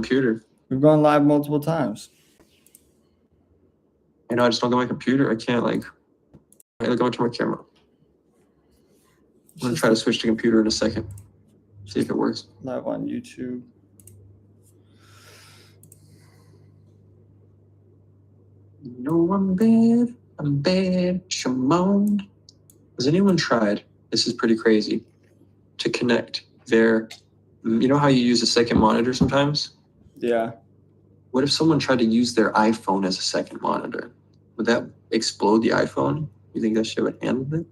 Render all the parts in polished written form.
computer. We've gone live multiple times. You know, I just don't get my computer. I can't like go into my camera. I'm gonna try to switch to computer in a second. See if it works. Live on YouTube. No, I'm bad, Shimon. Has anyone tried, this is pretty crazy, to connect their, you know how you use a second monitor sometimes? Yeah. What if someone tried to use their iPhone as a second monitor? Would that explode the iPhone? You think that shit would handle it?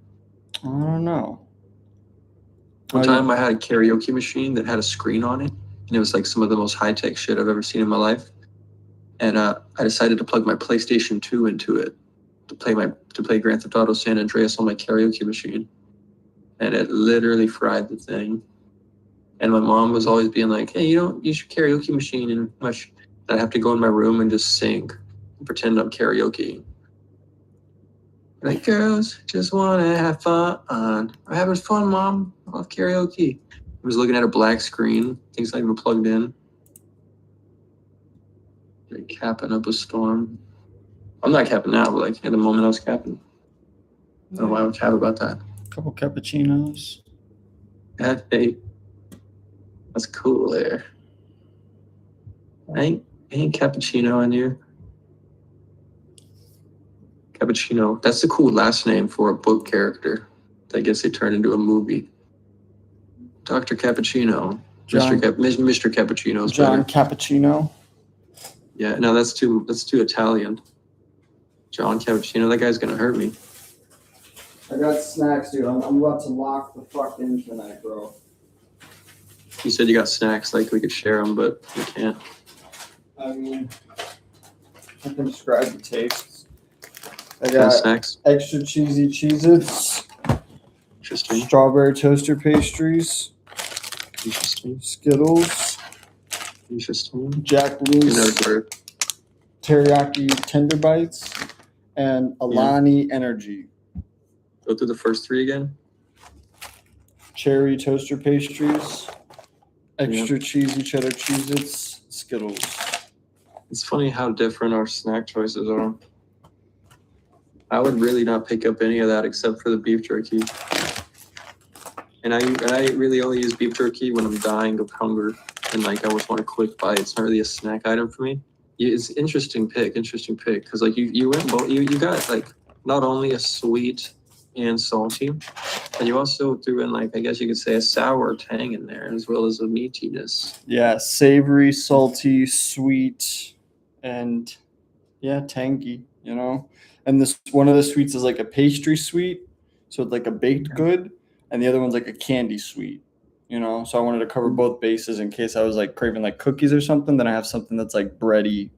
I don't know. One time I had a karaoke machine that had a screen on it, and it was like some of the most high-tech shit I've ever seen in my life. And I decided to plug my PlayStation 2 into it to play Grand Theft Auto San Andreas on my karaoke machine. And it literally fried the thing. And my mom was always being like, hey, you don't use your karaoke machine and much. I'd have to go in my room and just sing and pretend I'm karaoke. Like, girls just want to have fun. I'm having fun, Mom. I love karaoke. I was looking at a black screen. Things not even plugged in. Like capping up a storm. I'm not capping now, but like at the moment I was capping. I don't know why I would cap about that. A couple cappuccinos. Hey, that's cool there. Ain't cappuccino in here. Cappuccino. That's the cool last name for a book character. I guess they turned into a movie. Dr. Cappuccino. Mr. Cappuccino's John better. Cappuccino. Yeah, no, that's too Italian. John Cappuccino, that guy's gonna hurt me. I got snacks, dude. I'm about to lock the fuck in tonight, bro. You said you got snacks, like we could share them, but we can't. I mean, I can describe the tastes. I Kind got of snacks. extra cheesy Cheez-Its, Interesting. strawberry toaster pastries, Interesting. Skittles, Interesting. Jack You know Lou's the word. teriyaki tender bites, and Alani Energy. Go through the first three again. Cherry toaster pastries, extra cheesy cheddar Cheez-Its, Skittles. It's funny how different our snack choices are. I would really not pick up any of that except for the beef jerky. And I really only use beef jerky when I'm dying of hunger and like I just want a quick bite. It's not really a snack item for me. It's interesting pick because like you went both. You got like not only a sweet and salty, and you also threw in like I guess you could say a sour tang in there as well as a meatiness. Yeah, savory, salty, sweet, and yeah, tangy, you know? And this one of the sweets is like a pastry sweet, so it's like a baked good, and the other one's like a candy sweet, you know? So I wanted to cover both bases in case I was like craving like cookies or something, then I have something that's like bready.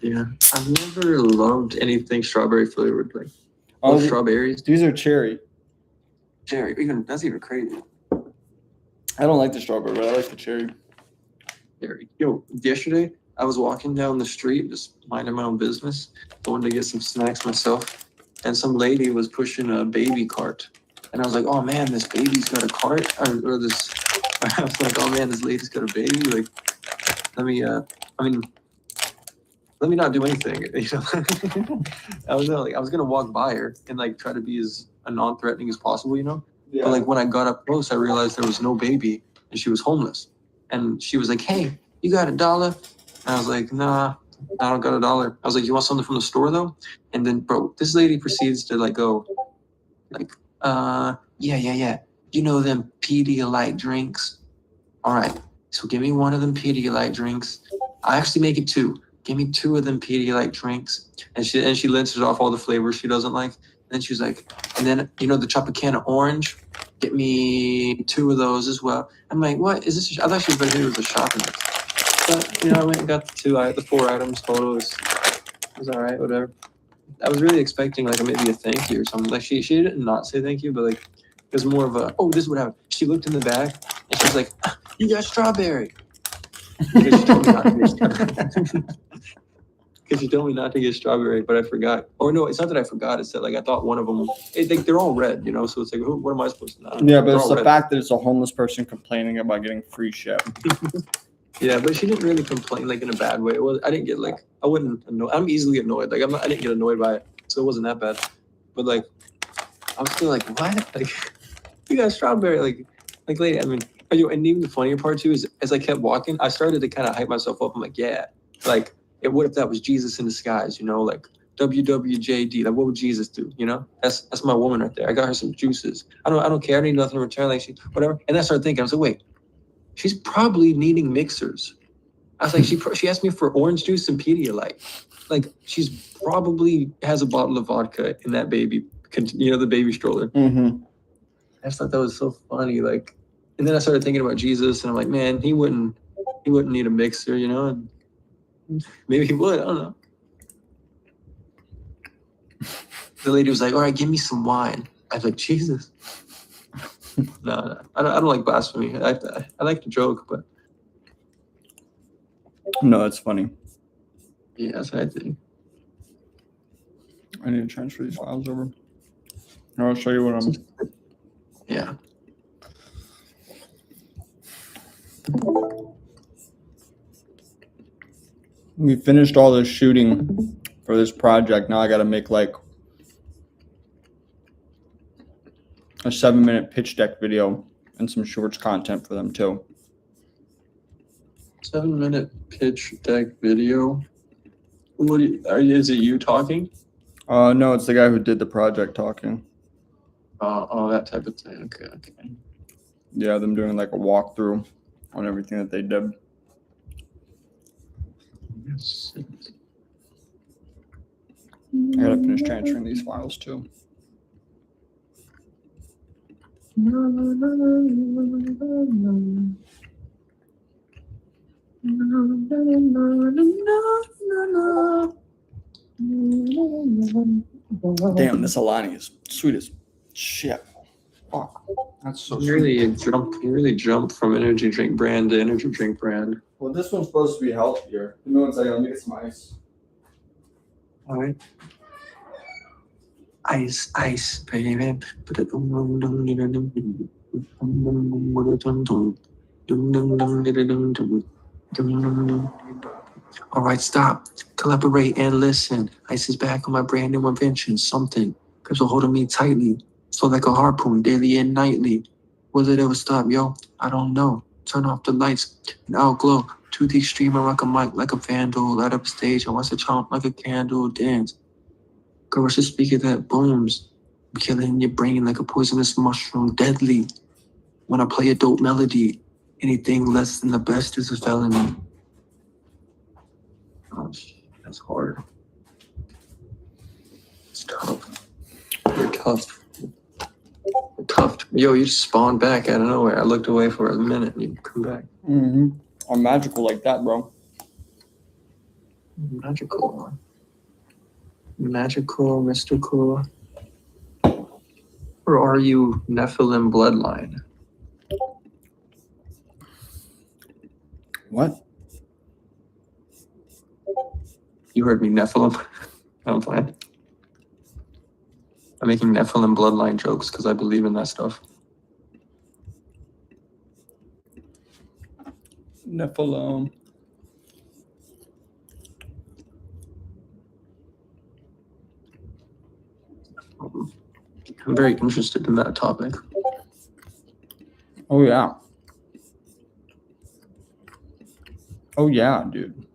Yeah. I've never loved anything strawberry flavored, like strawberries. These are cherry. Cherry, that's even crazy. I don't like the strawberry, but I like the cherry. Cherry. Yo, yesterday I was walking down the street, just minding my own business, going to get some snacks myself, and some lady was pushing a baby cart, and I was like, "Oh man, this baby's got a cart," or this. I was like, "Oh man, this lady's got a baby." Like, let me not do anything. You know, I was gonna walk by her and like try to be as non-threatening as possible, you know. Yeah. But like when I got up close, I realized there was no baby and she was homeless. And she was like, "Hey, you got $1?" And I was like, "Nah, I don't got $1." I was like, "You want something from the store though?" And then, bro, this lady proceeds to like go, like, yeah. You know them Pedialyte drinks? All right, so give me one of them Pedialyte drinks. I actually make it 2. Give me 2 of them Pedialyte drinks. And she listed off all the flavors she doesn't like. And then she was like, and then, you know, the Tropicana orange, get me 2 of those as well. I'm like, what is this? I thought she was better. It was a shopping list. But, you know, I went and got the 4 items total. It was all right, whatever. I was really expecting like maybe a thank you or something. Like she did not say thank you, but like it was more of a, oh, this is what happened. She looked in the bag and she was like, you got strawberry. Because she told me not to get strawberry. Because she told me not to get strawberry, but I forgot. Or no, it's not that I forgot. It's that like I thought one of them. They're all red, you know. So it's like, what am I supposed to know? Yeah, but it's the fact that it's a homeless person complaining about getting free shit. Yeah, but she didn't really complain like in a bad way. It was I didn't get like I wouldn't annoy. I'm easily annoyed. Like I didn't get annoyed by it, so it wasn't that bad. But like I was still like, what? Like you got strawberry? Like lady. I mean, and even the funnier part too is as I kept walking, I started to kind of hype myself up. I'm like, yeah, like what if that was Jesus in disguise? You know, like WWJD. Like what would Jesus do? You know, that's my woman right there. I got her some juices. I don't care. I need nothing in return. Like she whatever. And then I started thinking. I was like, wait. She's probably needing mixers. I was like, she asked me for orange juice and Pedialyte. Like, she's probably has a bottle of vodka in that baby, the baby stroller. Mm-hmm. I just thought that was so funny. Like, and then I started thinking about Jesus, and I'm like, man, he wouldn't need a mixer, and maybe he would. I don't know. The lady was like, all right, give me some wine. I was like, Jesus. No, I don't like blasphemy. I like to joke, but No, it's funny. yeah, that's what I think. I need to transfer these files over. I'll show you what I'm. Yeah. We finished all the shooting for this project. Now I got to make like a 7-minute pitch deck video and some shorts content for them too. 7-minute pitch deck video. Is it you talking? No, it's the guy who did the project talking. Oh, that type of thing. Okay. Yeah, them doing like a walkthrough on everything that they did. Yes. I gotta finish transferring these files too. Damn, this Alani is sweet as shit. Fuck. That's so You sweet. really jump from energy drink brand to energy drink brand. Well, this one's supposed to be healthier. Give me 1 second. Let me get some ice. All right. Ice, baby. All right, stop. Collaborate and listen. Ice is back on my brand new invention. Something. Grips will hold me tightly. Flow like a harpoon, daily and nightly. Will it ever stop, yo? I don't know. Turn off the lights and I'll glow. To the extreme, I rock a mic like a vandal. Light up a stage, I watch the chomp like a candle. Dance. Girl, rush a speaker that booms. I'm killing your brain like a poisonous mushroom. Deadly. When I play a dope melody, anything less than the best is a felony. Oh, that's hard. It's tough. You're tough. You're tough. Yo, you just spawned back out of nowhere. I looked away for a minute and you come back. Mm-hmm. I'm magical like that, bro. Magical. Magical, mystical. Or are you Nephilim bloodline? What? You heard me, Nephilim. I'm fine. I'm making Nephilim bloodline jokes because I believe in that stuff. Nephilim. I'm very interested in that topic. Oh, yeah. Oh, yeah, dude.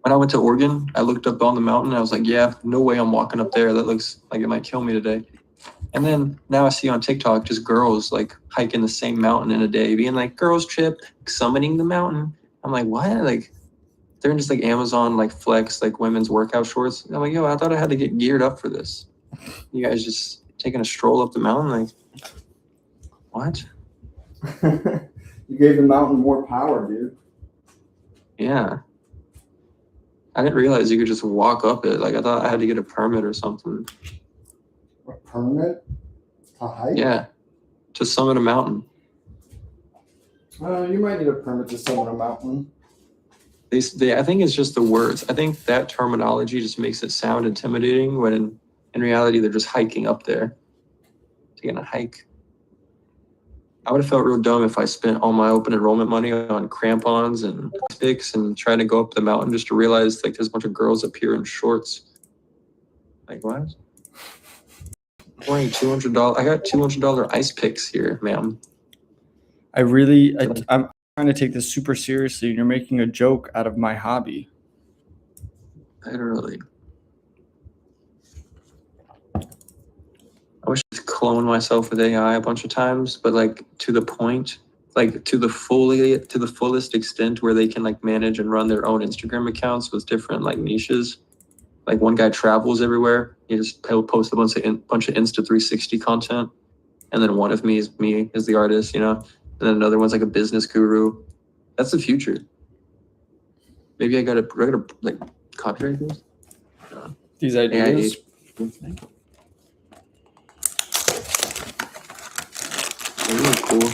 When I went to Oregon, I looked up on the mountain. I was like, yeah, no way I'm walking up there. That looks like it might kill me today. And then now I see on TikTok just girls like hiking the same mountain in a day, being like, girls trip, summiting the mountain. I'm like, what? Like, they're in just like Amazon, like Flex, like women's workout shorts. And I'm like, yo, I thought I had to get geared up for this. You guys just taking a stroll up the mountain? Like, what? You gave the mountain more power, dude. Yeah. I didn't realize you could just walk up it. Like, I thought I had to get a permit or something. A permit to hike? Yeah. To summit a mountain. You might need a permit to summit a mountain. They I think it's just the words. I think that terminology just makes it sound intimidating when in reality they're just hiking up there. Taking a hike. I would have felt real dumb if I spent all my open enrollment money on crampons and picks and trying to go up the mountain just to realize like there's a bunch of girls up here in shorts. Like what? Wearing $200. I got $200 ice picks here, ma'am. I'm trying to take this super seriously, and you're making a joke out of my hobby. Literally. I wish I could clone myself with AI a bunch of times, but like to the point, like to the fullest extent where they can like manage and run their own Instagram accounts with different like niches. Like one guy travels everywhere. He'll post a bunch of Insta 360 content, and then one of me is the artist, you know, and then another one's like a business guru. That's the future. Maybe I gotta like copyright this. These ideas. Really cool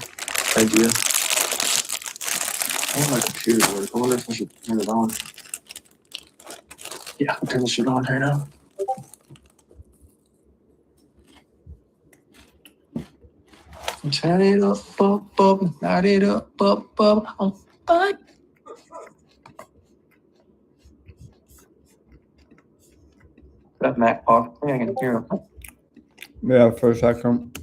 idea. I want my computer to work. I wonder if I should turn it on. Yeah, I'll turn this shit on right now. Turn it up, up, light it up, on fire. That Mac pop, I can hear him. Yeah, for a second.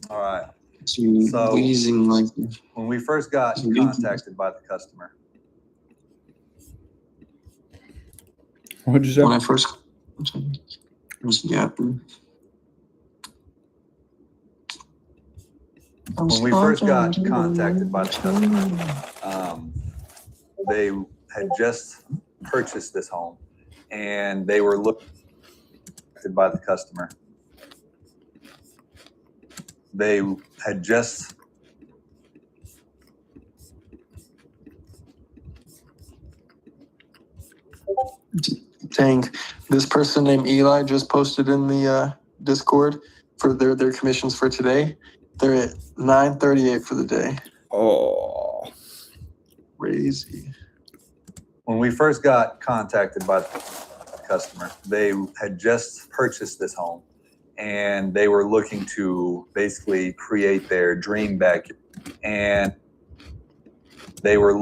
All right. So wheezing like When we first got contacted by the customer, What'd you say? when I first was yapping. when we first got contacted by the customer, they had just purchased this home, and they were looking by the customer. They had just Dang, this person named Eli just posted in the Discord for their commissions for today. They're at 9:38 for the day. Oh, Crazy. when we first got contacted by the customer, they had just purchased this home, and they were looking to basically create their dream backyard. And they were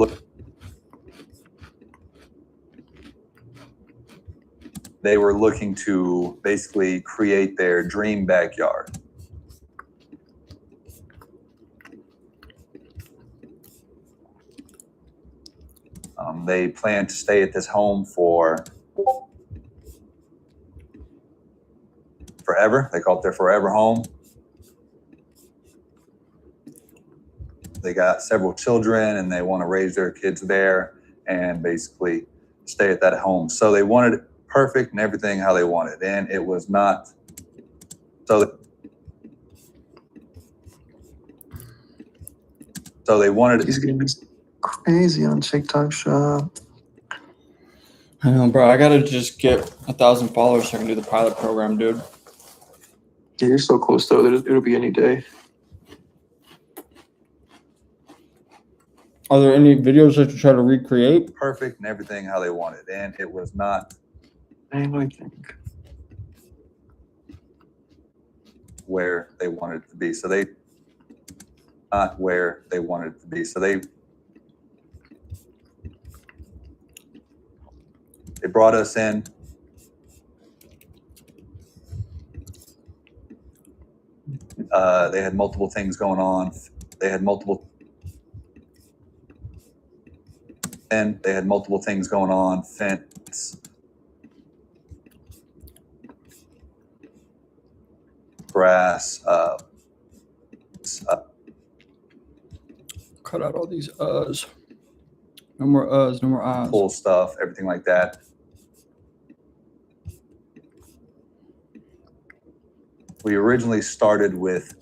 looking to basically create their dream backyard. They plan to stay at this home for forever. They call it their forever home. They got several children, and they want to raise their kids there and basically stay at that home. So they wanted it perfect and everything how they wanted, and it was not. So they wanted He's getting crazy on TikTok Shop. I know, bro. I gotta just get 1,000 followers so I can do the pilot program, dude. Yeah, you're so close though. It'll be any day. Are there any videos that you try to recreate? perfect and everything how they wanted, and it was not I think. where they wanted it to be. So they not where they wanted it to be. So they brought us in. They had multiple things going on. They had multiple things going on. Fence, grass, Cut out all these uhs. No more uhs, no more ahs. pool stuff, everything like that. We originally started with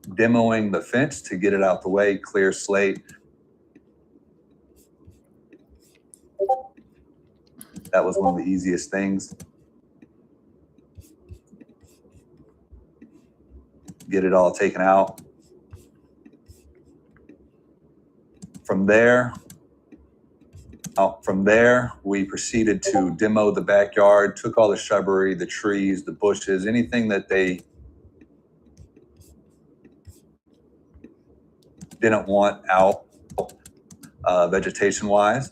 demoing the fence to get it out the way, clear slate. That was one of the easiest things. Get it all taken out. From there, we proceeded to demo the backyard, took all the shrubbery, the trees, the bushes, anything that they didn't want out vegetation wise,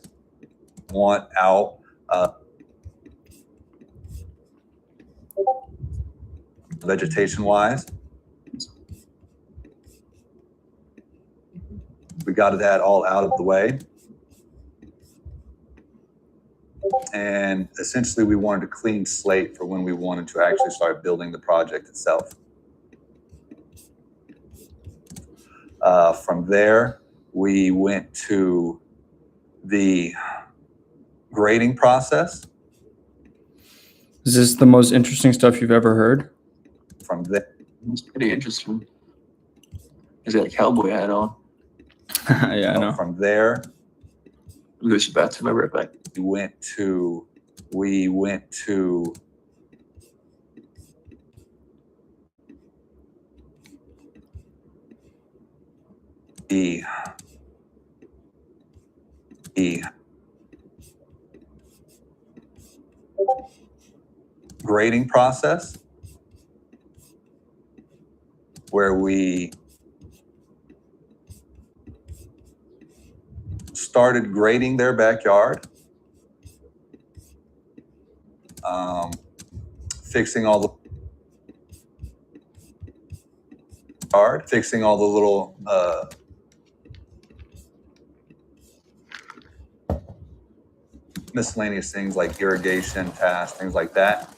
vegetation wise. We got that all out of the way. And essentially we wanted a clean slate for when we wanted to actually start building the project itself. From there, we went to the grading process. Is this the most interesting stuff you've ever heard? From there, It's pretty interesting. He's got a cowboy hat on. Yeah, I know. from there, Go to the bathroom. I'll be right back. we went to the grading process, where we started grading their backyard, fixing all the little miscellaneous things like irrigation tasks, things like that.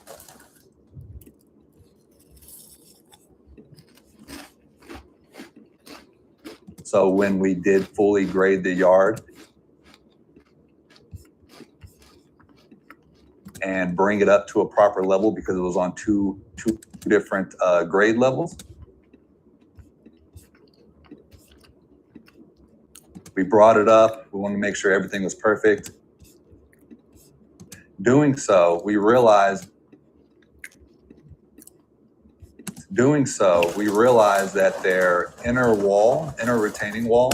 So when we did fully grade the yard and bring it up to a proper level, because it was on two different grade levels, we brought it up. We wanted to make sure everything was perfect. Doing so, we realized that their inner retaining wall,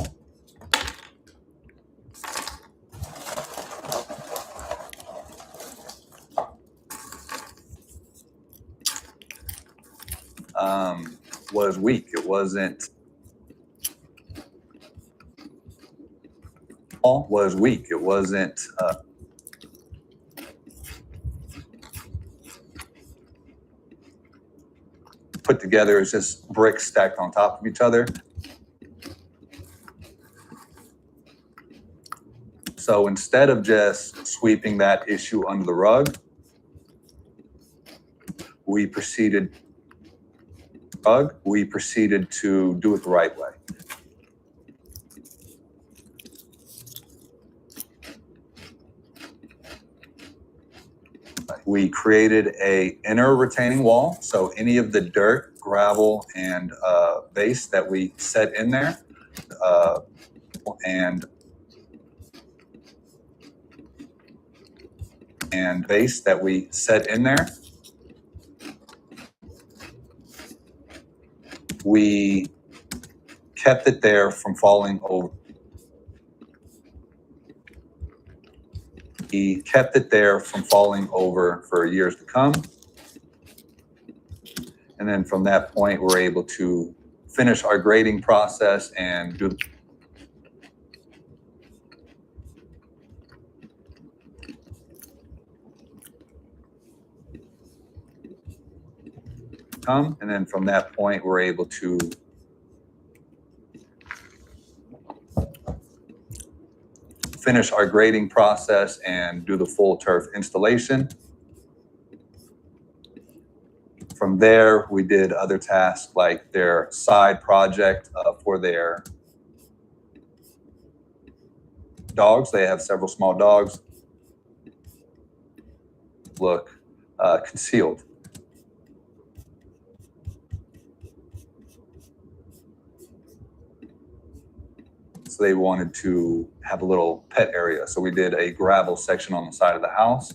was weak. It wasn't put together. It's just bricks stacked on top of each other. So instead of just sweeping that issue under the rug, we proceeded to do it the right way. We created a inner retaining wall. So any of the dirt, gravel, and base that we set in there, and base that we set in there, we kept it there from falling over. He kept it there from falling over for years to come. And then from that point, we're able to finish our grading process and do come. And then from that point, we're able to finish our grading process and do the full turf installation. From there, we did other tasks like their side project for their dogs. They have several small dogs. Look concealed. So they wanted to have a little pet area. So we did a gravel section on the side of the house.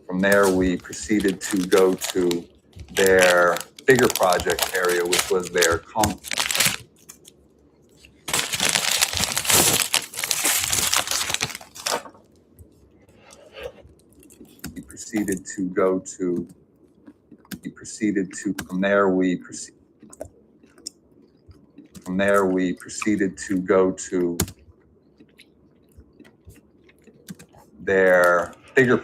From there, we proceeded to go to their bigger project area, which was their from there, we proceeded From there, we proceeded to go to their bigger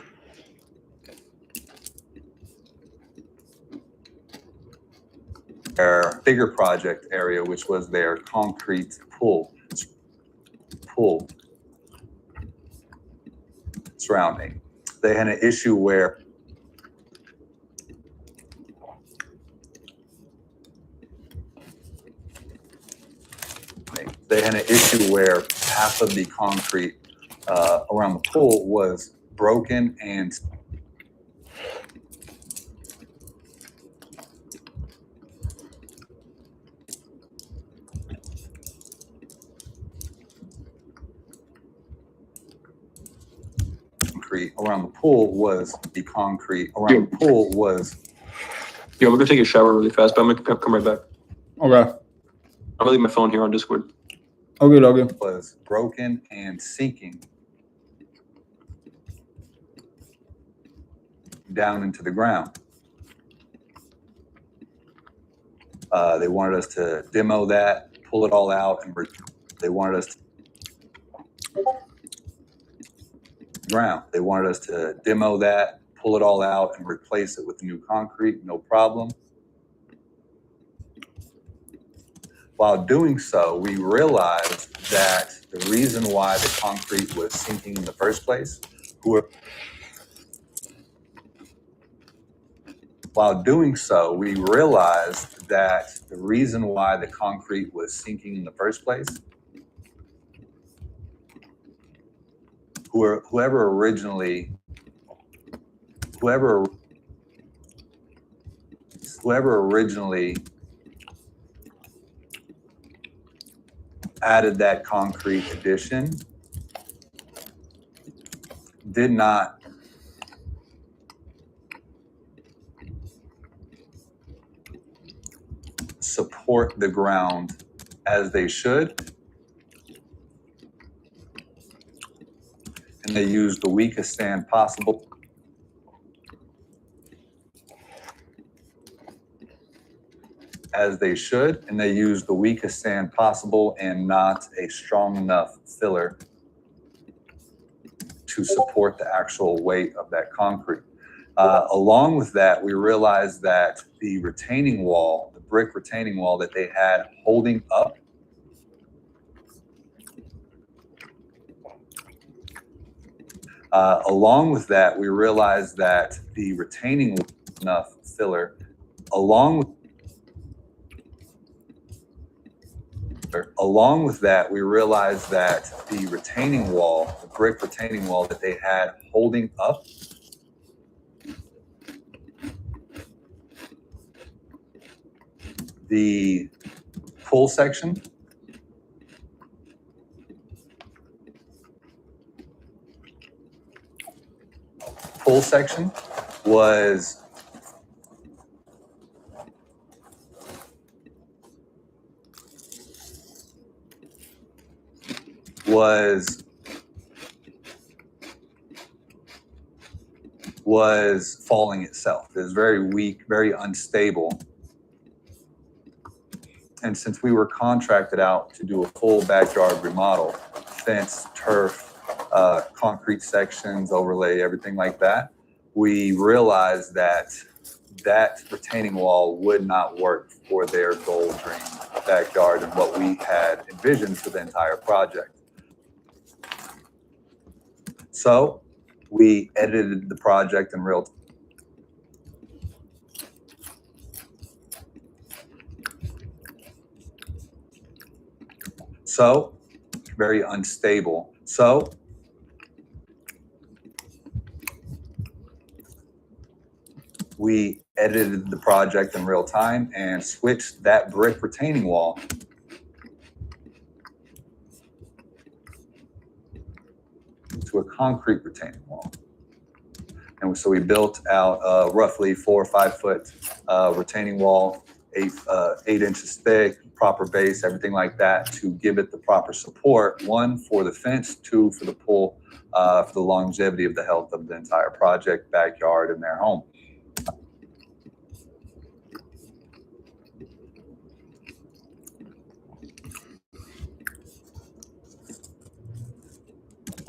project area, which was their concrete pool surrounding. They had an issue where half of the concrete around the pool was broken and around the pool was the concrete around the pool was. Yeah, we're gonna take a shower really fast, but I'm gonna come right back. Okay. I'm gonna leave my phone here on Discord. Okay. Was broken and sinking down into the ground. They wanted us to demo that, pull it all out, and they wanted us to demo that, pull it all out, and replace it with new concrete, no problem. While doing so, we realized that the reason why the concrete was sinking in the first place, whoever originally added that concrete addition did not support the ground as they should, and they used the weakest sand possible. And they used the weakest sand possible and not a strong enough filler to support the actual weight of that concrete. Along with that, we realized that the retaining wall, the brick retaining wall that they had holding up enough filler, along with that, we realized that the retaining wall, the brick retaining wall that they had holding up the pull section was falling itself. It was very weak, very unstable. And since we were contracted out to do a full backyard remodel, fence, turf, concrete sections, overlay, everything like that, we realized that that retaining wall would not work for their goal dream backyard and what we had envisioned for the entire project. So we edited the project in real time. So very unstable. So we edited the project in real time and switched that brick retaining wall to a concrete retaining wall. And so we built out a roughly 4 or 5 foot retaining wall, 8 inches thick, proper base, everything like that, to give it the proper support, 1, for the fence, 2, for the pool, for the longevity of the health of the entire project, backyard, and their home.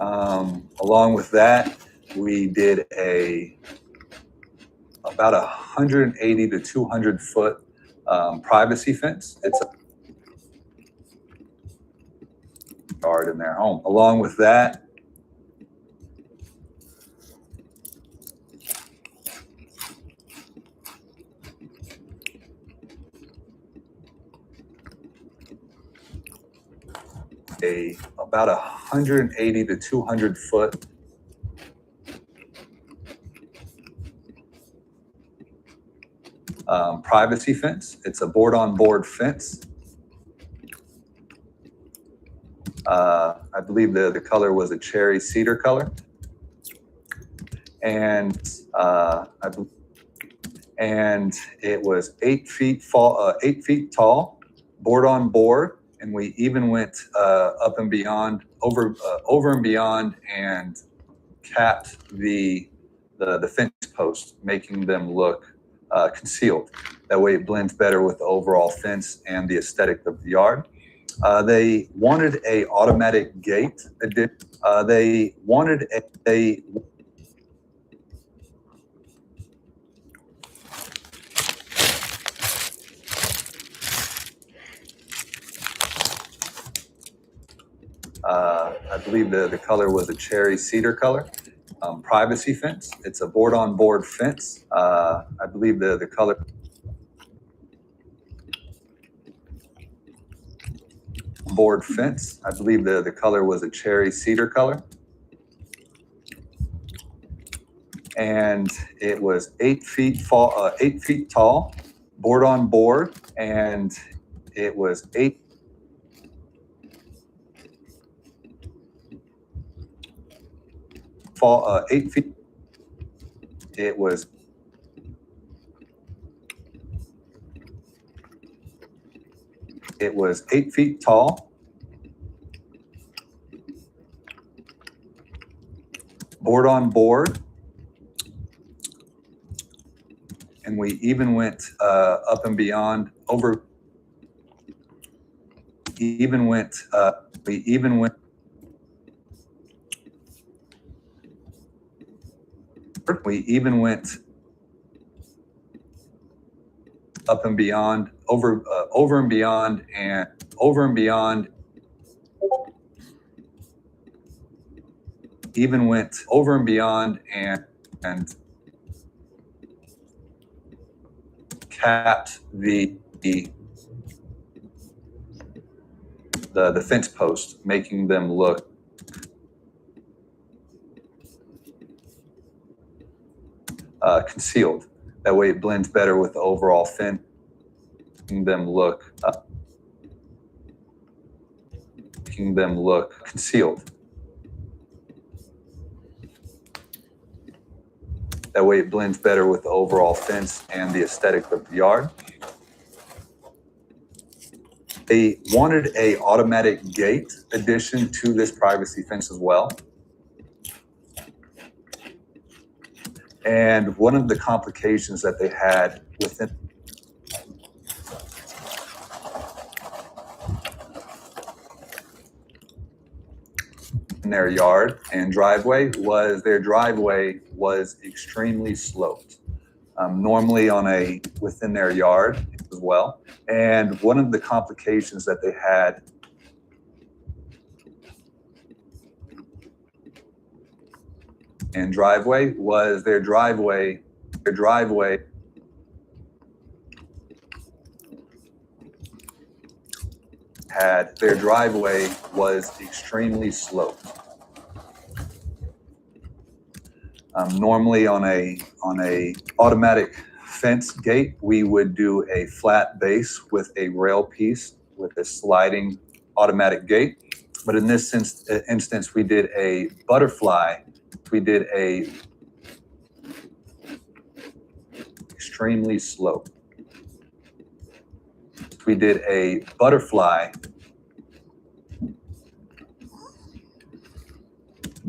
Along with that, we did about 180 to 200 foot privacy fence. It's a yard in their home. Along with that, about 180 to 200 foot privacy fence. It's a board-on-board fence. I believe the color was a cherry cedar color, and it was 8 feet tall, board on board, and we even went up and beyond, over and beyond, and capped the fence posts, making them look concealed. That way it blends better with the overall fence and the aesthetic of the yard. They wanted a automatic gate. They wanted a I believe the color was a cherry cedar color. Privacy fence. It's a board-on-board fence. I believe the color board fence. I believe the color was a cherry cedar color. And it was 8 feet tall, board on board, and it was 8 feet. It was It was 8 feet tall, board on board, and we even went up and beyond over. We even went up and beyond, over and beyond, and even went over and beyond, and capped the fence posts, making them look concealed. That way it blends better with the overall fence, making them look concealed. That way it blends better with the overall fence and the aesthetic of the yard. They wanted a automatic gate addition to this privacy fence as well. And one of the complications that they had within their yard and driveway was their driveway was extremely sloped. Normally within their yard as well. And one of the complications that they had and driveway was their driveway was extremely sloped. Normally on a automatic fence gate, we would do a flat base with a rail piece with a sliding automatic gate. But in this instance, we did a butterfly. We did a extremely sloped. We did a butterfly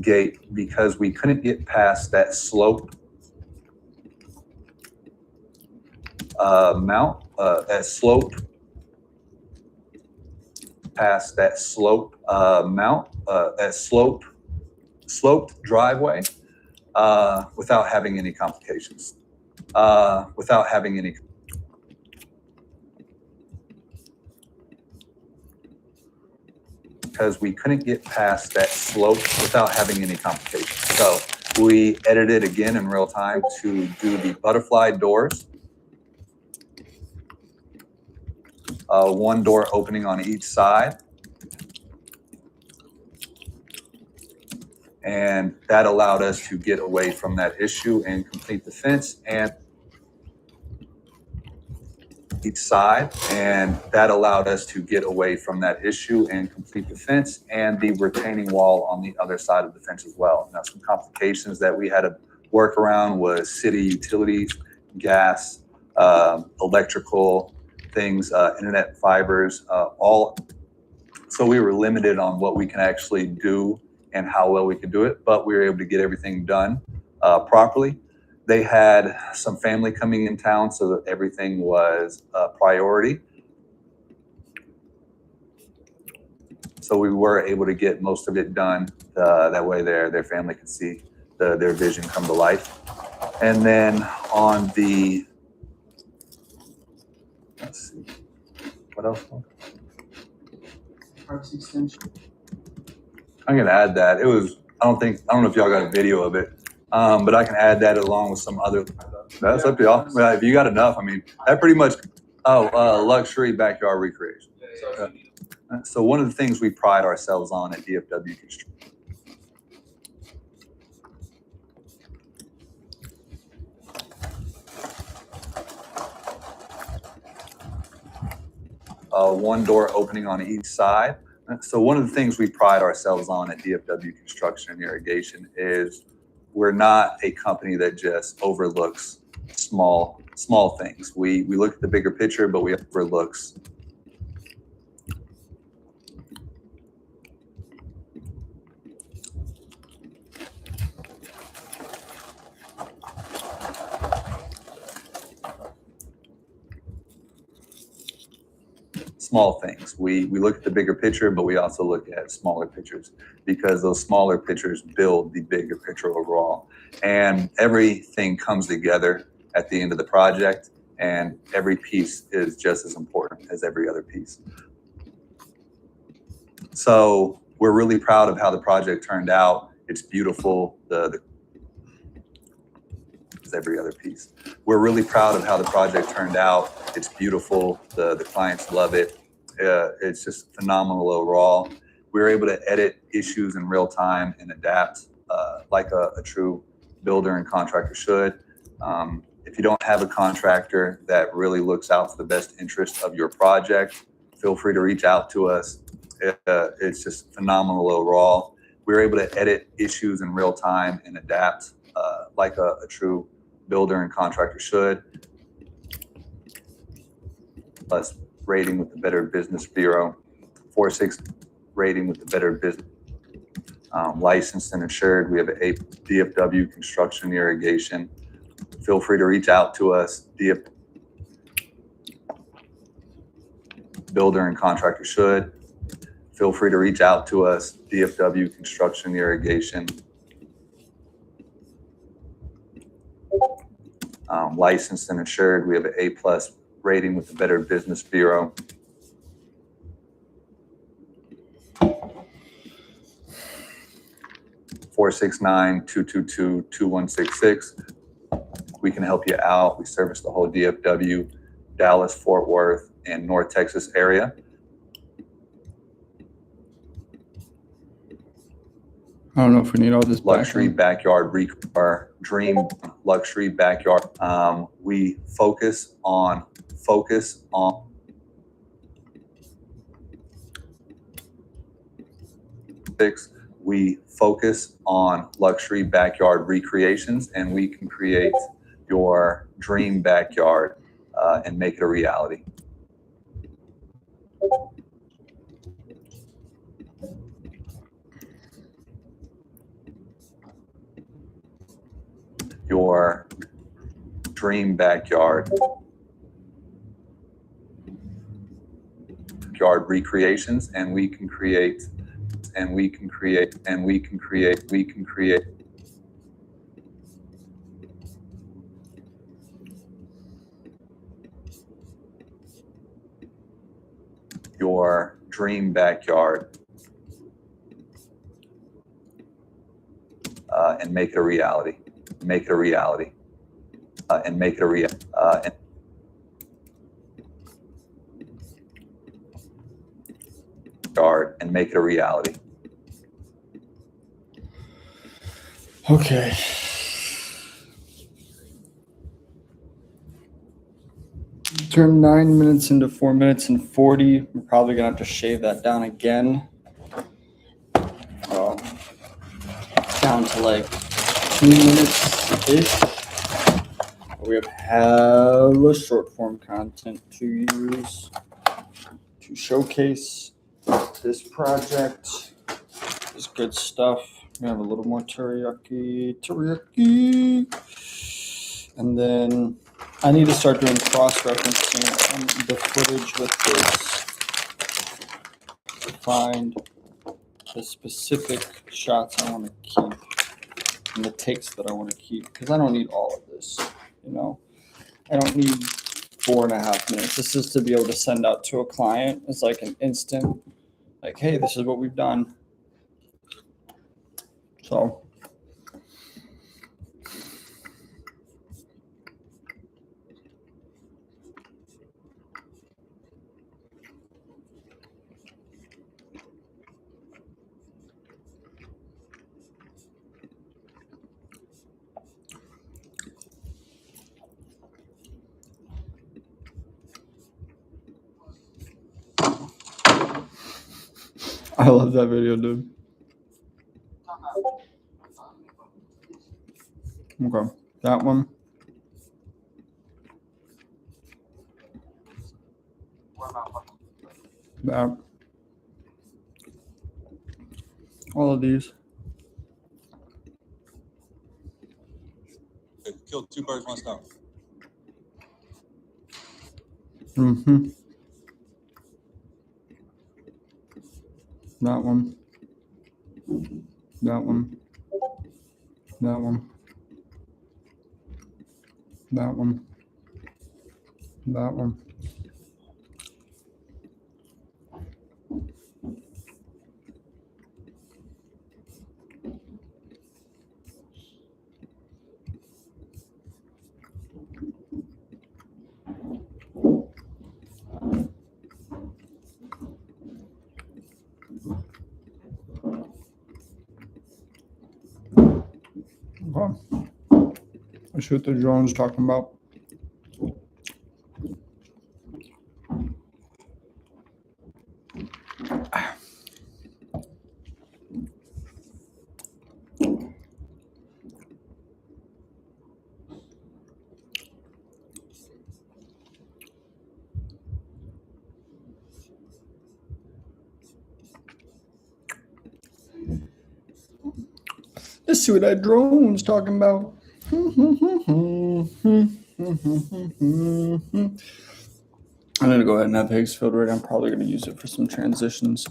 gate because we couldn't get past that slope mount, past that slope sloped driveway without having any complications. Because we couldn't get past that slope without having any complications. So we edited again in real time to do the butterfly doors. One door opening on each side. And that allowed us to get away from that issue and complete the fence and each side. And that allowed us to get away from that issue and complete the fence and the retaining wall on the other side of the fence as well. Now, some complications that we had to work around was city utilities, gas, electrical things, internet fibers, all. So we were limited on what we can actually do and how well we could do it, but we were able to get everything done properly. They had some family coming in town, so that everything was a priority. So we were able to get most of it done. That way their family could see their vision come to life. And then on the, let's see, what else? Parks extension. I'm gonna add that. It was, I don't know if y'all got a video of it, but I can add that along with some other. That's up to y'all. Well, if you got enough, I mean, that pretty much. Luxury backyard recreation. So one of the things we pride ourselves on at DFW Construction. One door opening on each side. So one of the things we pride ourselves on at DFW Construction and Irrigation is we're not a company that just overlooks small things. We look at the bigger picture, but we overlooks small things. We look at the bigger picture, but we also look at smaller pictures because those smaller pictures build the bigger picture overall. And everything comes together at the end of the project, and every piece is just as important as every other piece. So we're really proud of how the project turned out. It's beautiful. Every other piece. We're really proud of how the project turned out. It's beautiful. The clients love it. It's just phenomenal overall. We were able to edit issues in real time and adapt like a true builder and contractor should. If you don't have a contractor that really looks out for the best interest of your project, feel free to reach out to us. It's just phenomenal overall. We were able to edit issues in real time and adapt like a true builder and contractor should. Plus rating with the Better Business Bureau, 4.6 rating with the Better Business, licensed and insured. We have a DFW Construction and Irrigation. Feel free to reach out to us. Builder and contractor should. Feel free to reach out to us. DFW Construction and Irrigation. Licensed and insured. We have an A+ rating with the Better Business Bureau. (469-222-2166). We can help you out. We service the whole DFW, Dallas, Fort Worth, and North Texas area. I don't know if we need all this Luxury backyard, our dream luxury backyard. We focus on. We focus on luxury backyard recreations, and we can create your dream backyard and make it a reality. Your dream backyard recreations, and we can create and we can create your dream backyard and make it a reality. Make it a reality. And make it a reality. And make it a reality. Okay. Turn 9 minutes into 4 minutes and 40. We're probably gonna have to shave that down again. Down to like 2 minutes ish. We have hella short form content to use to showcase this project. This good stuff. We have a little more teriyaki. And then I need to start doing cross-referencing on the footage with this to find the specific shots I want to keep and the takes that I want to keep, because I don't need all of this, you know. I don't need 4.5 minutes. This is to be able to send out to a client. It's like an instant, like, hey, this is what we've done. So I love that video, dude. Okay, that one. That. All of these. Killed 2 birds, 1 stone. Mm-hmm. That one. That one. That one. That one. That one. Okay. Let's see what the drone's talking about. Let's see what that drone's talking about. I'm going to go ahead and have Higgs filled right. I'm probably going to use it for some transitions.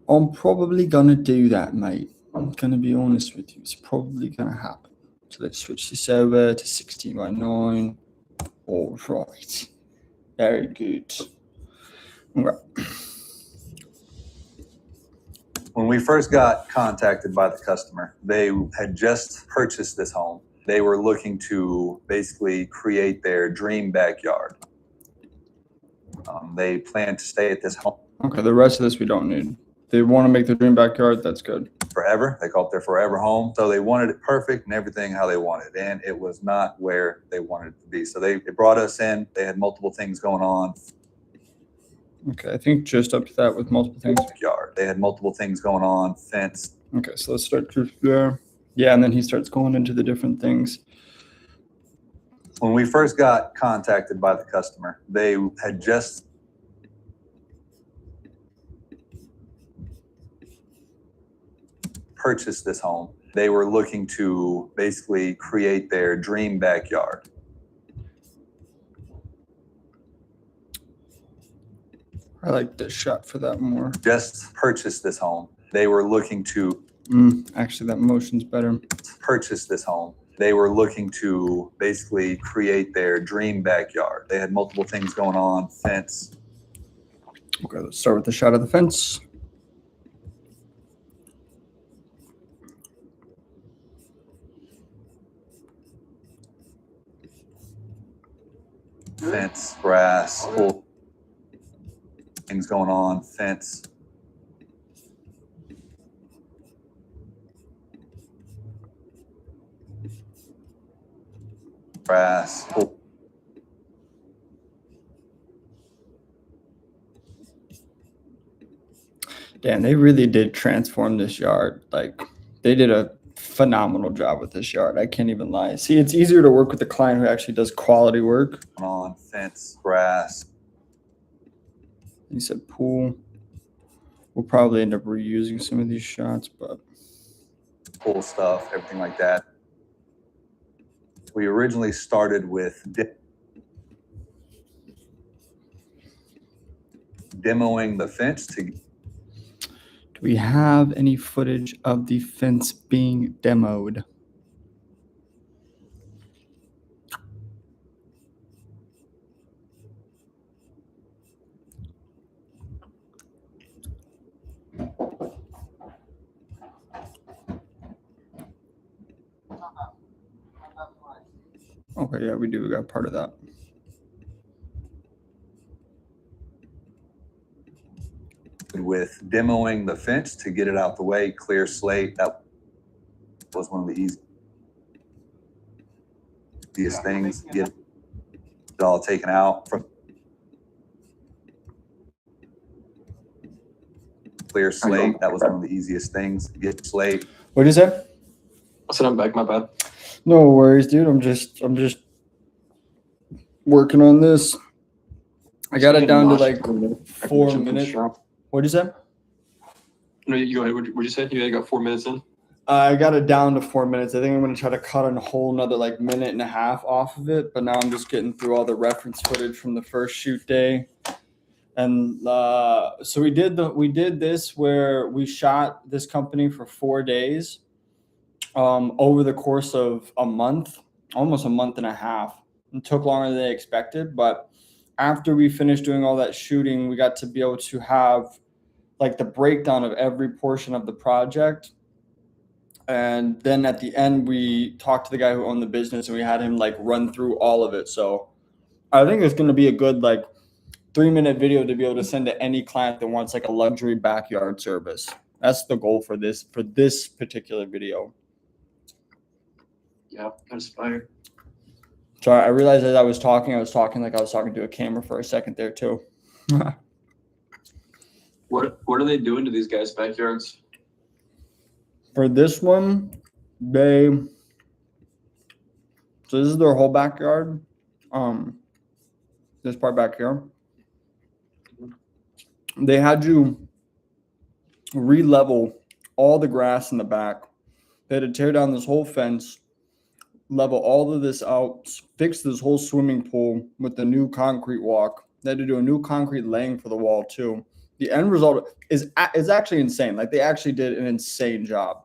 I'm probably going to do that, mate. I'm going to be honest with you. It's probably going to happen. So let's switch this over to 16:9. All right. Very good. Okay. When we first got contacted by the customer, they had just purchased this home. They were looking to basically create their dream backyard. They plan to stay at this home. Okay, the rest of this we don't need. They want to make their dream backyard. That's good. Forever. They call it their forever home. So they wanted it perfect and everything how they wanted. And it was not where they wanted it to be. So they brought us in. They had multiple things going on. Okay, I think just up to that with multiple things. Yard. They had multiple things going on. Fence. Okay, so let's start just there. Yeah, and then he starts going into the different things. When we first got contacted by the customer, they had just purchased this home. They were looking to basically create their dream backyard. I like this shot for that more. Just purchased this home. They were looking to Actually, that motion's better. purchase this home. They were looking to basically create their dream backyard. They had multiple things going on, fence. Okay, let's start with the shot of the fence. Fence, grass, whole things going on, fence. Grass, whole Damn, they really did transform this yard. Like, they did a phenomenal job with this yard. I can't even lie. See, it's easier to work with a client who actually does quality work. going on, fence, grass. He said pool. We'll probably end up reusing some of these shots, but Pool stuff, everything like that. We originally started with demoing the fence to do we have any footage of the fence being demoed? Okay, yeah, we do. We got part of that. with demoing the fence to get it out the way, clear slate. That was one of the easiest things. Get it all taken out from clear slate. That was one of the easiest things. Get slate. What did you say? I said I'm back. My bad. No worries, dude. I'm just working on this. I got it down to like 4 minutes. What'd you say? No, you go ahead. What'd you say? You got 4 minutes in? I got it down to 4 minutes. I think I'm going to try to cut a whole another like minute and a half off of it. But now I'm just getting through all the reference footage from the first shoot day. And so we did this where we shot this company for 4 days over the course of a month, almost a month and a half. It took longer than they expected. But after we finished doing all that shooting, we got to be able to have like the breakdown of every portion of the project. And then at the end, we talked to the guy who owned the business and we had him like run through all of it. So I think it's going to be a good like 3-minute video to be able to send to any client that wants like a luxury backyard service. That's the goal for this particular video. Yeah, that's fire. So I realized as I was talking like I was talking to a camera for a second there too. What are they doing to these guys' backyards? For this one, so this is their whole backyard. This part back here. They had to re-level all the grass in the back. They had to tear down this whole fence, level all of this out, fix this whole swimming pool with the new concrete walk. They had to do a new concrete laying for the wall too. The end result is actually insane. Like they actually did an insane job.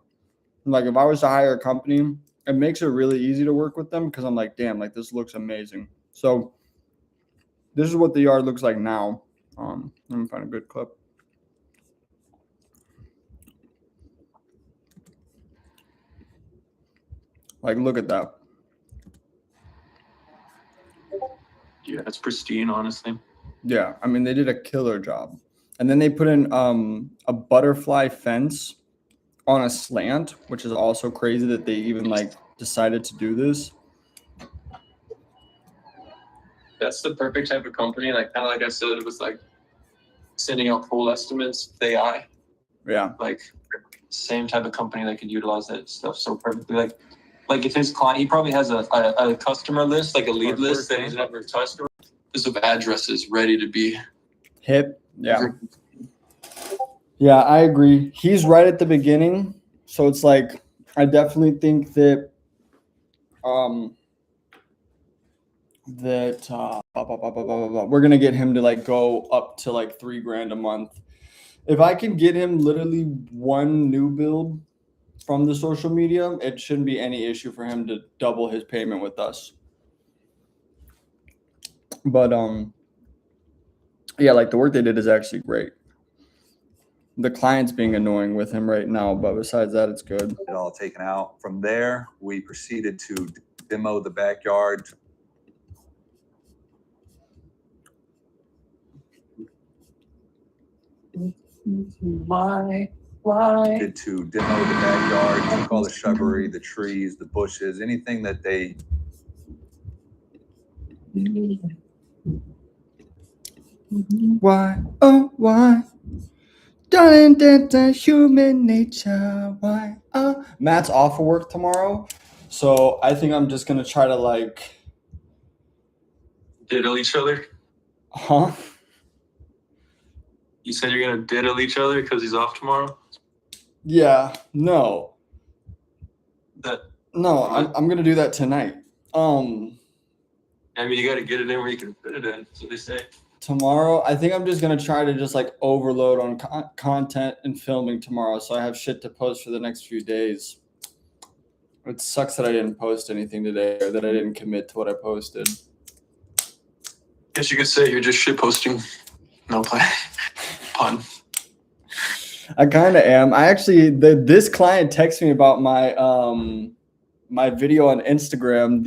Like if I was to hire a company, it makes it really easy to work with them because I'm like, damn, like this looks amazing. So this is what the yard looks like now. Let me find a good clip. Like, look at that. Yeah, it's pristine, honestly. Yeah, I mean, they did a killer job. And then they put in a butterfly fence on a slant, which is also crazy that they even like decided to do this. That's the perfect type of company. Like kind of like I said, it was like sending out full estimates with AI. Yeah. Like same type of company that could utilize that stuff so perfectly. Like if his client, he probably has a customer list, like a lead list that he's never touched. This of addresses ready to be hit. Yeah. Yeah, I agree. He's right at the beginning. So it's like, I definitely think that, We're gonna get him to like go up to like $3,000 a month. If I can get him literally one new build from the social media, it shouldn't be any issue for him to double his payment with us. But yeah, like the work they did is actually great. The client's being annoying with him right now, but besides that, it's good. It all taken out. From there, we proceeded to demo the backyard. Why? Did to demo the backyard, took all the shrubbery, the trees, the bushes, anything that they Why? Oh, why? Darling, that's human nature. Why? Oh. Matt's off of work tomorrow, so I think I'm just gonna try to like, Diddle each other? huh? You said you're gonna diddle each other because he's off tomorrow? Yeah, no, That no, I'm gonna do that tonight. I mean, you gotta get it in where you can fit it in, so they say. Tomorrow, I think I'm just gonna try to just like overload on content and filming tomorrow, so I have shit to post for the next few days. It sucks that I didn't post anything today, or that I didn't commit to what I posted. Guess you could say you're just shit posting. No pun. I kind of am. I actually, this client texted me about my my video on Instagram.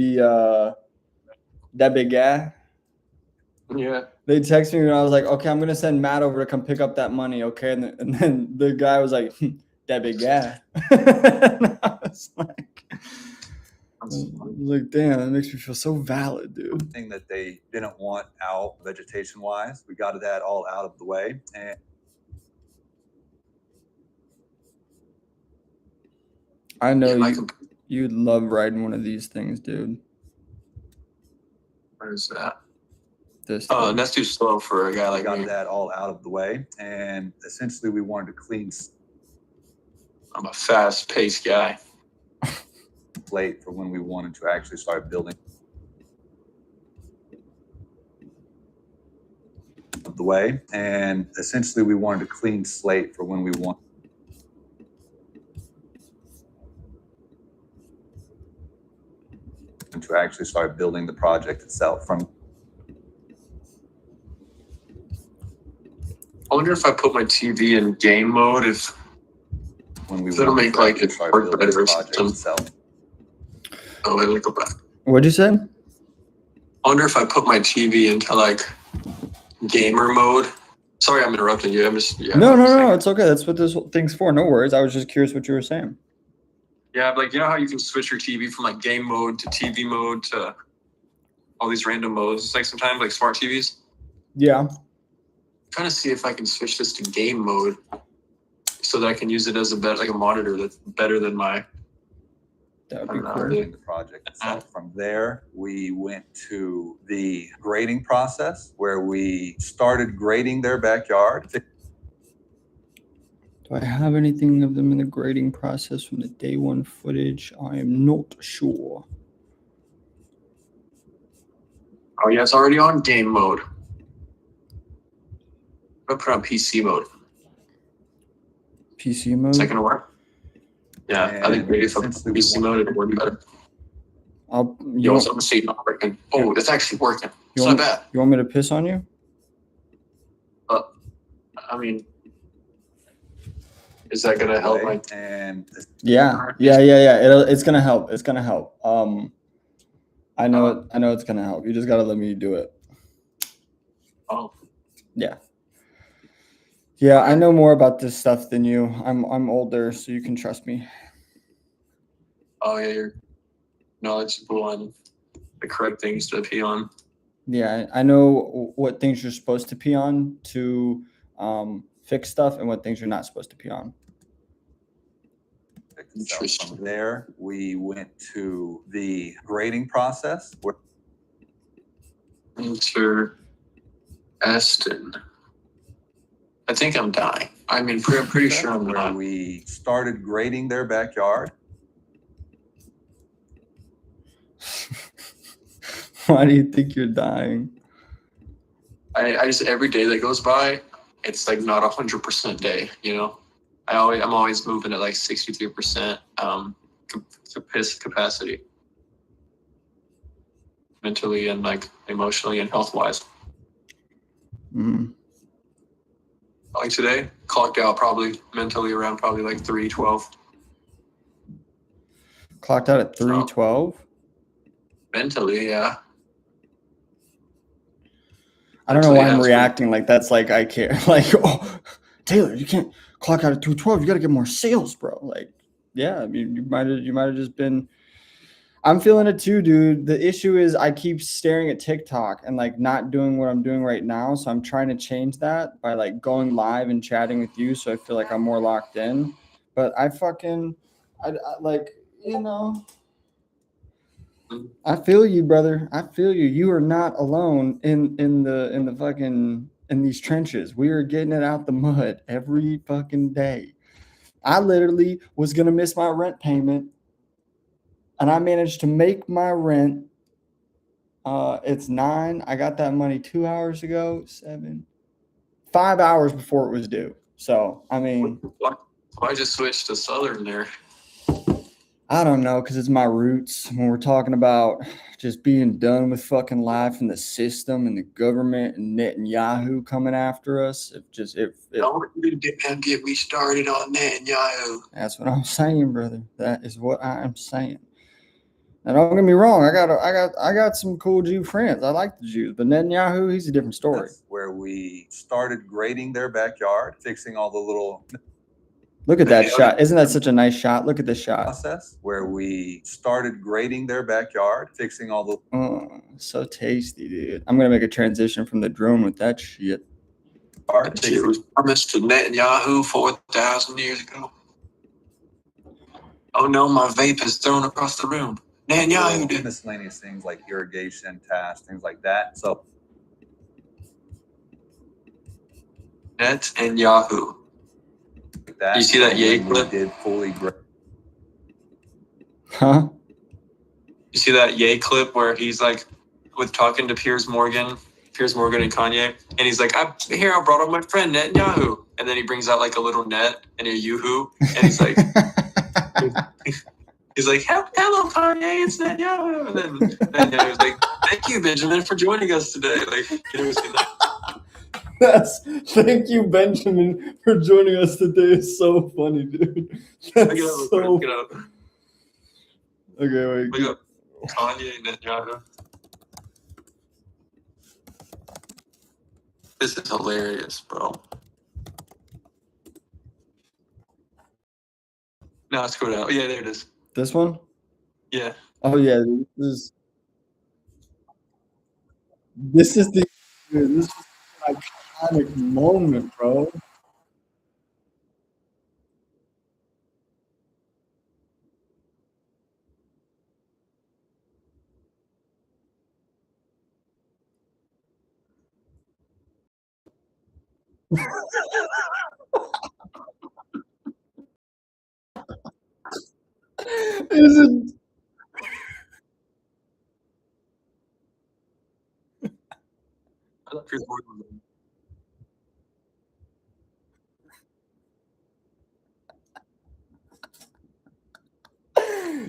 That big guy. Yeah. They texted me and I was like, okay, I'm gonna send Matt over to come pick up that money, okay? And then the guy was like, that big guy. And I was like, damn, that makes me feel so valid, dude. thing that they didn't want out vegetation wise. We got that all out of the way. And I know Yeah, you'd love riding one of these things, dude. Where's that? This Oh, thing. that's too slow for a guy like got me. that all out of the way. And essentially we wanted to clean I'm a fast-paced guy. slate for when we wanted to actually start building the way. And essentially we wanted a clean slate for when we want to actually start building the project itself from I wonder if I put my TV in game mode, if when we That'll wanted make, to like, actually it start work building better the or project something. itself. oh, let me go back. What'd you say? I wonder if I put my TV into like gamer mode. Sorry, I'm interrupting you. I'm just No. It's okay. That's what this thing's for. No worries. I was just curious what you were saying. Yeah, like you know how you can switch your TV from like game mode to TV mode to all these random modes. It's like sometimes like smart TVs. Yeah. I'm trying to see if I can switch this to game mode so that I can use it as like a monitor that's better than my. That would be I don't know. cool. Building the project itself. From there, we went to the grading process where we started grading their backyard. Do I have anything of them in the grading process from the day one footage? I am not sure. Oh yeah, it's already on game mode. I'm gonna put it on PC mode. PC mode? Is that gonna work? Yeah, I think And maybe if I put essentially we PC mode, it'll work better. I'll, You you, also want, see it not working. Oh, it's actually working. you, It's want, not bad. you want me to piss on you? I mean, is that gonna help? Like, And Yeah. It's gonna help. It's gonna help. I know it's gonna help. You just gotta let me do it. oh, Yeah, I know more about this stuff than you. I'm older, so you can trust me. oh yeah, you're knowledgeable on the correct things to pee on. Yeah, I know what things you're supposed to pee on to fix stuff and what things you're not supposed to pee on. from there, we went to the grading process where Mr. Aston. I think I'm dying. I mean, I'm pretty sure I'm where not. we started grading their backyard. Why do you think you're dying? I just every day that goes by, it's like not 100% day. You know, I'm always moving at like 63% capacity, mentally and like emotionally and health wise. Mm. Like today, clocked out probably mentally around probably like 3:12. Clocked out at 3:12. Mentally, yeah. I don't know why I'm Mentally, reacting like that's like I care. Like, oh, Taylor, you can't clock out at 2:12. You got to get more sales, bro. Like, yeah, I mean, you might have just been. I'm feeling it too, dude. The issue is I keep staring at TikTok and like not doing what I'm doing right now. So I'm trying to change that by like going live and chatting with you. So I feel like I'm more locked in. But I like, you know, I feel you, brother. I feel you. You are not alone in the fucking in these trenches. We are getting it out the mud every fucking day. I literally was gonna miss my rent payment, and I managed to make my rent. It's 9. I got that money 2 hours ago. 7, 5 hours before it was due. So I mean, why just switch to Southern there? I don't know, because it's my roots. When we're talking about just being done with fucking life and the system and the government and Netanyahu coming after us, Don't get me started on Netanyahu. that's what I'm saying, brother. That is what I am saying. And don't get me wrong, I got some cool Jew friends. I like the Jews, but Netanyahu, he's a different story. That's where we started grading their backyard, fixing all the little Look at that shot. Isn't that such a nice shot? Look at this shot. process where we started grading their backyard, fixing all the Oh, so tasty, dude. I'm gonna make a transition from the drone with that shit. art. It was promised to Netanyahu 4,000 years ago. Oh no, my vape is thrown across the room. Netanyahu did. Miscellaneous things like irrigation tasks, things like that. So Netanyahu. that You see that Ye we clip? did fully grade. Huh? You see that Ye clip where he's like with talking to Piers Morgan and Kanye, and he's like, I brought up my friend Netanyahu, and then he brings out like a little net and a yoo-hoo, and he's like, hello Kanye, it's Netanyahu, and then Netanyahu's like, thank you Benjamin for joining us today. Like, you never seen that? Thank you, Benjamin, for joining us today. It's so funny, dude. That's Look it up, so. look it up. Okay, wait. Look up Kanye and Netanyahu. This is hilarious, bro. No, let's go down. Yeah, there it is. This one? Yeah. Oh yeah, this is an iconic moment, bro. Is it? I thought Piers Morgan was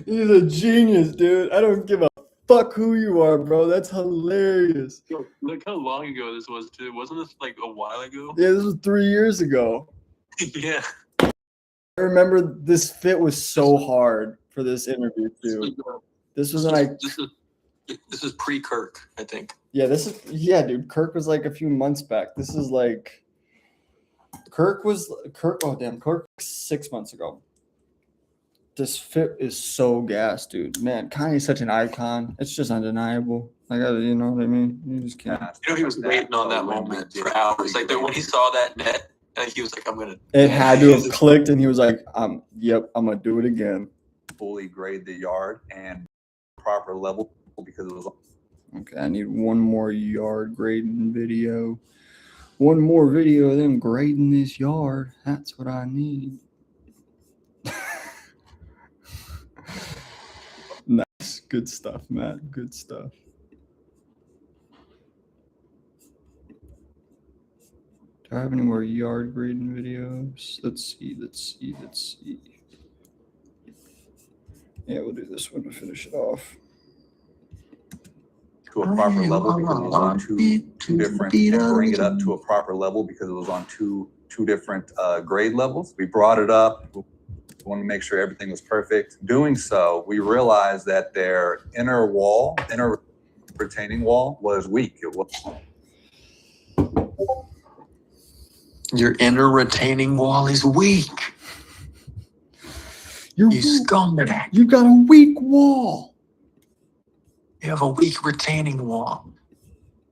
He's a genius, dude. I don't give a fuck who you are, bro. That's hilarious. Yo, look how long ago this was, too. Wasn't this like a while ago? Yeah, this was 3 years ago. Yeah. I remember this fit was so hard for this interview too. This was This is pre-Kirk, I think. Yeah, dude. Kirk was like a few months back. This is like Kirk. Oh damn, Kirk 6 months ago. This fit is so gas, dude. Man, Kanye's such an icon. It's just undeniable. You know what I mean? You just can't. You know, he was waiting on that moment for hours. Like when he saw that net, he was like, "I'm gonna." It had to have clicked, and he was like, "Yep, I'm gonna do it again." Fully grade the yard and proper level because it was. Okay, I need one more yard grading video. One more video of them grading this yard. That's what I need. Nice. Good stuff, Matt. Good stuff. Do I have any more yard grading videos? Let's see. Yeah, we'll do this one to finish it off. To a proper level because it was on two different, and bring it up to a proper level because it was on two different grade levels. We brought it up. We wanted to make sure everything was perfect. Doing so, we realized that their inner retaining wall was weak. It was Your inner retaining wall is weak. You You scumbag. You got a weak wall. You have a weak retaining wall.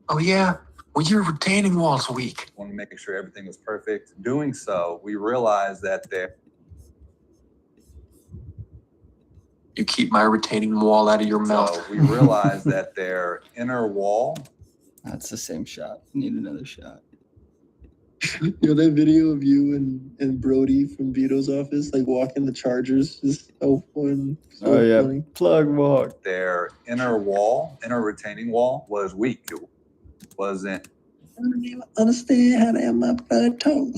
Oh yeah? Well, your retaining wall's weak. wanted to make sure everything was perfect. Doing so, we realized that their You keep my retaining wall out of your mouth. So we realized that their inner wall. That's the same shot. Need another shot. You know that video of you and Brody from Vito's office, like walking the Chargers, is so fun. So Oh yeah, funny. plug walk. Their inner retaining wall was weak. It wasn't. I don't even understand how to have my blood tongue.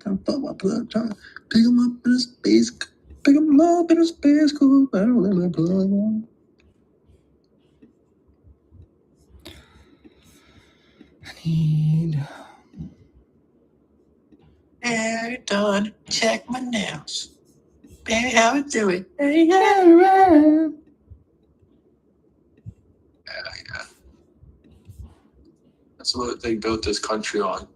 Come fuck my blood tongue. Pick him up in a space. Pick him up in a space. Cool. I don't let my blood on. I need. Yeah, done. Check my nails. Baby, how we do it? Hey, yeah. That's what they built this country on.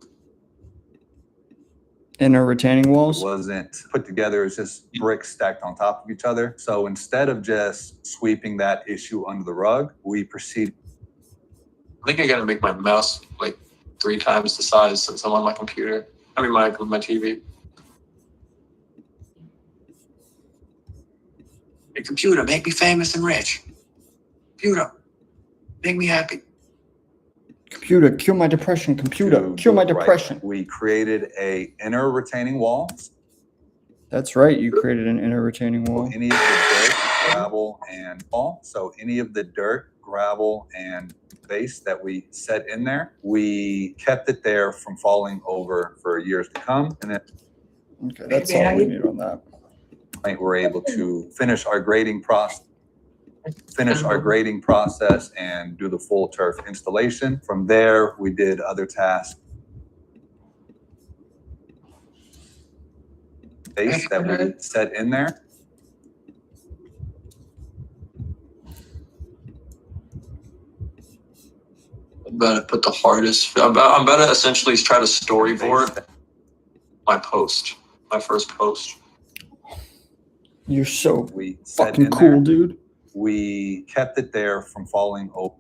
Inner retaining It walls. wasn't put together. It's just bricks stacked on top of each other. So instead of just sweeping that issue under the rug, we proceeded. I think I gotta make my mouse like 3 times the size since I'm on my computer. I mean, my TV. Hey, computer, make me famous and rich. Computer, make me happy. Computer, cure my depression. Computer, to cure my do it right. depression. We created a inner retaining wall. That's right. You created an inner retaining wall. Any of the dirt, gravel, and all. So any of the dirt, gravel, and base that we set in there, we kept it there from falling over for years to come. And then Okay, that's all we need on that. we're able to finish our grading process. And do the full turf installation. From there, we did other tasks. Base that we set in there. I'm about to put the hardest. I'm about to essentially try to storyboard my first post. You're so We set fucking in cool, there. dude. We kept it there from falling over.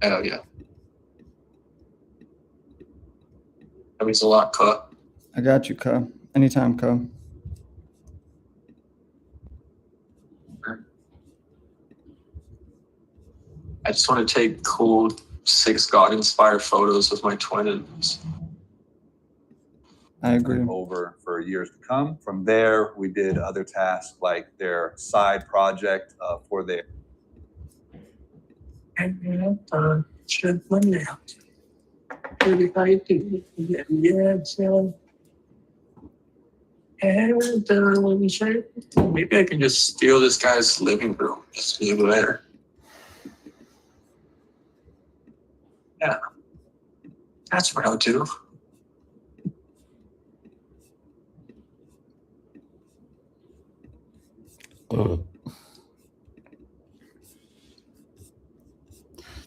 Hell yeah. That means a lot, cut. I got you, Ka. Anytime, Ka. I just want to take cool 6 God-inspired photos with my twins. I agree. Over for years to come. From there, we did other tasks like their side project for their. Check my nails. Baby, how you do? Yeah, so. And maybe I can just steal this guy's living room. Just leave it there. Yeah. That's what I'll do.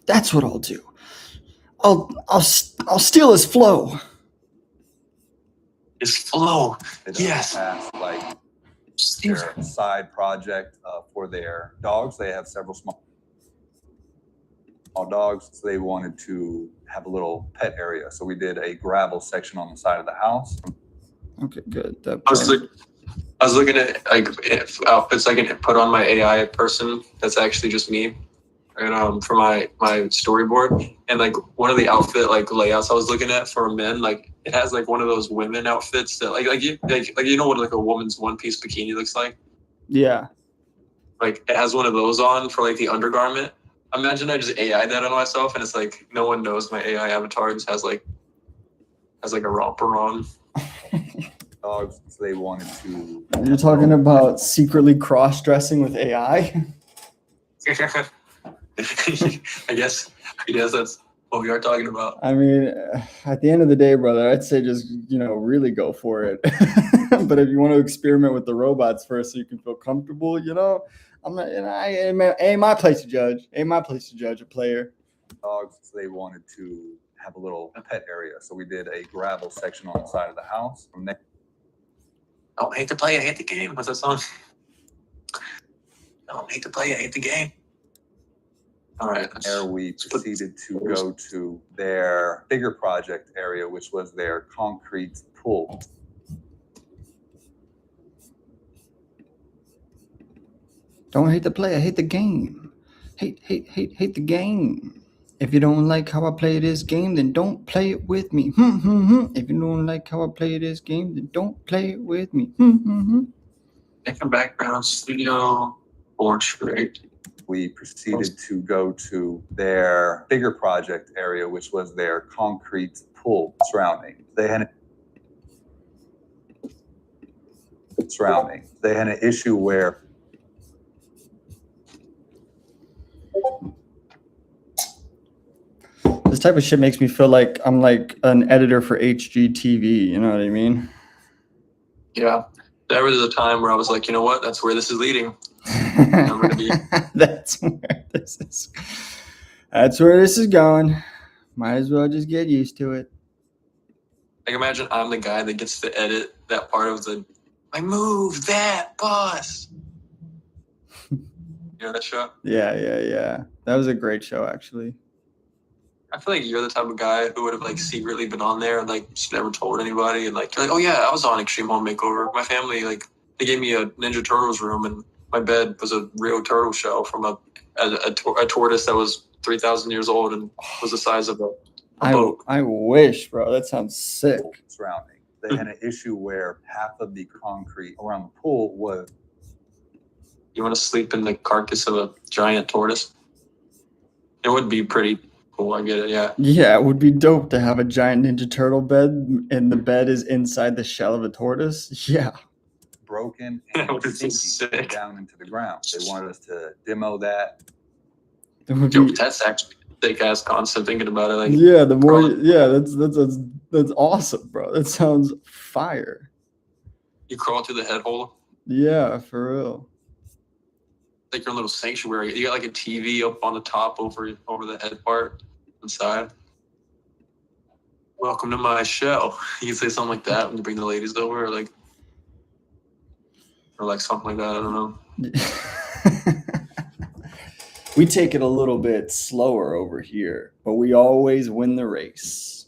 That's what I'll do. I'll steal his flow. His flow. did other Yes. tasks like Steal. their side project for their dogs. They have several small dogs, so they wanted to have a little pet area. So we did a gravel section on the side of the house. Okay, good. That I was looking at like outfits I can put on my AI person. That's actually just me, and for my storyboard. And like one of the outfit like layouts I was looking at for men, like it has like one of those women outfits that like you know what like a woman's one piece bikini looks like. yeah. Like it has one of those on for like the undergarment. Imagine I just AI that on myself, and it's like no one knows my AI avatar just has like as like a romper on. Dogs, they wanted to. You're talking about secretly cross-dressing with AI? I guess that's what we are talking about. I mean, at the end of the day, brother, I'd say just, really go for it. But if you want to experiment with the robots first so you can feel comfortable, I'm not, ain't my place to judge. Ain't my place to judge a player. Dogs, they wanted to have a little pet area. So we did a gravel section on the side of the house. From there, I hate to play, I hate the game. What's that song? I hate to play, I hate the game. All right. there we proceeded to go to their bigger project area, which was their concrete pool. Don't hate the player, hate the game. Hate the game. If you don't like how I play this game, then don't play it with me. If you don't like how I play this game, then don't play it with me. Different background, studio, orange, great. We proceeded to go to their bigger project area, which was their concrete pool surrounding. They had an issue where This type of shit makes me feel like I'm like an editor for HGTV. You know what I mean? Yeah. There was a time where I was like, you know what? That's where this is leading. I'm gonna be. That's where this is going. Might as well just get used to it. Like, imagine I'm the guy that gets to edit that part of the. I move that boss. You know that show? Yeah. That was a great show, actually. I feel like you're the type of guy who would have like secretly been on there and like just never told anybody. And like, you're like, oh yeah, I was on Extreme Home Makeover. My family, like, they gave me a Ninja Turtles room, and my bed was a real turtle shell from a tortoise that was 3,000 years old and was the size of a boat. I wish, bro. That sounds sick. surrounding. They had an issue where half of the concrete around the pool was. You want to sleep in the carcass of a giant tortoise? It would be pretty cool. I get it. Yeah. Yeah, it would be dope to have a giant Ninja Turtle bed, and the bed is inside the shell of a tortoise. Yeah. Broken That and would be sinking sick. down into the ground. They wanted us to demo that. It would Yo, be, that's actually a thick ass concept thinking about it. Like, yeah, the more, Bro. yeah, that's awesome, bro. That sounds fire. you crawl through the head hole, Yeah, for real. like your own little sanctuary. You got like a TV up on the top over the head part inside. Welcome to my show. You can say something like that when you bring the ladies over, or like something like that. I don't know. We take it a little bit slower over here, but we always win the race.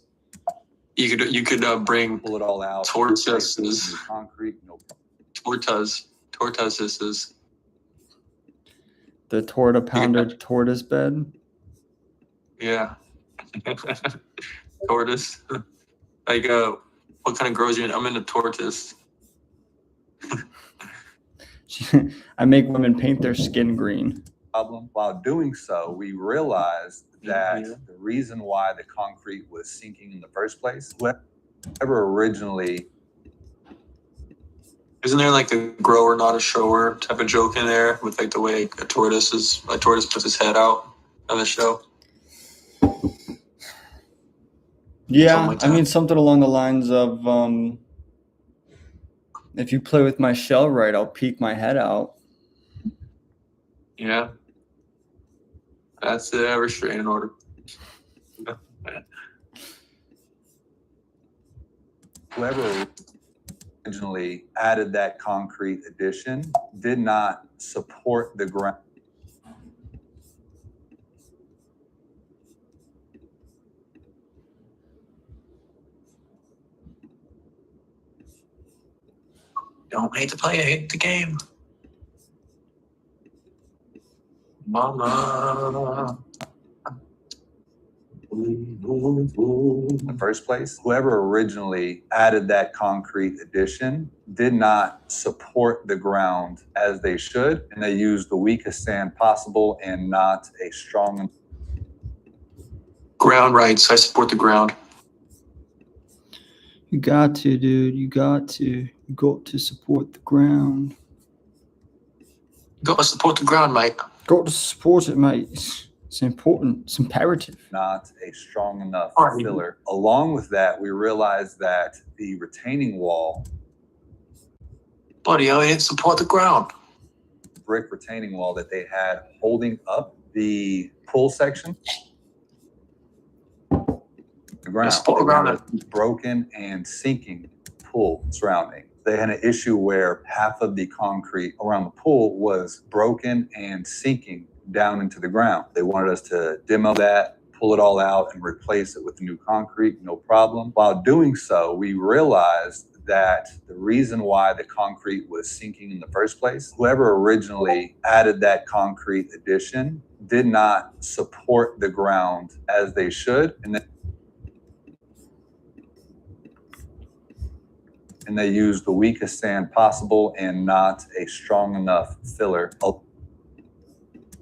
You could bring Pull it all out. Tortoises. New concrete. No tortoises. The torta pounder tortoise bed. Yeah. Tortoise. Like, what kind of grows you in? I'm into tortoise. I make women paint their skin green. problem. While doing so, we realized that Yeah. the reason why the concrete was sinking in the first place, whoever originally Isn't there like the grower, not a shower type of joke in there with like the way a tortoise puts his head out on the show? Yeah, Something like I mean that. something along the lines of if you play with my shell right, I'll peek my head out. Yeah. That's the restraining order. whoever originally added that concrete addition did not support the ground. Don't hate to play, I hate the game. Mama. In the first place, whoever originally added that concrete addition did not support the ground as they should, and they used the weakest sand possible and not a strong. Ground rights. I support the ground. You got to, dude. You got to. You got to support the ground. Gotta support the ground, mate. Got to support it, mate. It's important. It's imperative. Not a strong enough Alright. filler. Along with that, we realized that the retaining wall, Buddy, I didn't support the ground. brick retaining wall that they had holding up the pull section, the ground, support the ground. was broken and sinking pool surrounding. They had an issue where half of the concrete around the pool was broken and sinking down into the ground. They wanted us to demo that, pull it all out, and replace it with new concrete, no problem. While doing so, we realized that the reason why the concrete was sinking in the first place, whoever originally added that concrete addition did not support the ground as they should, and they used the weakest sand possible and not a strong enough filler.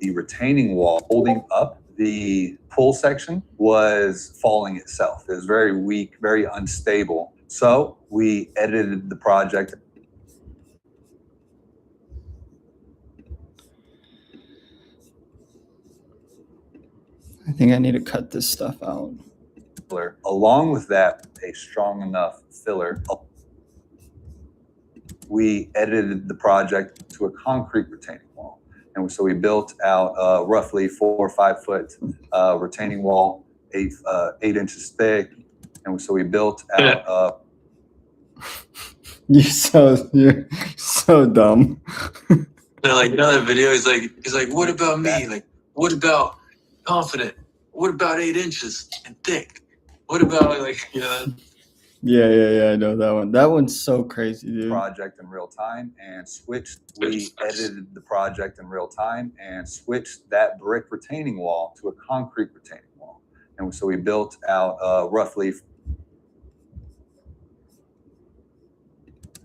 The retaining wall holding up the pull section was falling itself. It was very weak, very unstable. So we edited the project. I think I need to cut this stuff out. Along with that, a strong enough filler. We edited the project to a concrete retaining wall. And so we built out a roughly 4 or 5 foot retaining wall, 8 inches thick. And so we built out. You're so dumb. Like, that video, he's like, what about me? Like, what about confident? What about 8 inches and thick? What about, like, Yeah, I know that one. That one's so crazy, dude. Project in real time and switched. We edited the project in real time and switched that brick retaining wall to a concrete retaining wall. And so we built out roughly.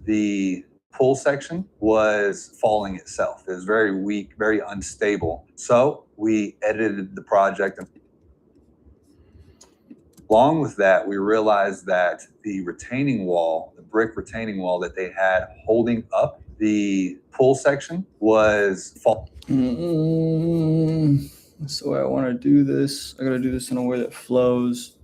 The pull section was falling itself. It was very weak, very unstable. So we edited the project. Along with that, we realized that the retaining wall, the brick retaining wall that they had holding up the pull section was That's the way I want to do this. I got to do this in a way that flows.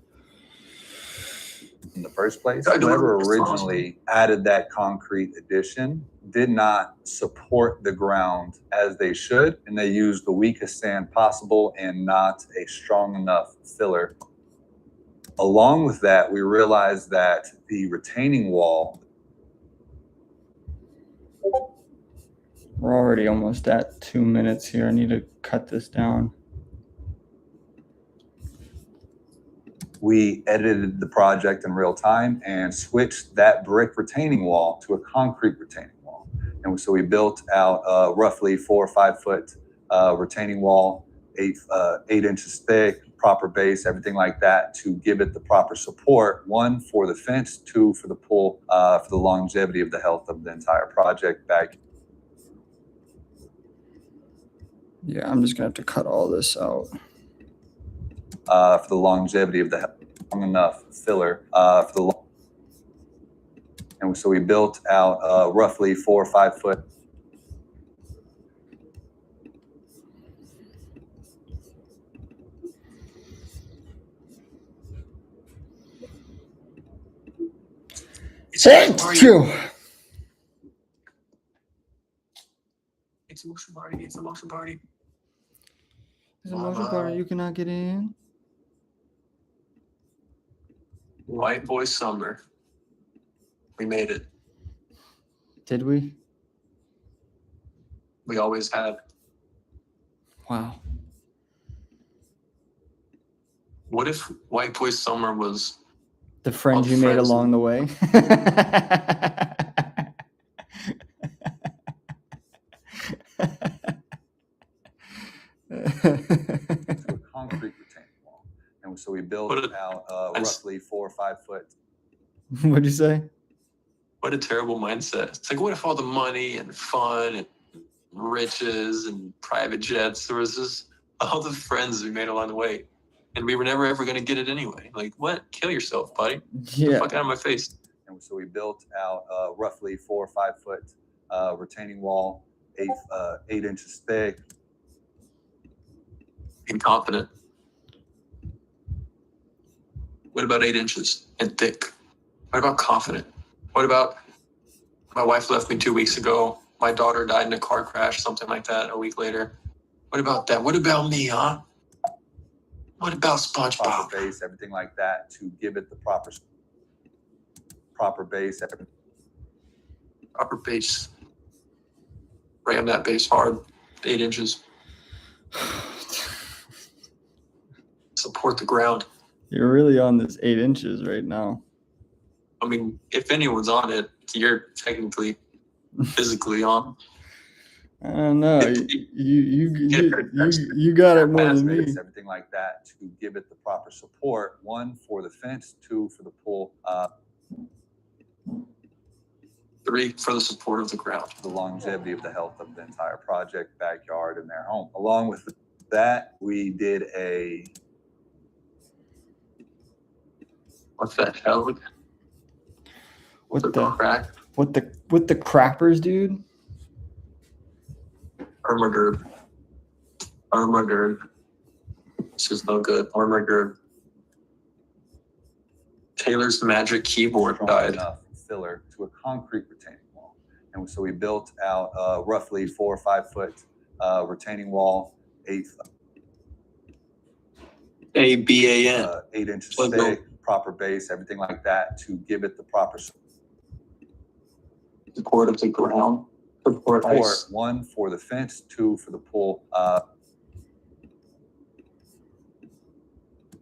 In the first place. I don't Whoever know. originally added that concrete addition did not support the ground as they should, and they used the weakest sand possible and not a strong enough filler. Along with that, we realized that the retaining wall. We're already almost at 2 minutes here. I need to cut this down. We edited the project in real time and switched that brick retaining wall to a concrete retaining wall. And so we built out roughly 4 or 5 foot retaining wall, 8 inches thick, proper base, everything like that, to give it the proper support. 1, for the fence, 2, for the pool, for the longevity of the health of the entire project back. Yeah, I'm just gonna have to cut all this out. For the longevity of the long enough filler for the. And so we built out roughly 4 or 5 foot. Thank you. It's a motion party. It's a motion party. There's a motion party. You cannot get in. White boy summer. We made it. Did we? We always have. Wow. What if white boy summer was The friends All you made friends. along the way. To a concrete retaining wall. And so we built What a- out that's- roughly 4 or 5 foot. What'd you say? what a terrible mindset? It's like, what if all the money and fun and riches and private jets, there was just all the friends we made along the way, and we were never ever going to get it anyway? Like, what? Kill yourself, buddy. Get the Yeah. fuck out of my face. And so we built out roughly 4 or 5 foot retaining wall, 8 inches thick. And confident. What about 8 inches and thick? What about confident? What about my wife left me 2 weeks ago? My daughter died in a car crash, something like that, a week later. What about that? What about me, huh? What about SpongeBob? Proper base, everything like that, to give it the proper base. Proper base. Ram that base hard. 8 inches. Support the ground. You're really on this 8 inches right now. I mean, if anyone's on it, you're technically physically on. I don't know. You got it more than me. Everything like that to give it the proper support. 1 for the fence, 2 for the pool. 3 for the support of the ground. The longevity of the health of the entire project, backyard, and their home. Along with that, we did a. What's that hell? What The the crack? what the crappers, dude? Armor gird. This is no good. Armor gird. Taylor's magic keyboard Strong died. enough filler to a concrete retaining wall. And so we built out roughly 4 or 5 foot retaining wall, 8 ABAN. 8 inches Plug thick, proper base, everything like that to give it the proper Support of the ground. Support support. ice. 1 for the fence, 2 for the pool.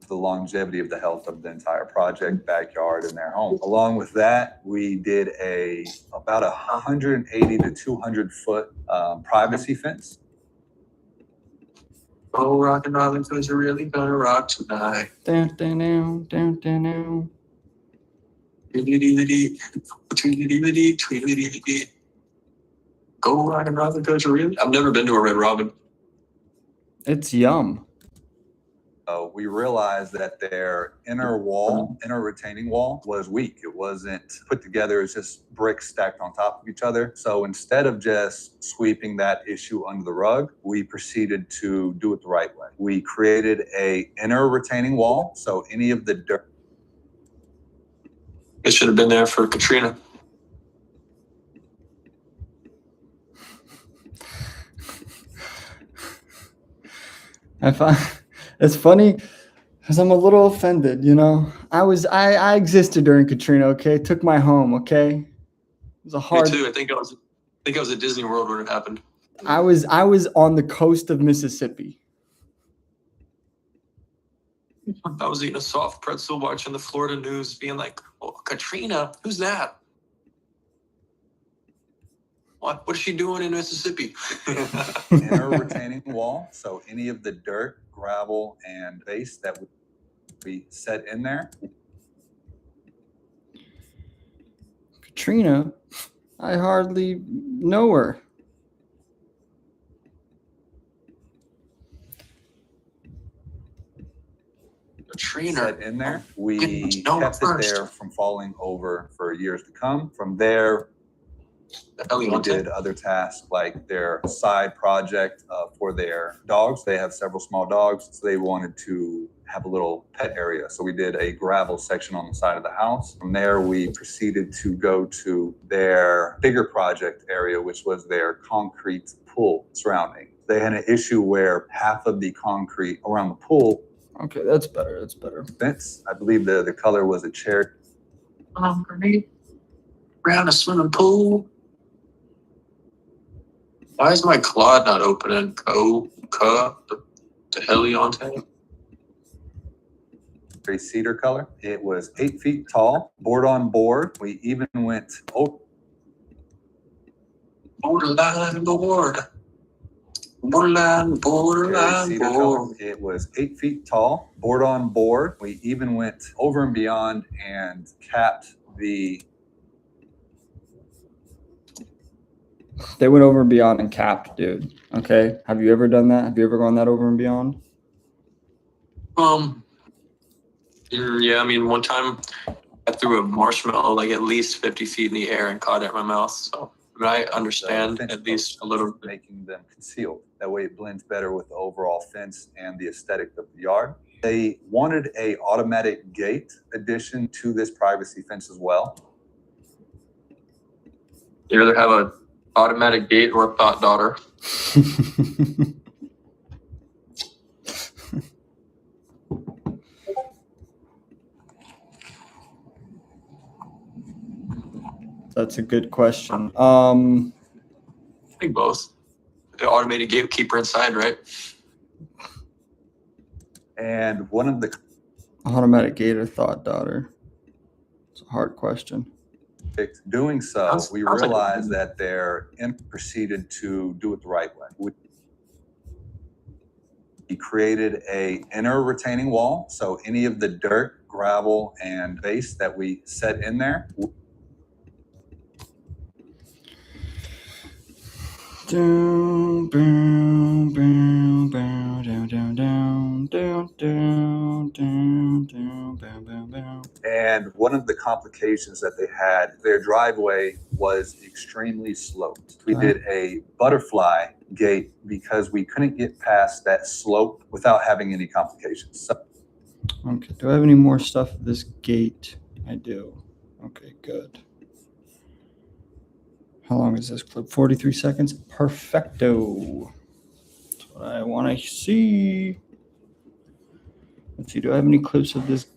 The longevity of the health of the entire project, backyard, and their home. Along with that, we did about 180 to 200 foot privacy fence. Oh, rock and roll, because you're really gonna rock tonight. Down, down, down, down, down, down. Go rock and roll, because you're really. I've never been to a Red Robin. It's yum. We realized that their inner retaining wall was weak. It wasn't put together. It's just bricks stacked on top of each other. So instead of just sweeping that issue under the rug, we proceeded to do it the right way. We created a inner retaining wall. So any of the dirt. It should have been there for Katrina. I find it's funny because I'm a little offended, you know. I existed during Katrina, okay? Took my home, okay? It was a hard. Me too. I think I was at Disney World when it happened. I was on the coast of Mississippi. I was eating a soft pretzel, watching the Florida news, being like, "Oh, Katrina, who's that? What is she doing in Mississippi?" Inner retaining wall. So any of the dirt, gravel, and base that would be set in there. Katrina, I hardly know her. Katrina. Set in there. We Didn't know kept it first. there from falling over for years to come. From there, we Eliante. did other tasks like their side project for their dogs. They have several small dogs, so they wanted to have a little pet area. So we did a gravel section on the side of the house. From there, we proceeded to go to their bigger project area, which was their concrete pool surrounding. They had an issue where half of the concrete around the pool Okay, that's better. That's better. fence, I believe the color was a cherry. Underneath, around a swimming pool. Why is my Claude not opening? The Eliante. Cedar color. It was 8 feet tall, board on board. We even went Borderline board. Borderline cedar color. board. It was 8 feet tall, board on board. We even went over and beyond and capped the. They went over and beyond and capped, dude. Okay. Have you ever done that? Have you ever gone that over and beyond? Yeah, I mean, one time at threw a marshmallow like at least 50 feet in the air and caught it in my mouth. So I mean, I understand fence at least a little bit. making them concealed. That way it blends better with the overall fence and the aesthetic of the yard. They wanted a automatic gate addition to this privacy fence as well. You either have a automatic gate or a thought daughter. That's a good question. I think both. The automated gatekeeper inside, right? And one of the Automatic gate or thought daughter? It's a hard question. doing so, Sounds- we sounds like a- realized that they're proceeded to do it the right way. We created a inner retaining wall, so any of the dirt, gravel, and base that we set in there, Down, down, down, down, down, down, down, down, down, down, down, down, down, down. and one of the complications that they had, their driveway was extremely sloped. We Okay. did a butterfly gate because we couldn't get past that slope without having any complications. So Okay, do I have any more stuff at this gate? I do. Okay, good. How long is this clip? 43 seconds? Perfecto. That's what I want to see. Let's see, do I have any clips of this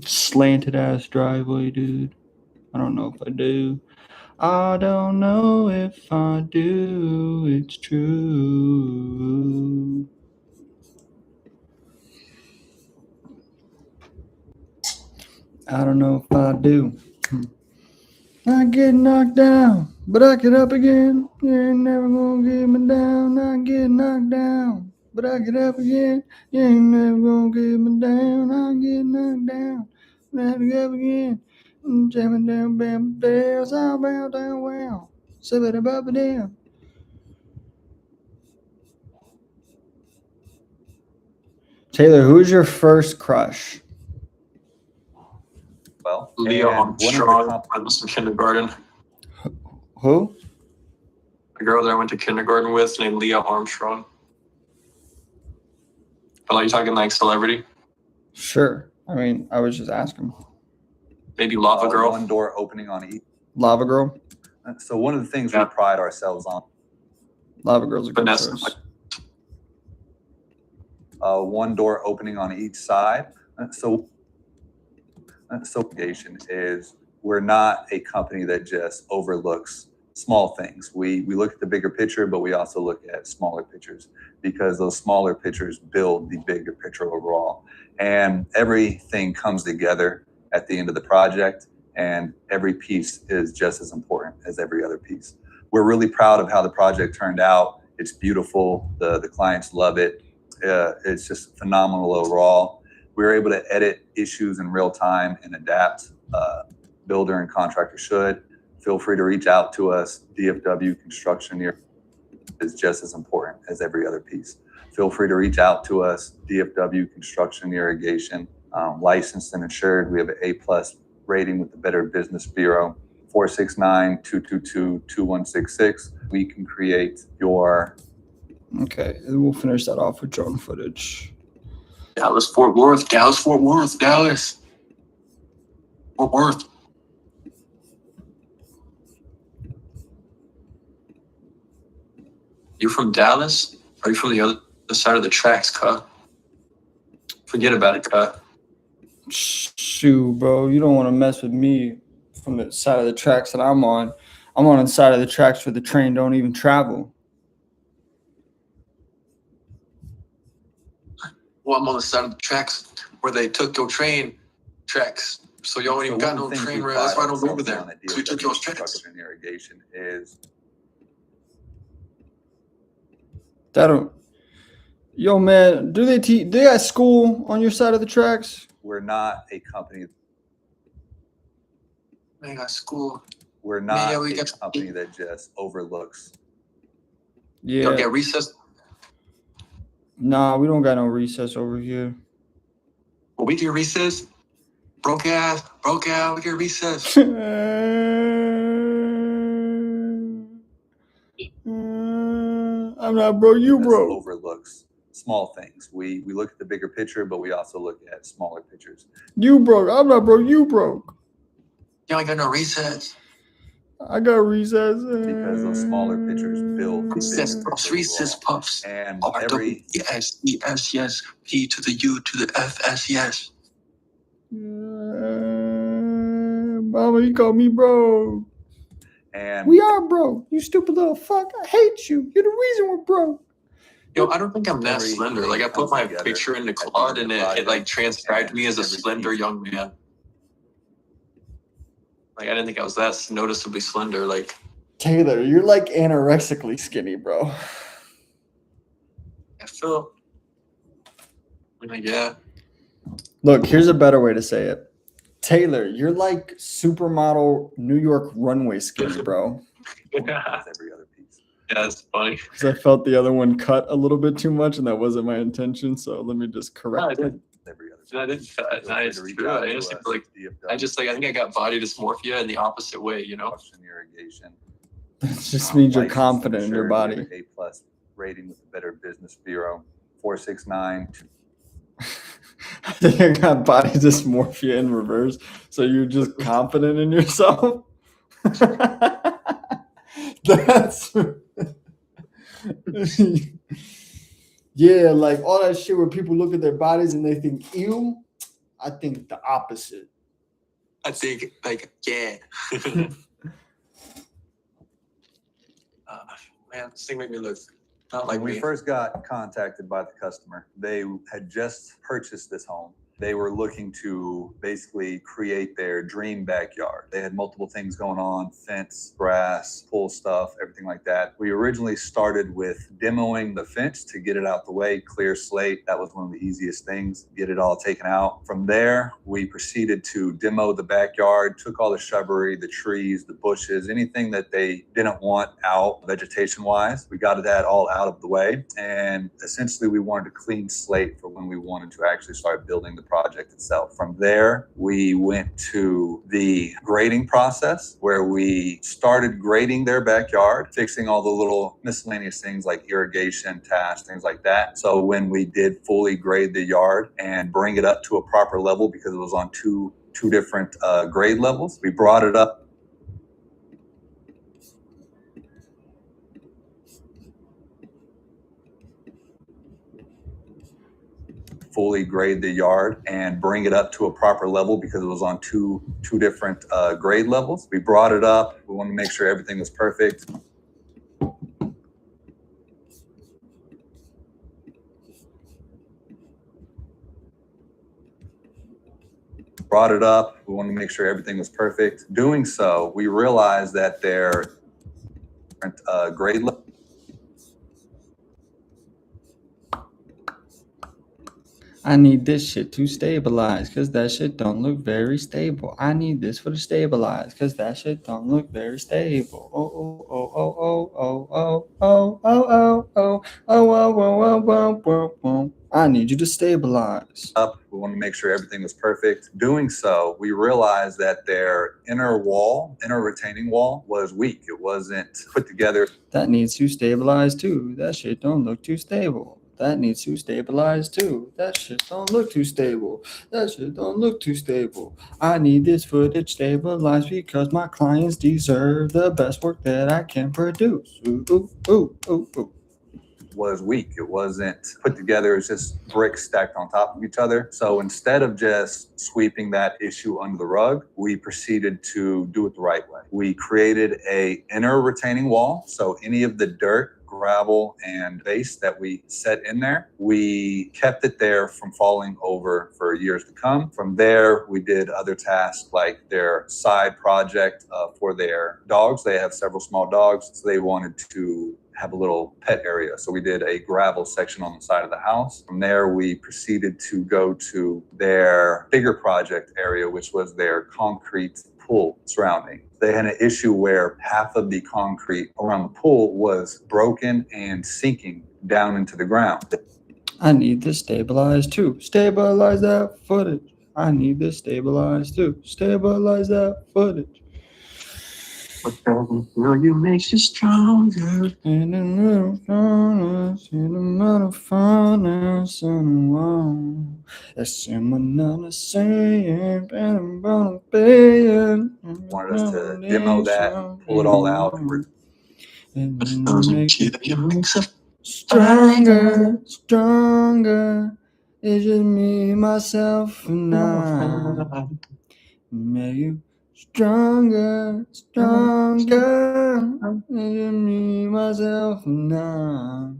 slanted ass driveway, dude? I don't know if I do. I don't know if I do. It's true. I don't know if I do. I get knocked down, but I get up again. You ain't never gonna get me down. I get knocked down, but I get up again. You ain't never gonna get me down. I get knocked down, but I get up again. Jamming down, bam, down, sound bound down, wow. Sip it above it down. Taylor, who's your first crush? well, Leah and one of the Armstrong. comp- I was in kindergarten. Who? A girl that I went to kindergarten with named Leah Armstrong. But like, you talking like celebrity? Sure. I mean, I was just asking. Maybe Lava Girl. one door opening on each. Lava Girl. So one of the things Yeah. we pride ourselves on, Lava Girl's a good Vanessa. choice. one door opening on each side. So segregation is we're not a company that just overlooks small things. We look at the bigger picture, but we also look at smaller pictures because those smaller pictures build the bigger picture overall. And everything comes together at the end of the project, and every piece is just as important as every other piece. We're really proud of how the project turned out. It's beautiful. The clients love it. It's just phenomenal overall. We were able to edit issues in real time and adapt. Builder and contractor should. Feel free to reach out to us. DFW Construction is just as important as every other piece. Feel free to reach out to us. DFW Construction Irrigation, licensed and insured. We have an A+ rating with the Better Business Bureau. 469-222-2166. We can create your Okay, we'll finish that off with drone footage. Dallas, Fort Worth. Dallas, Fort Worth. Dallas. Fort Worth. You from Dallas? Or are you from the other side of the tracks, cut? Forget about it, cut. Shoot, bro, you don't want to mess with me from the side of the tracks that I'm on. I'm on the side of the tracks where the train don't even travel. Well, I'm on the side of the tracks where they took your train tracks. So y'all ain't even got no train rail. That's why I don't go over there. Because we took those tracks. Construction and irrigation is That don't. Yo, man, do they teach? They got school on your side of the tracks? we're not a company. Man, got school. We're not Yeah, we a got- company that just overlooks. Y'all Yeah. get recess. Nah, we don't got no recess over here. Well, we get recess. Broke ass, we get recess. I'm not broke, you This broke. overlooks small things. We look at the bigger picture, but we also look at smaller pictures. You broke. I'm not broke, you broke. You ain't got no recess. I got recess. Because those smaller pictures build Recess bigger puffs, picture recess overall. puffs. And R W every E S E S yes. P to the U to the F S yes. Mama, you call me broke. and We are broke. You stupid little fuck. I hate you. You're the reason we're broke. Yo, I don't think I'm that Every slender. Like, I put comes my together picture into at the Claude end and of the it like project, transcribed me as a and every slender piece- young man. Like, I didn't think I was that noticeably slender. Like, Taylor, you're like anorexically skinny, bro. I feel like, yeah. Look, here's a better way to say it. Taylor, you're like supermodel New York runway skinny, bro. Yeah, with every other piece. it's funny. Because I felt the other one cut a little bit too much, and that wasn't my intention. So let me just No, I correct it. didn't. Every other I didn't. piece. Feel No, free it's to reach true. out I to honestly us, feel like DFW, I think I got body dysmorphia in the opposite way. You know. Washington Irrigation. That just means you're Licensed confident in your insured. We body. have an A+ rating with the Better Business Bureau. 469. I think I got body dysmorphia in reverse. So you're just confident in yourself. That's yeah, like all that shit where people look at their bodies and they think ew. I think the opposite. I think like yeah. Man, this thing made me look not like When we me. first got contacted by the customer, they had just purchased this home. They were looking to basically create their dream backyard. They had multiple things going on: fence, grass, pool stuff, everything like that. We originally started with demoing the fence to get it out the way, clear slate. That was one of the easiest things, get it all taken out. From there, we proceeded to demo the backyard, took all the shrubbery, the trees, the bushes, anything that they didn't want out vegetation-wise. We got that all out of the way. And essentially, we wanted a clean slate for when we wanted to actually start building the project itself. From there, we went to the grading process where we started grading their backyard, fixing all the little miscellaneous things like irrigation tasks, things like that. So when we did fully grade the yard and bring it up to a proper level, because it was on two different grade levels, we brought it up fully grade the yard and bring it up to a proper level, because it was on two different grade levels. We brought it up. We wanted to make sure everything was perfect. Brought it up. We wanted to make sure everything was perfect. Doing so, we realized that their grade level. I need this shit to stabilize because that shit don't look very stable. I need this for to stabilize because that shit don't look very stable. Oh, oh, oh, oh, oh, oh, oh, oh, oh, oh, oh, oh, oh, oh, oh. I need you to stabilize. Up. We wanted to make sure everything was perfect. Doing so, we realized that their inner retaining wall was weak. It wasn't put together. That needs to stabilize too. That shit don't look too stable. That needs to stabilize too. That shit don't look too stable. That shit don't look too stable. I need this footage stabilized because my clients deserve the best work that I can produce. Ooh, ooh, ooh, ooh, ooh. Was weak. It wasn't put together. It was just bricks stacked on top of each other. So instead of just sweeping that issue under the rug, we proceeded to do it the right way. We created a inner retaining wall. So any of the dirt, gravel, and base that we set in there, we kept it there from falling over for years to come. From there, we did other tasks like their side project for their dogs. They have several small dogs, so they wanted to have a little pet area. So we did a gravel section on the side of the house. From there, we proceeded to go to their bigger project area, which was their concrete pool surrounding. They had an issue where half of the concrete around the pool was broken and sinking down into the ground. I need this stabilized too. Stabilize that footage. I need to stabilize too. Stabilize that footage. What doesn't kill you makes you stronger. In a little furnace, in another furnace, and wow. That's him another saying, and I'm paying. Wanted us to demo that, pull it all out, and And What doesn't make kill you makes you stronger, stronger. It's just me, myself, and I. Make you stronger, stronger. It's just me, myself, and I.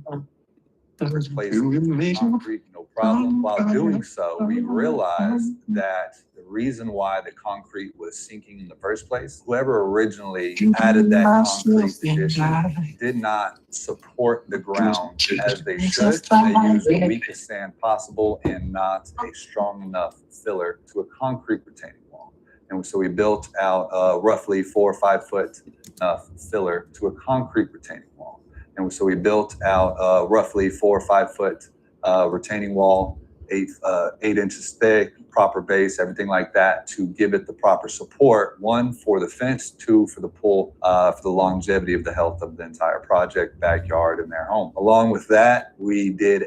replacing concrete, no problem. While doing so, we realized that the reason why the concrete was sinking in the first place, whoever originally added that concrete addition did not support the ground as they should. They used the weakest sand possible and not a strong enough filler to a concrete retaining wall. And so we built out roughly 4 or 5 foot filler to a concrete retaining wall. And so we built out roughly 4 or 5 foot retaining wall, 8 inches thick, proper base, everything like that, to give it the proper support. 1, for the fence, 2, for the pool, for the longevity of the health of the entire project, backyard, and their home. Along with that, we did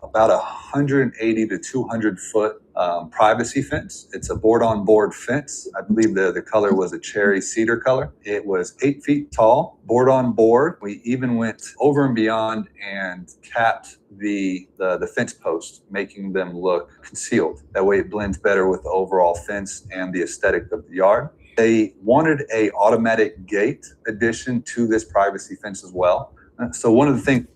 about 180 to 200 foot privacy fence. It's a board-on-board fence. I believe the color was a cherry cedar color. It was 8 feet tall, board-on-board. We even went over and beyond and capped the fence posts, making them look concealed. That way it blends better with the overall fence and the aesthetic of the yard. They wanted a automatic gate addition to this privacy fence as well. So one of the things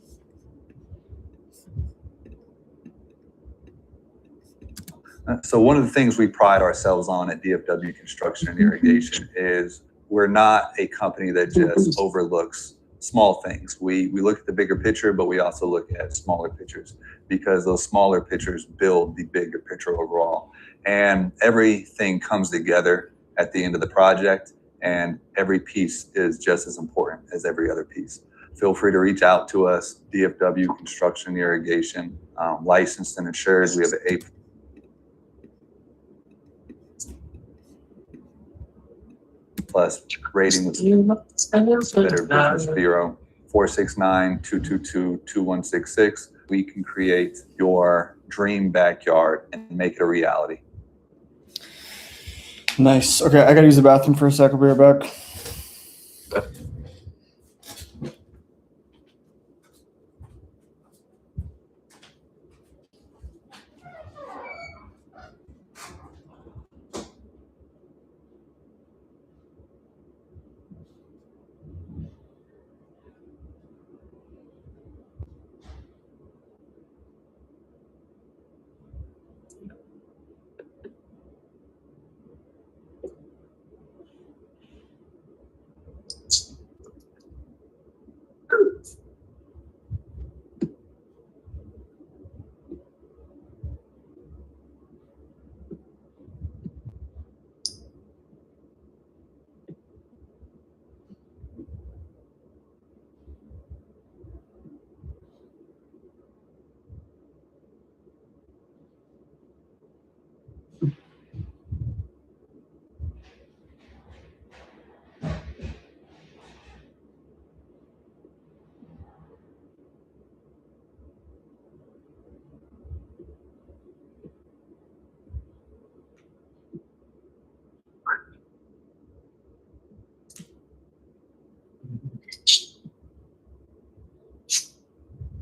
we pride ourselves on at DFW Construction and Irrigation is we're not a company that just overlooks small things. We look at the bigger picture, but we also look at smaller pictures, because those smaller pictures build the bigger picture overall. And everything comes together at the end of the project, and every piece is just as important as every other piece. Feel free to reach out to us, DFW Construction and Irrigation, licensed and insured. We have an A plus rating with Better Business Bureau, 469-222-2166. We can create your dream backyard and make it a reality. Nice. Okay, I gotta use the bathroom for a second. We'll be right back.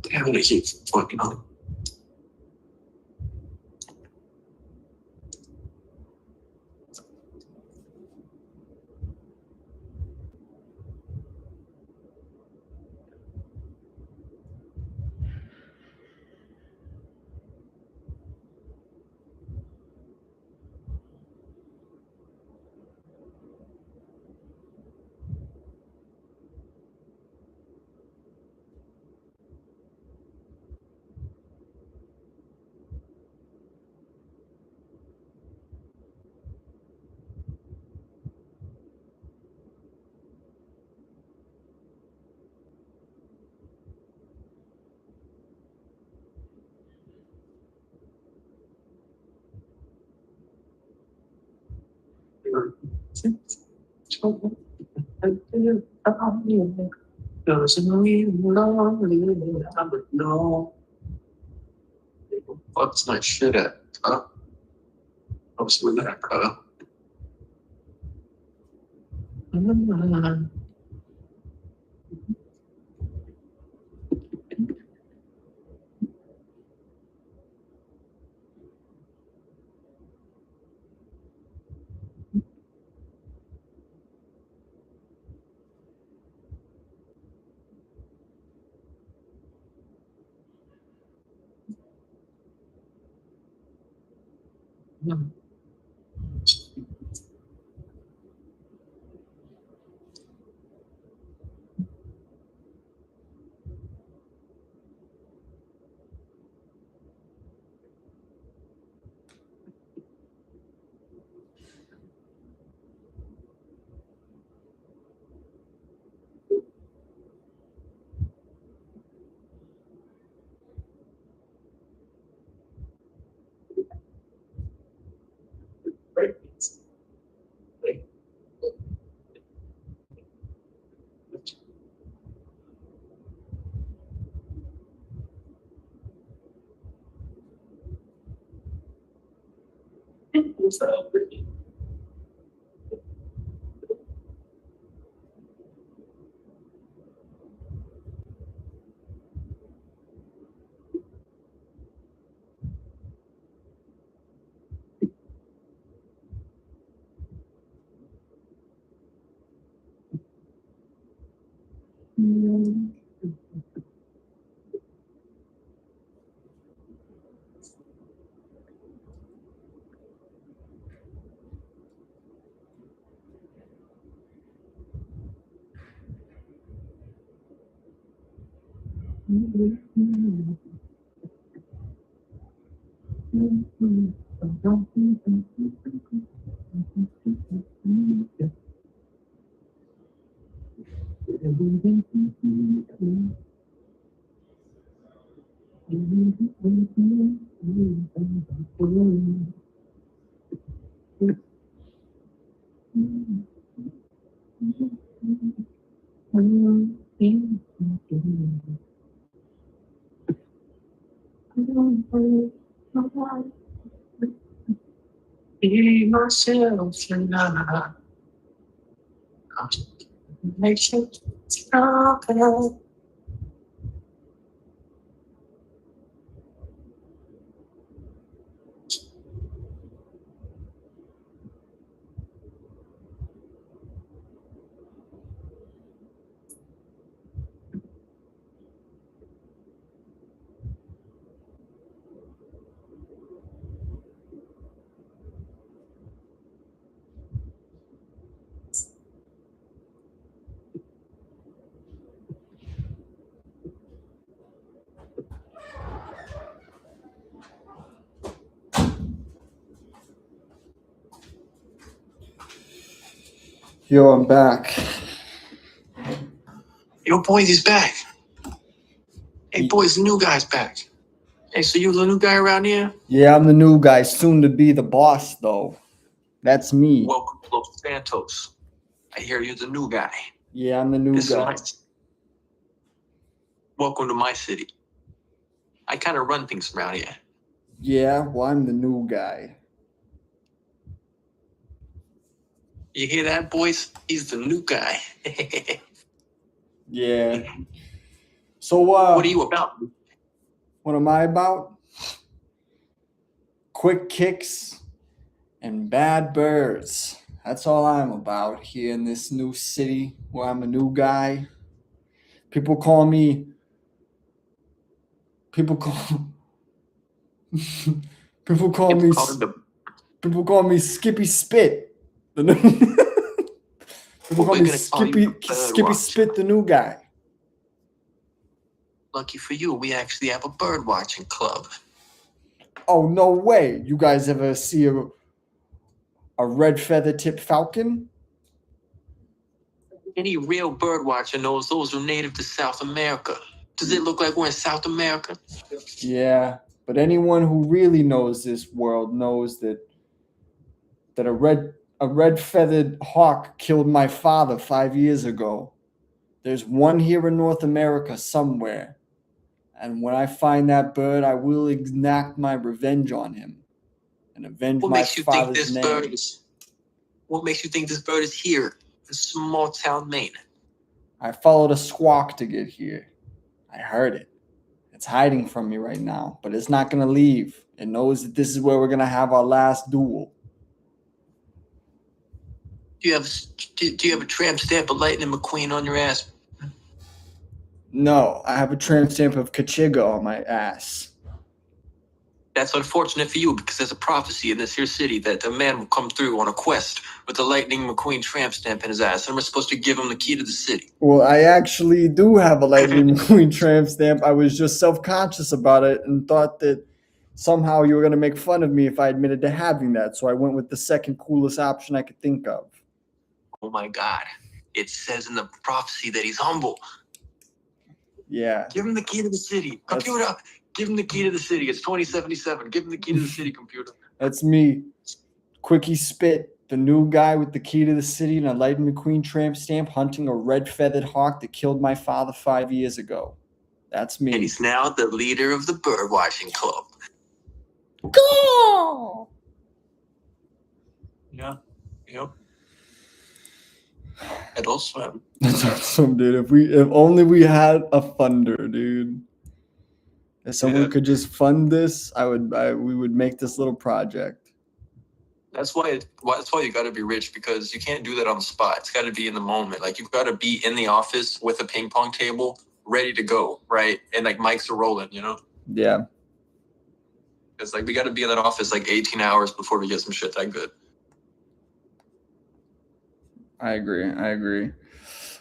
Damn it, I keep fucking up. Fuck's my shit at? Huh? I was with that, Be myself tonight. Makes you stronger. Yo, I'm back. Yo, boys, he's back. Hey, boys, the new guy's back. Hey, so you the new guy around here? Yeah, I'm the new guy, soon to be the boss, though. That's me. Welcome to Los Santos. I hear you're the new guy. Yeah, I'm the new This is guy. my. Welcome to my city. I kind of run things around here. Yeah, well, I'm the new guy. You hear that, boys? He's the new guy. Yeah. So, What are you about? what am I about? Quick kicks and bad birds. That's all I'm about here in this new city where I'm a new guy. People call me. People call. people call me. Call him the- People call me Skippy Spit. The new- People call We're me gonna call you the Skippy Birdwatch. Spit, the new guy. Lucky for you, we actually have a bird watching club. Oh, no way. You guys ever see a red feather tip falcon? Any real bird watcher knows those are native to South America. Does it look like we're in South America? Yeah, but anyone who really knows this world knows that a a red-feathered hawk killed my father 5 years ago. There's one here in North America somewhere. And when I find that bird, I will enact my revenge on him and avenge What my makes you think father's this name. bird is? What makes you think this bird is here in small town Maine? I followed a squawk to get here. I heard it. It's hiding from me right now, but it's not going to leave. It knows that this is where we're going to have our last duel. Do you have a tramp stamp of Lightning McQueen on your ass? No, I have a tramp stamp of Kachiga on my ass. That's unfortunate for you because there's a prophecy in this here city that a man will come through on a quest with the Lightning McQueen tramp stamp in his ass, and we're supposed to give him the key to the city. Well, I actually do have a Lightning McQueen tramp stamp. I was just self-conscious about it and thought that somehow you were going to make fun of me if I admitted to having that. So I went with the second coolest option I could think of. Oh my God. It says in the prophecy that he's humble. Yeah. Give him the key to the city. Computer, give him the key to the city. It's 2077. Give him the key to the city, computer. That's me. Quickie Spit, the new guy with the key to the city and a Lightning McQueen tramp stamp hunting a red-feathered hawk that killed my father 5 years ago. That's me. And he's now the leader of the bird watching club. Go! Yeah. Yep. Adult Swim. That's awesome, dude. If only we had a funder, dude. If someone could just fund this, we would make this little project. That's why you got to be rich, because you can't do that on the spot. It's got to be in the moment. Like, you've got to be in the office with a ping pong table ready to go, right? And like mics are rolling, you know? Yeah. It's like we got to be in that office like 18 hours before we get some shit that good. I agree.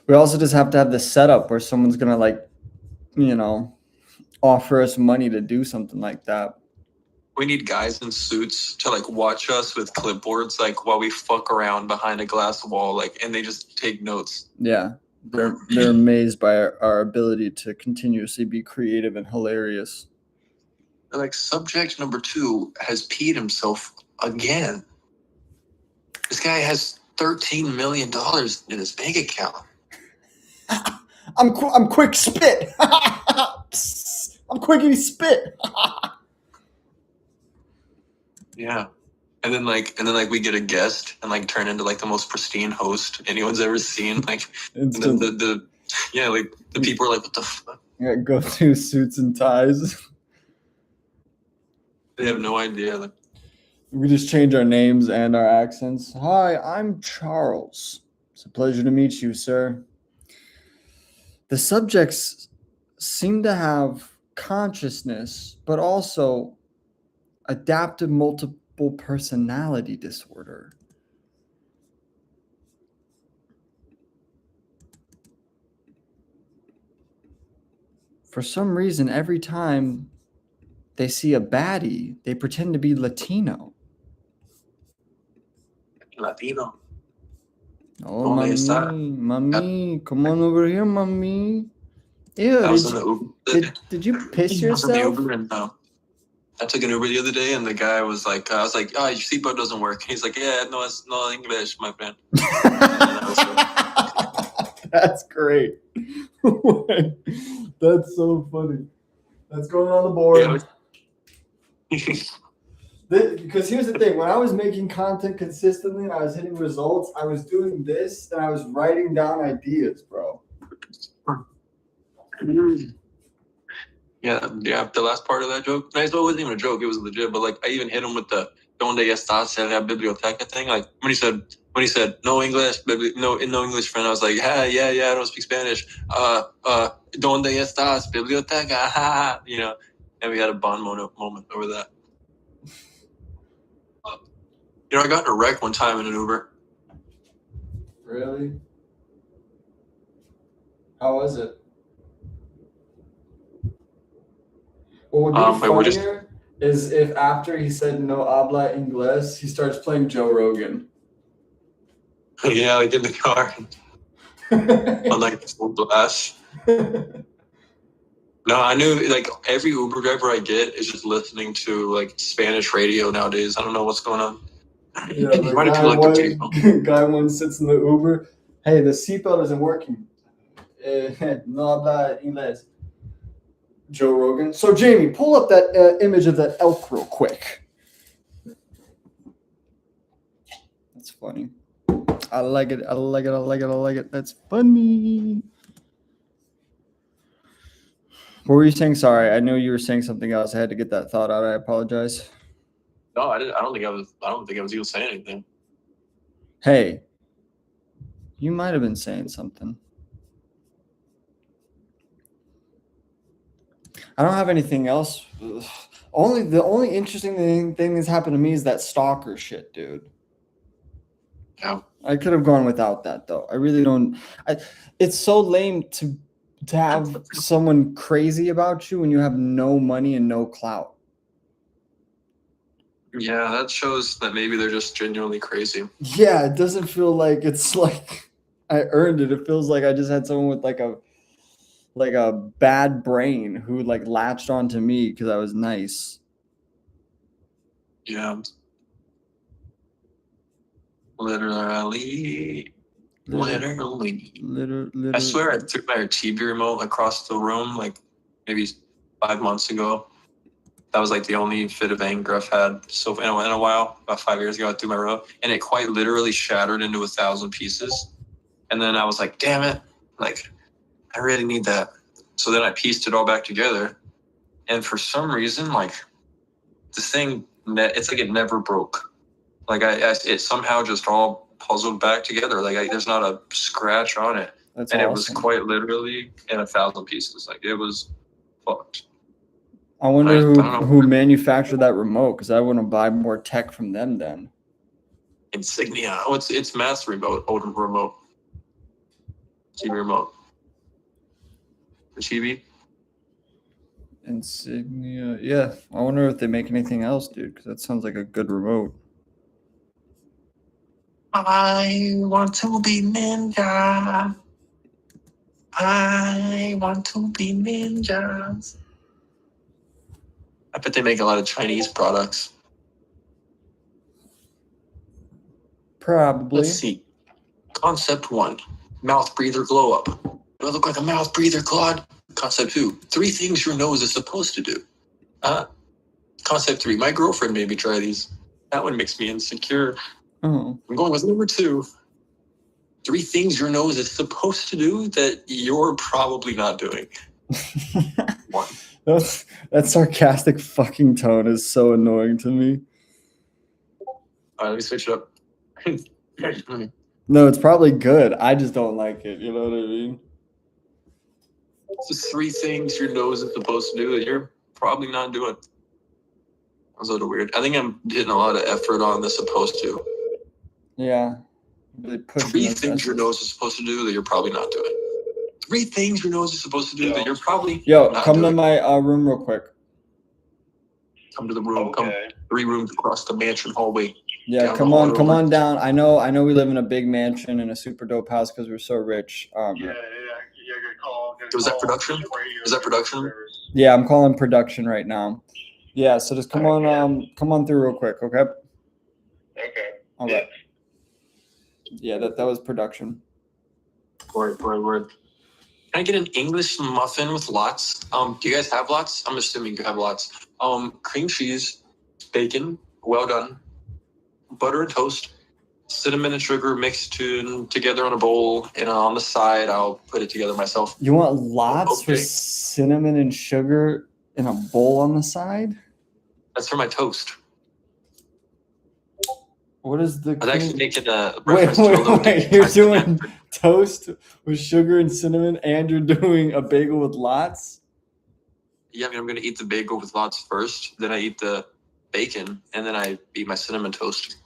We also just have to have this setup where someone's gonna, like, you know, offer us money to do something like that. We need guys in suits to like watch us with clipboards, like while we fuck around behind a glass wall, like, and they just take notes. Yeah. They're amazed by our ability to continuously be creative and hilarious. Like, subject number 2 has peed himself again. This guy has $13 million in his bank account. I'm quick spit. I'm quickity spit. Yeah. And then we get a guest and like turn into like the most pristine host anyone's ever seen. Like, and then the people are like, what the fuck? Yeah, go to suits and ties. They have no idea. Like, we just change our names and our accents. Hi, I'm Charles. It's a pleasure to meet you, sir. The subjects seem to have consciousness, but also adaptive multiple personality disorder. For some reason, every time they see a baddie, they pretend to be Latino. Latino. Oh, ¿Dónde está? mami, come on over here, mami. Ew, I was in the Uber. did you piss I was in the yourself? Uber and I took an Uber the other day, and the guy was like, I was like, oh, your seatbelt doesn't work. He's like, yeah, no, it's no English, my friend. That's great. That's so funny. That's going on the board. Yeah. Because here's the thing, when I was making content consistently and I was hitting results, I was doing this and I was writing down ideas, bro. Yeah, the last part of that joke. No, it wasn't even a joke, it was legit, but like I even hit him with the "Donde estás en la biblioteca" thing. Like when he said no English, no English friend, I was like, yeah, I don't speak Spanish. Donde estás, biblioteca, you know, and we had a bond moment over that. You know, I got in a wreck one time in an Uber. Really? How was it? What would be funnier is if after he said no habla inglés, he starts playing Joe Rogan. Yeah, like in the car on like full blast. No, I knew like every Uber driver I get is just listening to like Spanish radio nowadays. I don't know what's going on. the Why do people like the potato? guy one sits in the Uber. Hey, the seatbelt isn't working. No habla inglés. Joe Rogan. So Jamie, pull up that image of that elk real quick. That's funny. I like it. I like it. I like it. I like it. That's funny. What were you saying? Sorry, I know you were saying something else. I had to get that thought out. I apologize. No, I didn't. I don't think I was even saying anything. Hey, you might have been saying something. I don't have anything else. Ugh. The only interesting thing that's happened to me is that stalker shit, dude. Yeah. I could have gone without that though. I really don't. It's so lame to have someone crazy about you when you have no money and no clout. Yeah, that shows that maybe they're just genuinely crazy. Yeah, it doesn't feel like it's like I earned it. It feels like I just had someone with like a bad brain who like latched onto me because I was nice. Yeah. Literally. I swear I took my TV remote across the room like maybe 5 months ago. That was like the only fit of anger I've had so in a while. About 5 years ago, I threw my remote, and it quite literally shattered into 1,000 pieces. And then I was like, "Damn it! Like, I really need that." So then I pieced it all back together, and for some reason, like, this thing, it's like it never broke. Like it somehow just all puzzled back together. Like there's not a scratch on it, That's and awesome. it was quite literally in 1,000 pieces. Like it was fucked. I wonder I don't know. who manufactured that remote because I want to buy more tech from them then. Insignia. Oh, it's Matt's remote. Old remote. TV remote. The TV. Insignia. Yeah, I wonder if they make anything else, dude, because that sounds like a good remote. I want to be ninja. I want to be ninjas. I bet they make a lot of Chinese products. Probably. Let's see. Concept 1. Mouth breather glow up. Do I look like a mouth breather, Claude? Concept 2. 3 things your nose is supposed to do. Concept 3. My girlfriend made me try these. That one makes me insecure. Oh. I'm going with number 2. 3 things your nose is supposed to do that you're probably not doing. 1. That sarcastic fucking tone is so annoying to me. All right, let me switch it up. No, it's probably good. I just don't like it. You know what I mean? It's just 3 things your nose is supposed to do that you're probably not doing. That was a little weird. I think I'm getting a lot of effort on the supposed to. Yeah. Really pushing 3 those things your messages. nose is supposed to do that you're probably not doing. 3 things your nose is supposed to do that you're probably Yo, not come to doing. my room real quick. Come to the room. Come 3 rooms across the mansion hallway. Yeah, Down come the on, hall come over. on down. I know we live in a big mansion and a super dope house because we're so rich. Was that production? Is that production? Yeah, I'm calling production right now. Yeah, so just come on through real quick, okay? Okay. All right. Yeah, that was production. Word. Can I get an English muffin with lots? Do you guys have lots? I'm assuming you have lots. Cream cheese, bacon, well done, butter and toast, cinnamon and sugar mixed together in a bowl, and on the side I'll put it together myself. You want lots Okay. with cinnamon and sugar in a bowl on the side? That's for my toast. What is the I was actually making a Wait, reference to a little wait, game. you're doing toast with sugar and cinnamon and you're doing a bagel with lots? Yeah, I mean, I'm gonna eat the bagel with lots first, then I eat the bacon, and then I eat my cinnamon toast.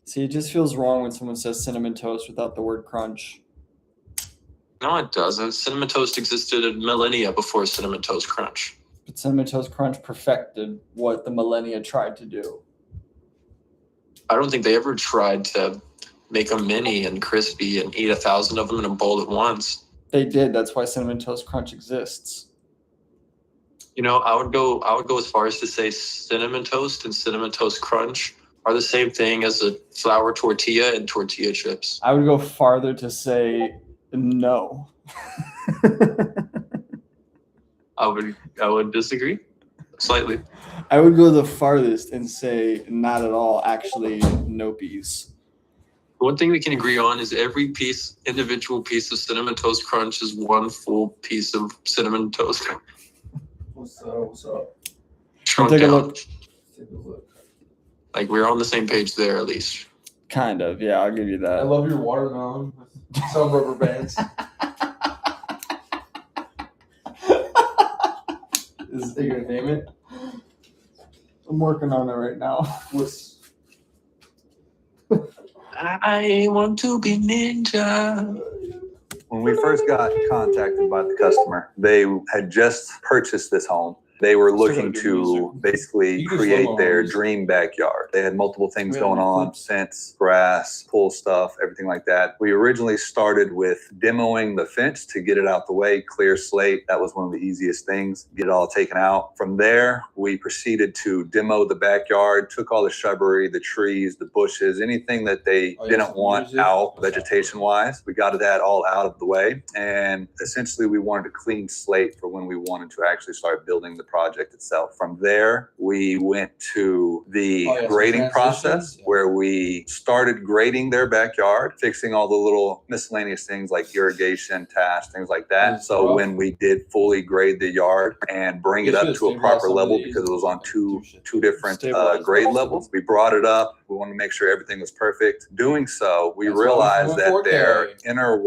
See, it just feels wrong when someone says cinnamon toast without the word crunch. No, it doesn't. Cinnamon toast existed in millennia before cinnamon toast crunch. But cinnamon toast crunch perfected what the millennia tried to do. I don't think they ever tried to make them mini and crispy and eat 1,000 of them in a bowl at once. They did. That's why cinnamon toast crunch exists. You know, I would go as far as to say cinnamon toast and cinnamon toast crunch are the same thing as a flour tortilla and tortilla chips. I would go farther to say no. I would disagree slightly. I would go the farthest and say not at all. Actually, no peas. One thing we can agree on is every individual piece of Cinnamon Toast Crunch is one full piece of Cinnamon Toast Crunch. What's up? What's up? Shrunk Take a down. look. Take a look. Like we're on the same page there at least. Kind of, yeah. I'll give you I that. love your watermelon with some rubber bands. Are you gonna name it? I'm working on it right now. What's I want to be ninja. When we first got contacted by the customer, they had just purchased this home. They were looking to basically You can create slow-mo their these. dream backyard. They had multiple things Yeah, going on, clips. fence, grass, pool stuff, everything like that. We originally started with demoing the fence to get it out the way, clear slate. That was one of the easiest things, get it all taken out. From there, we proceeded to demo the backyard, took all the shrubbery, the trees, the bushes, anything that they Oh, yeah, didn't some want music. out vegetation-wise. We got that all out of the way. And essentially, we wanted a clean slate for when we wanted to actually start building the project itself. From there, we went to the Oh, yeah, some grading process transitions, yeah. where we started grading their backyard, fixing all the little miscellaneous things like irrigation, tasks, things like that. That's So rough. when we did fully grade the yard and bring it It's up good to a stabilize proper some of level the because it was on easy two different Stabilize grade those. levels, we brought it up. We wanted to make sure everything was perfect. Doing so, we That's why we realized went that 4K. their inner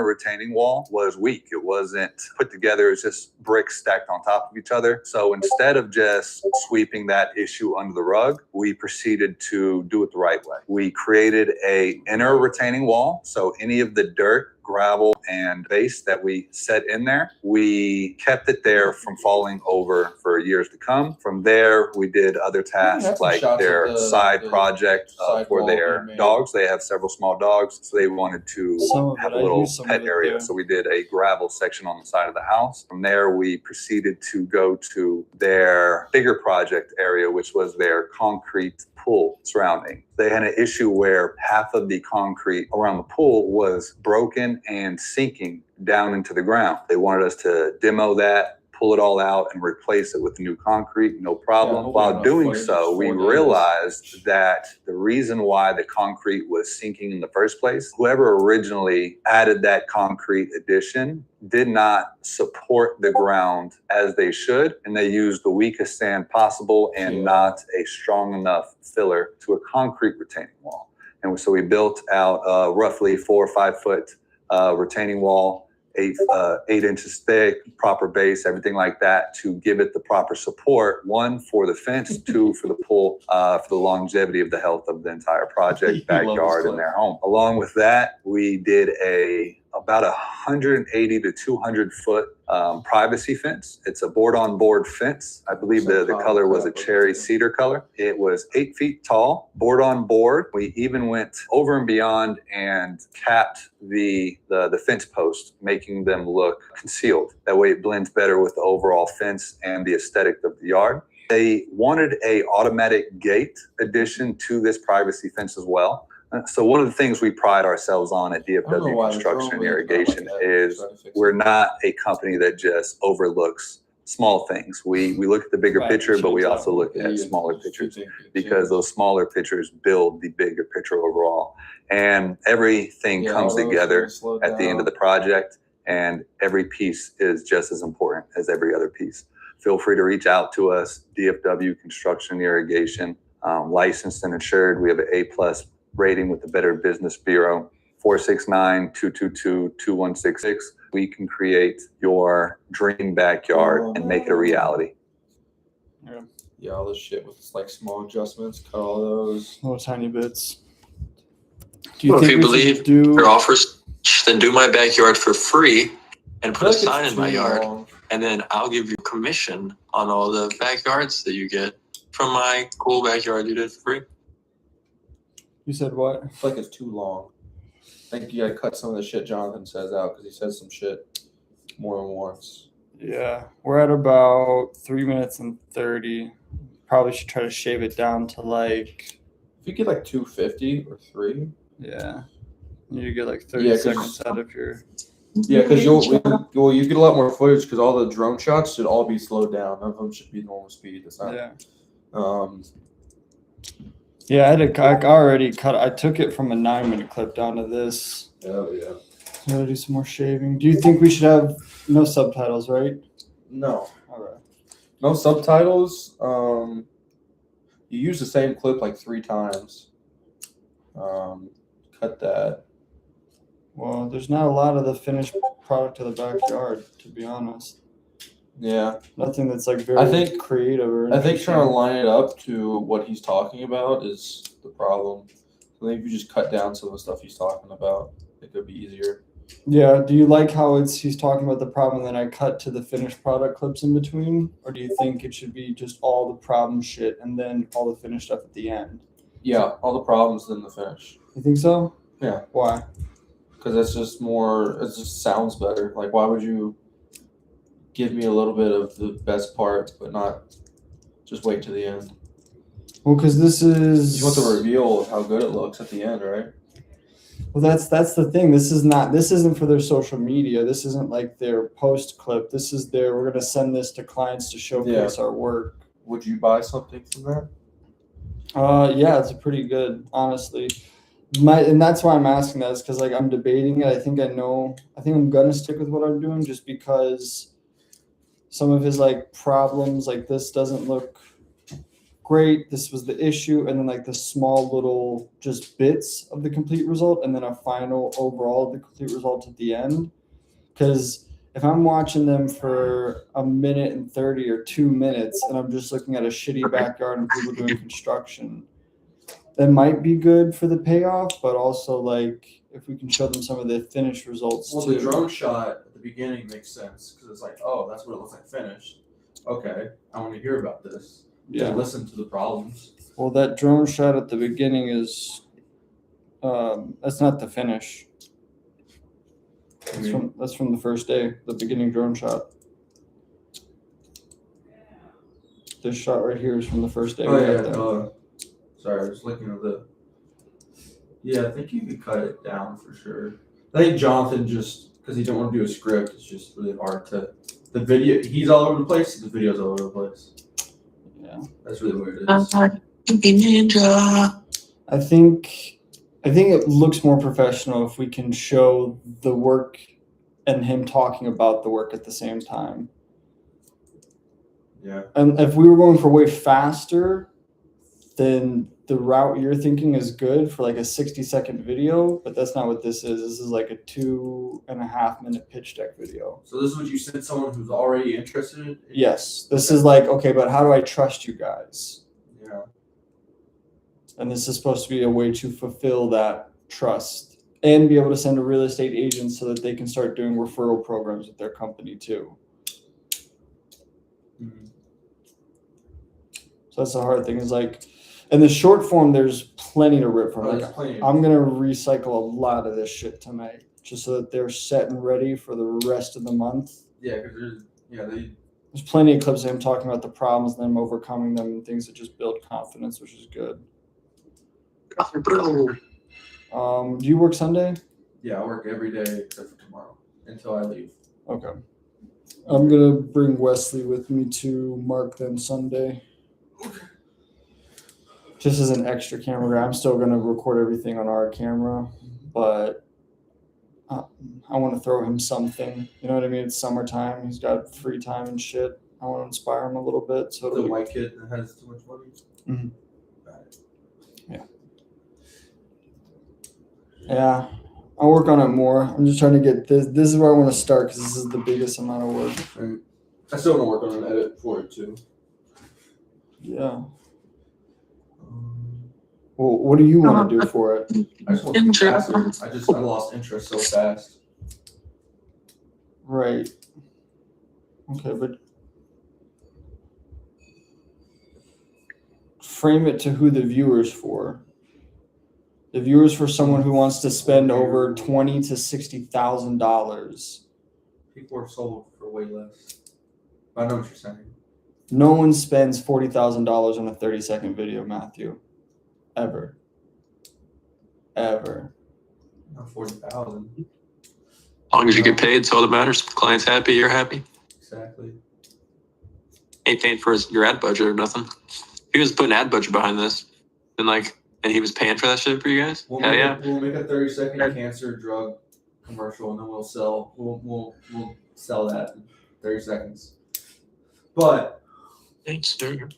retaining wall was weak. It wasn't put together. It was just bricks stacked on top of each other. So instead of just sweeping that issue under the rug, we proceeded to do it the right way. We created a inner retaining wall. So any of the dirt, gravel, and base that we set in there, we kept it there from falling over for years to come. From there, we did other that's tasks some like shots their of the side project side for wall their you made. dogs. They have several small dogs, so they wanted to Some of have it, a I little used some pet of it area. there. So we did a gravel section on the side of the house. From there, we proceeded to go to their bigger project area, which was their concrete pool surrounding. They had an issue where half of the concrete around the pool was broken and sinking down into the ground. They wanted us to demo that, pull it all out, and replace it with new concrete, no problem. hopefully While enough doing footage so, for we days. realized that the reason why the concrete was sinking in the first place, whoever originally added that concrete addition did not support the ground as they should, and they used the weakest sand possible and Yeah. not a strong enough filler to a concrete retaining wall. And so we built out a roughly 4 or 5 foot retaining wall, 8 inches thick, proper base, everything like that, to give it the proper support. 1, for the fence, 2, for the pool, for the longevity of the health of the entire project, He loves backyard, clay. and their home. Along with that, we did about 180 to 200 foot privacy fence. It's a board-on-board fence. I believe the color was a cherry cedar color. It was 8 feet tall, board-on-board. We even went over and beyond and capped the fence post, making them look concealed. That way it blends better with the overall fence and the aesthetic of the yard. They wanted a automatic gate addition to this privacy fence as well. So one of the things we pride ourselves on at I don't know DFW why Construction and they're throwing Irrigation like that. is Try to fix we're it. not a company that just overlooks small things. We look at the bigger Right, picture, but we sure, also look Yeah, at yeah, smaller it's too pictures big, because those smaller pictures build the bigger picture overall. And everything Yeah, comes all those together things slow at the end of the down. project, and every piece is just as important as every other piece. Feel free to reach out to us, DFW Construction and Irrigation, licensed and insured. We have an A+ rating with the Better Business Bureau, 469-222-2166. We can create your dream backyard and make it a reality. Yeah, all this shit with like small adjustments, cut all those. Little tiny bits. Do Well, if you we should believe do? Your offers, then do my backyard for free and I put a feel like sign it's in my too yard, long. and then I'll give you commission on all the backyards that you get from my cool backyard you did for free. You said what? I feel like it's too long. I think you gotta cut some of the shit Jonathan says out because he says some shit more than once. Yeah, we're at about 3 minutes and 30. Probably should try to shave it down to like you get like 250 or 3. Yeah. You get like 30 Yeah, 'cause- seconds out of your. Yeah, because you get a lot more footage because all the drone shots should all be slowed down. None of them should be normal speed. That's not. Yeah. Um, Yeah, I already cut. I took it from a 9-minute clip down to this. oh yeah. I gotta do some more shaving. Do you think we should have no subtitles, right? No. All right. No subtitles. You use the same clip like 3 times. Cut that. Well, there's not a lot of the finished product of the backyard, to be honest. Yeah. Nothing that's like very I think- creative or. I think interesting. trying to line it up to what he's talking about is the problem. I think if you just cut down some of the stuff he's talking about, it could be easier. Yeah. Do you like how he's talking about the problem, and then I cut to the finished product clips in between, or do you think it should be just all the problem shit and then all the finished stuff at the end? Yeah, all the problems then the finish. You think so? Yeah. Why? Because it's just more. It just sounds better. Like, why would you give me a little bit of the best part, but not just wait to the end? Well, because this is. You want the reveal of how good it looks at the end, right? Well, that's the thing. This isn't for their social media. This isn't like their post clip. This is we're gonna send this to clients to showcase our work. Would you buy something from that? Yeah, it's pretty good, honestly. And that's why I'm asking that is because like I'm debating it. I think I'm gonna stick with what I'm doing just because some of his like problems like this doesn't look great. This was the issue, and then like the small little just bits of the complete result, and then a final overall of the complete result at the end. Because if I'm watching them for 1:30 or 2 minutes, and I'm just looking at a shitty backyard and people doing construction, that might be good for the payoff. But also like if we can show them some of the finished results Well, too. the drone shot at the beginning makes sense because it's like, oh, that's what it looks like finished. Okay, I want to hear about this. Yeah. Listen to the problems. Well, that drone shot at the beginning is that's not the finish. That's from the first day, the beginning drone shot. This shot right here is from the first day. Oh we yeah. got there. Sorry, I was looking at the. Yeah, I think you could cut it down for sure. I think Jonathan just because he didn't want to do a script, it's just really hard to. The video, he's all over the place. The video's all over the place. Yeah. That's really what it is. Ninja. I think it looks more professional if we can show the work and him talking about the work at the same time. Yeah. And if we were going for way faster, then the route you're thinking is good for like a 60-second video, but that's not what this is. This is like a 2.5-minute pitch deck video. So this is what you sent someone who's already interested in. Yes, this is like, okay, but how do I trust you guys? Yeah. And this is supposed to be a way to fulfill that trust and be able to send a real estate agent so that they can start doing referral programs with their company too. Mhm. So that's the hard thing is like, in the short form, there's plenty to rip from. Oh, Like, there's plenty. I'm going to recycle a lot of this shit tonight just so that they're set and ready for the rest of the month. Yeah, because There's plenty of clips of him talking about the problems and them overcoming them and things that just build confidence, which is good. Bro. Do you work Sunday? I work every day except for tomorrow until I leave. Okay. I'm going to bring Wesley with me to mark them Sunday. Just as an extra camera guy. I'm still going to record everything on our camera, but I want to throw him something. You know what I mean? It's summertime. He's got free time and shit. I want to inspire him a little bit. So The it'll be- white kid that has too much money. Mhm. Got it. yeah, I'll work on it more. I'm just trying to get this. This is where I want to start because this is the biggest amount of work. Right. I still want to work on an edit for it too. Yeah. Well, what do you want to do for it? I just want to be faster. I lost interest so fast. Right. Okay, but frame it to who the viewer's for. The viewer's for someone who wants to spend over $20,000 to $60,000. People are sold for way less. I know what you're saying. No one spends $40,000 on a 30-second video, Matthew. Ever. ever. Not 40,000. As long as you get paid, it's all that matters. Client's happy, you're happy. Exactly. Ain't paying for your ad budget or nothing. He was putting ad budget behind this, and he was paying for that shit for you guys. We'll Hell make yeah. we'll make a 30-second cancer drug commercial, and then we'll sell that in 30 seconds. But Thanks, sir.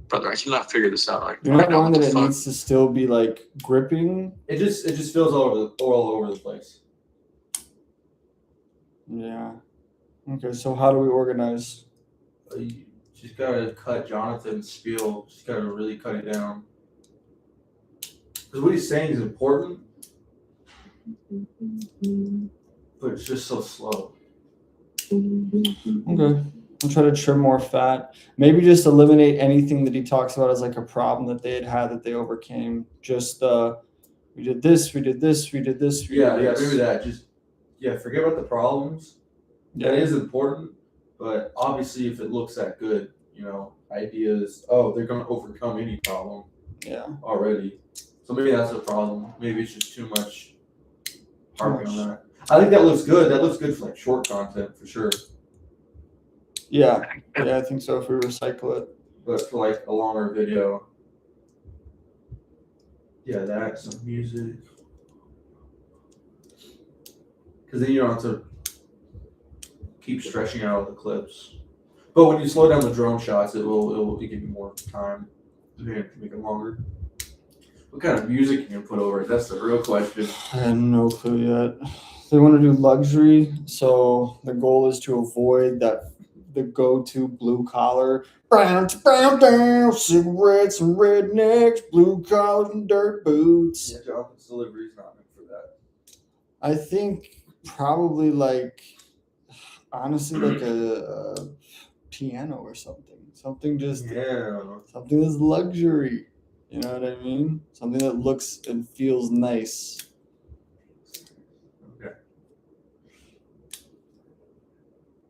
Brother, I cannot figure this out. Like, You're not right now, wrong what that the it fuck? needs to still be like gripping. it just feels all over the place. Yeah. Okay, so how do we organize? You just gotta cut Jonathan's spiel. Just gotta really cut it down. Because what he's saying is important, but it's just so slow. Okay. I'll try to trim more fat. Maybe just eliminate anything that he talks about as like a problem that they had that they overcame. Just we did this, we did this, we did this, we Yeah, did this. maybe that. Just forget about the problems. Yeah. That is important, but obviously, if it looks that good, ideas. Oh, they're gonna overcome any problem Yeah. already. So maybe that's the problem. Maybe it's just too much harping on that. I think that looks good. That looks good for like short content for sure. Yeah. Yeah, I think so if we recycle it. But for like a longer video, that some music. Because then you don't have to keep stretching out the clips. But when you slow down the drone shots, it will give you more time to make it longer. What kind of music you can put over it? That's the real question. I have no clue yet. They want to do luxury, so the goal is to avoid the go-to blue collar, brown, cigarettes and rednecks, blue collar and dirt boots. Yeah, Jonathan's delivery is not meant for that. I think probably honestly like a piano or something. Something just something that's luxury. You know what I mean? Something that looks and feels nice. Okay.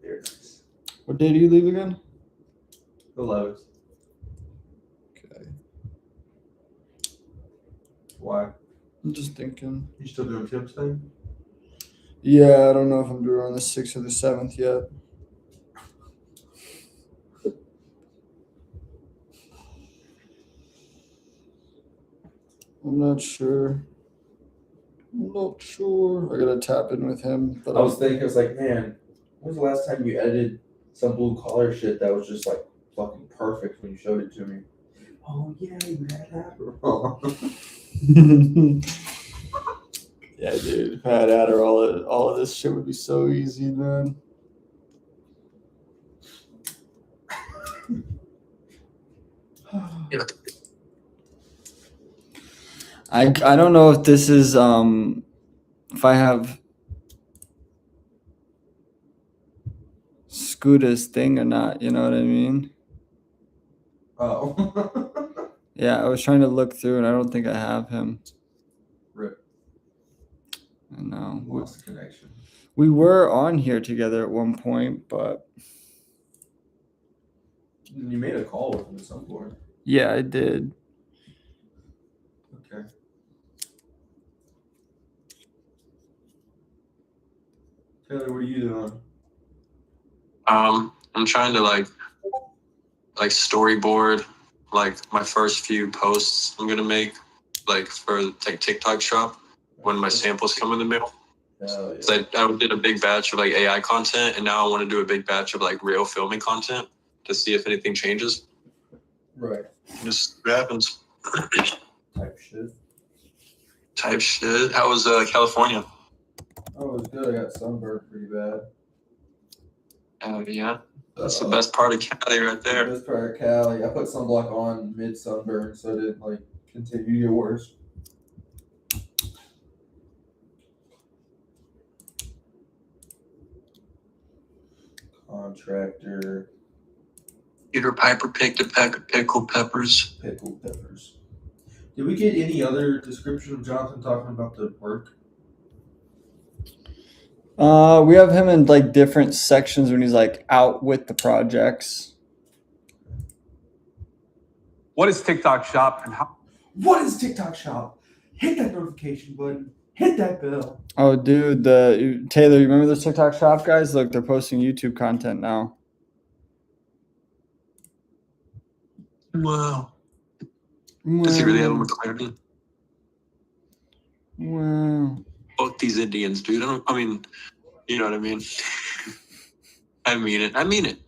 Very nice. What day do you leave again? 11th. Okay. Why? I'm just thinking. You still doing Tim's thing? Yeah, I don't know if I'm doing it on the 6th or the 7th yet. I'm not sure. I gotta tap in with him. But I was like, man, when was the last time you edited some blue collar shit that was just like fucking perfect when you showed it to me? Oh yeah, you had Adderall. Yeah, dude. If I had Adderall, all of this shit would be so easy, man. Yeah. I don't know if this is if I have Scoota's thing or not, you know what I mean? Oh. Yeah, I was trying to look through and I don't think I have him. Rip. I know. Lost the connection. We were on here together at one point, but You made a call with him at some point. yeah, I did. Okay. Taylor, what are you doing? I'm trying to like storyboard like my first few posts I'm gonna make like for like TikTok shop when my samples come in the mail. Hell yeah. So I did a big batch of like AI content, and now I want to do a big batch of like real filming content to see if anything changes. Right. Just see what happens. Type shit. Type shit. How was California? Oh, it was good. I got sunburned pretty bad. Yeah, that's the best part of Cali right there. Best part of Cali. I put sunblock on mid sunburn so it didn't like continue to get worse. Contractor, Peter Piper picked a pack of pickled peppers. pickled peppers. Did we get any other description of Jonathan talking about the work? We have him in like different sections when he's like out with the projects. What is TikTok Shop and how? What is TikTok Shop? hit that notification button, hit that bell. Oh, dude, Taylor, you remember the TikTok shop guys? Look, they're posting YouTube content now. Wow. Does he really have a McLaren? Wow. Fuck these Indians, dude. I mean, you know what I mean? I mean it.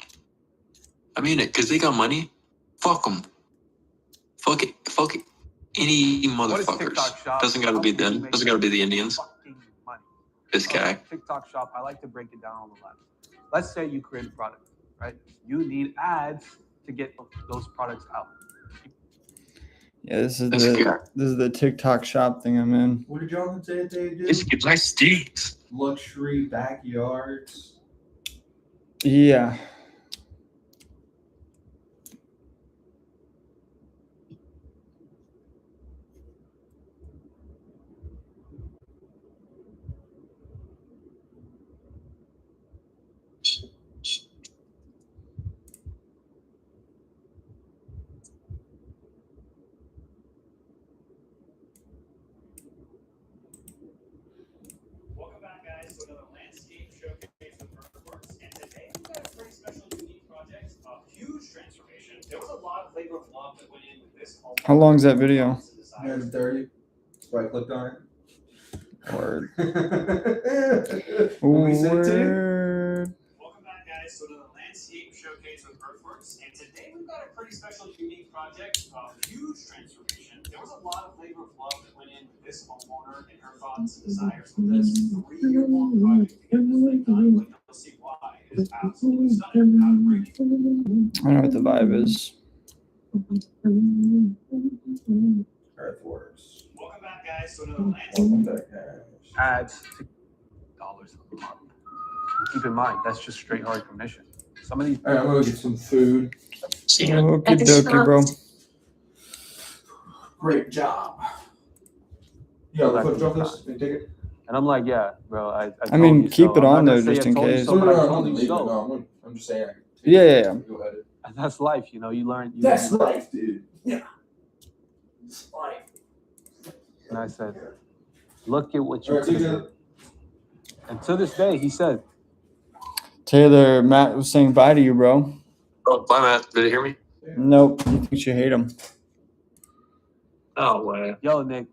Because they got money. Fuck them. Fuck it. Any motherfuckers. Doesn't gotta be them. Doesn't gotta be the Indians. This guy. TikTok shop, I like to break it down on the left. Let's say you create a product, right? You need ads to get those products out. Yeah, this is This guy. the TikTok shop thing I'm in. What did Jonathan say they do? This gives nice steaks. Luxury backyards. Yeah. Welcome back, guys, to another landscape showcase with Earthworks. And today we've got a pretty special, unique project, a huge transformation. There was a lot of labor and love that went into this home. How long's that video? 30. That's why I clicked on it. Word. When we sent it to you? Word. Welcome back, guys, to another landscape showcase with Earthworks. And today we've got a pretty special, unique project, a huge transformation. There was a lot of labor and love that went into this homeowner and her thoughts and desires with this 3-year-long project to get this thing done. But you'll see why. It is absolutely stunning. How to bring it. I don't know what the vibe is. Earthworks. Welcome back, guys, to another landscape. Welcome back, guys. Ads to dollars a month. Keep in mind, that's just straight hard commission. Some of these. All right, I'm gonna go get some food. Okay, dokie, bro. Great job. You got the footage off this? Can you take it? And I'm like, yeah, bro. I I mean, told you keep so. it I'm on not there gonna say just I in told you case. so, but I told you so. I'm just saying. I can take Yeah, it. yeah, yeah. Go ahead. And that's life, you know. You learn. That's life, dude. Yeah. It's life. And I said, look at what All you right, take did. it. And to this day, he said, Taylor, Matt was saying bye to you, bro. Oh, bye, Matt. Did you hear me? Nope. You think you hate him? No way. yo, Nick,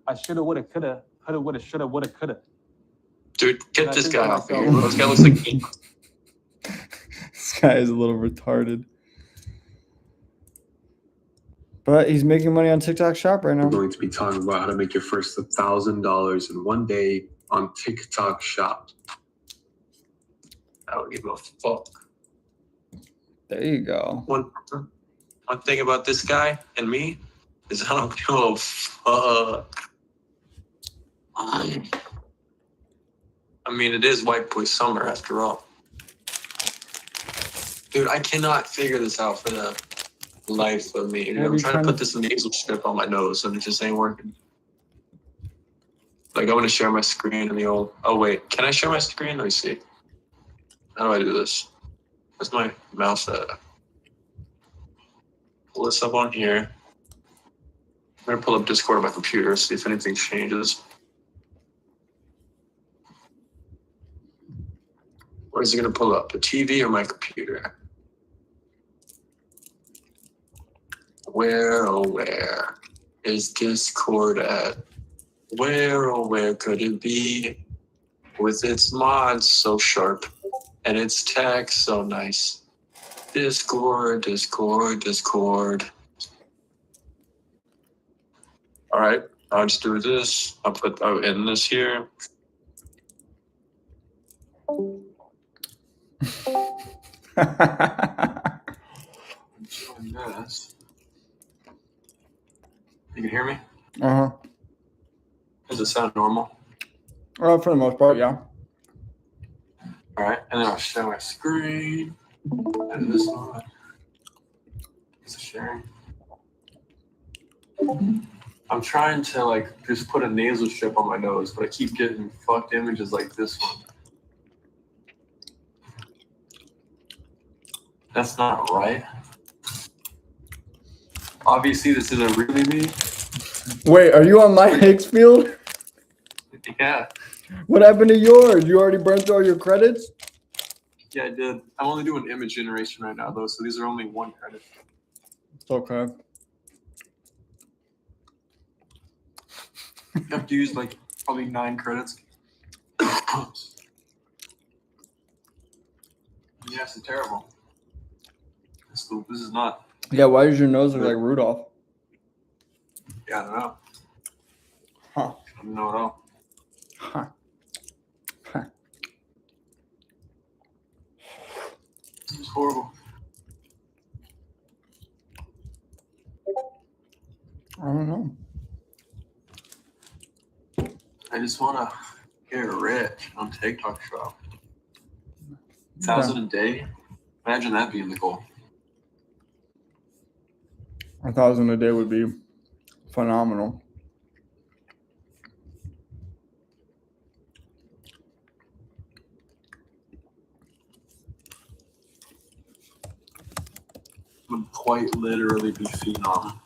I shoulda, woulda, coulda, coulda, woulda, shoulda, woulda, coulda. Dude, get I this think guy to off here. myself- This guy looks like me. This guy is a little retarded. But he's making money on TikTok shop right We're now. going to be talking about how to make your first $1,000 in one day on TikTok Shop. I don't give a fuck. There you go. One thing about this guy and me is I don't give a fuck. I mean, it is white boy summer after all. Dude, I cannot figure this out for the life of me. Dude, What are I'm you trying trying to to- put this nasal strip on my nose and it just ain't working. Like, I'm going to share my screen in the old... Oh, wait. Can I share my screen? Let me see. How do I do this? Where's my mouse at? Pull this up on here. I'm going to pull up Discord on my computer, see if anything changes. What is it going to pull up? The TV or my computer? Where, oh, where is Discord at? Where, oh, where could it be? With its mods so sharp and its text so nice. Discord, Discord, Discord. All right, I'll just do this. I'll end this here. You can hear me? Uh-huh. Does it sound normal? Well, for the most part, yeah. All right, and then I'll share my screen. And this one. It's sharing. I'm trying to like just put a nasal strip on my nose, but I keep getting fucked images like this one. That's not right. Obviously, this isn't really me. Wait, are you on my Higgs field? Yeah, What happened to yours? You already burnt all your credits? yeah, I did. I'm only doing image generation right now though, so these are only 1 credit. It's okay. You have to use like probably 9 credits. Yeah, it's terrible. This is not. Yeah, why does your nose look like Rudolph? Yeah, I don't know. Huh. I don't know at all. Huh. Huh. It's horrible. I don't know. I just want to get rich on TikTok Shop. 1,000 a day. Imagine that being the goal. 1,000 a day would be phenomenal. Would quite literally be phenom.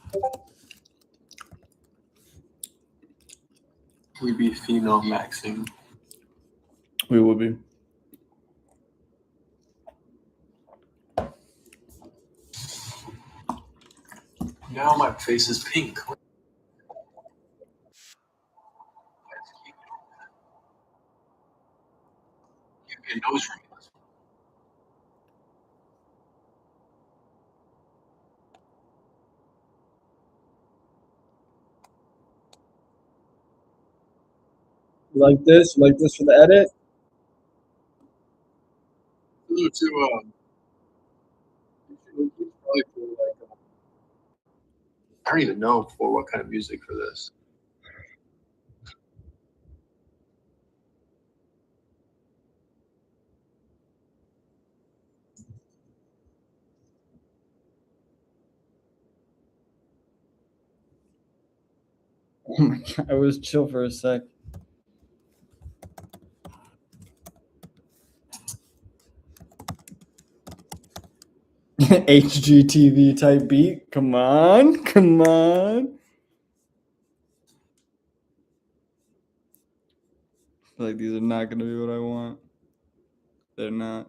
We'd be phenom maxing. We would be. Now my face is pink. Give me a nose ring. Like this? Like this for the edit? I don't even know for what kind of music for this. Oh my god, I was chill for a sec. HGTV type beat. Come on. Come on. Like these are not gonna be what I want. They're not.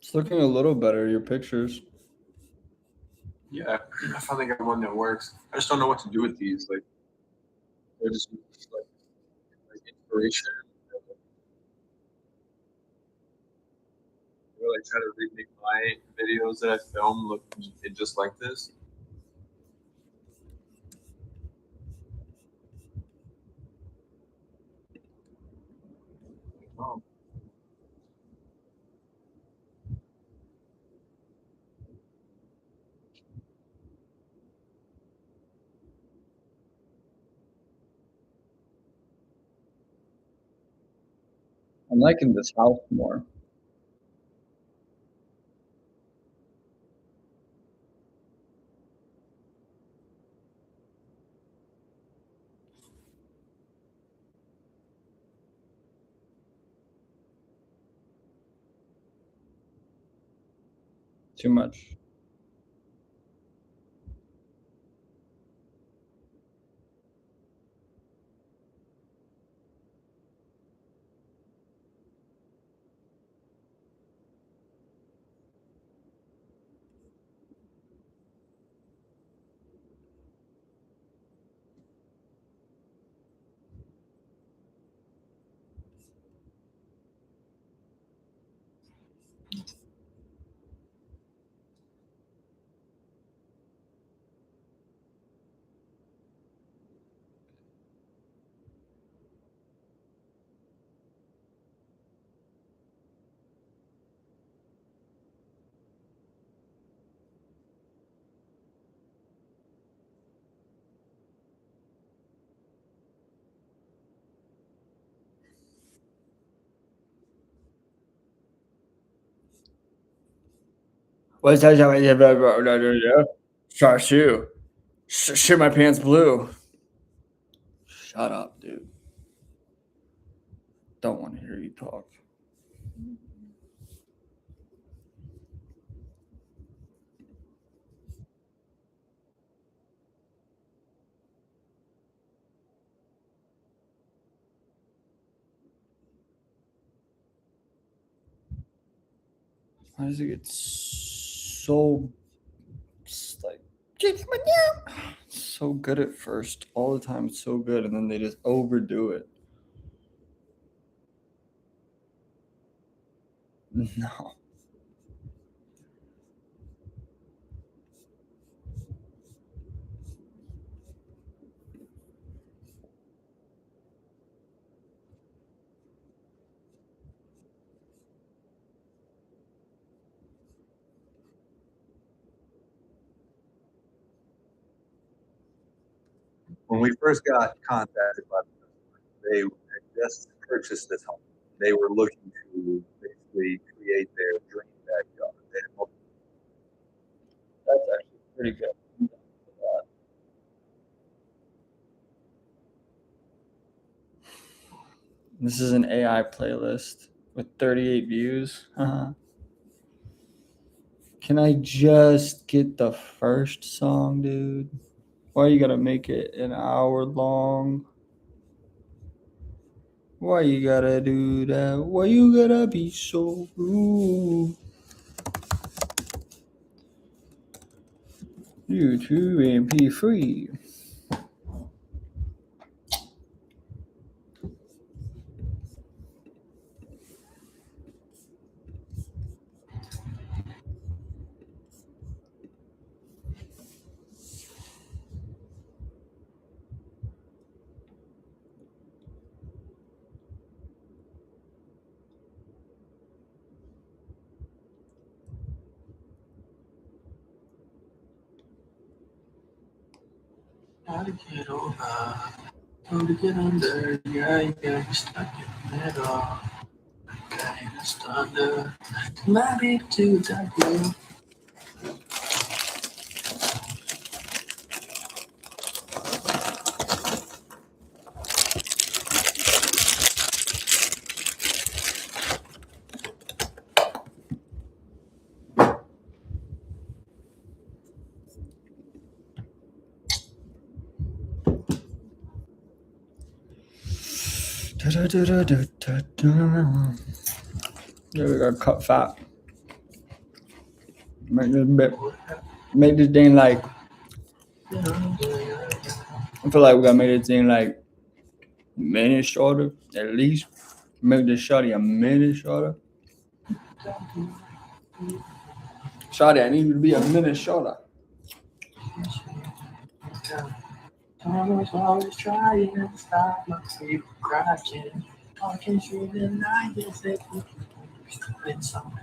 It's looking a little better, your pictures. Yeah, I finally got one that works. I just don't know what to do with these. Like, they're just like inspiration. Or like try to remake my videos that I film look just like this. Oh. I'm liking this house more. Too much. What's that? Shark shoe. Shit, my pants blue. Shut up, dude. Don't want to hear you talk. Why does it get so like so good at first? All the time, it's so good, and then they just overdo it. No. When we first got contacted by the customer, they had just purchased this home. They were looking to basically create their dream backyard. They had multiple- That's actually pretty good. This is an AI playlist with 38 views. Can I just get the first song, dude? Why you gotta make it an hour long? Why you gotta do that? Why you gotta be so rude? YouTube MP3. How to get over, how to get under, yeah, you're stuck in the middle. Okay, it's thunder, maybe to the Yeah, we gotta cut fat. Make this thing like. I feel like we gotta make this thing like a minute shorter, at least. Make this shorty a minute shorter. Shorty, I need you to be a minute shorter. I was always trying to stop my feet crashing. Talking through the night, yes, they could be something.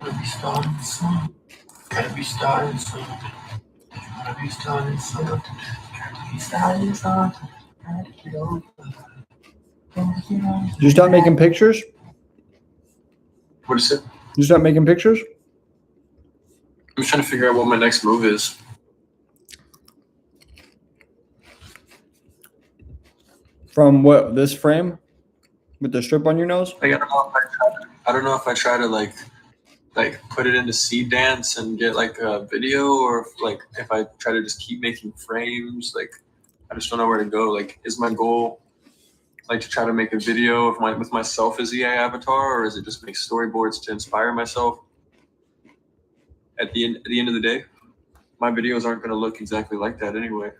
Gotta be starting something. Gotta be starting something. Gotta be starting something. Gotta be starting something. Gotta get over. Did you start making pictures? What is it? Did you start making pictures? I'm just trying to figure out what my next move is. From what, this frame? With the strip on your nose? Like, I don't know if I try to like put it into Seed Dance and get like a video, or if I try to just keep making frames. Like, I just don't know where to go. Like, is my goal like to try to make a video of with myself as EA avatar, or is it just make storyboards to inspire myself? At the end of the day, my videos aren't going to look exactly like that anyway.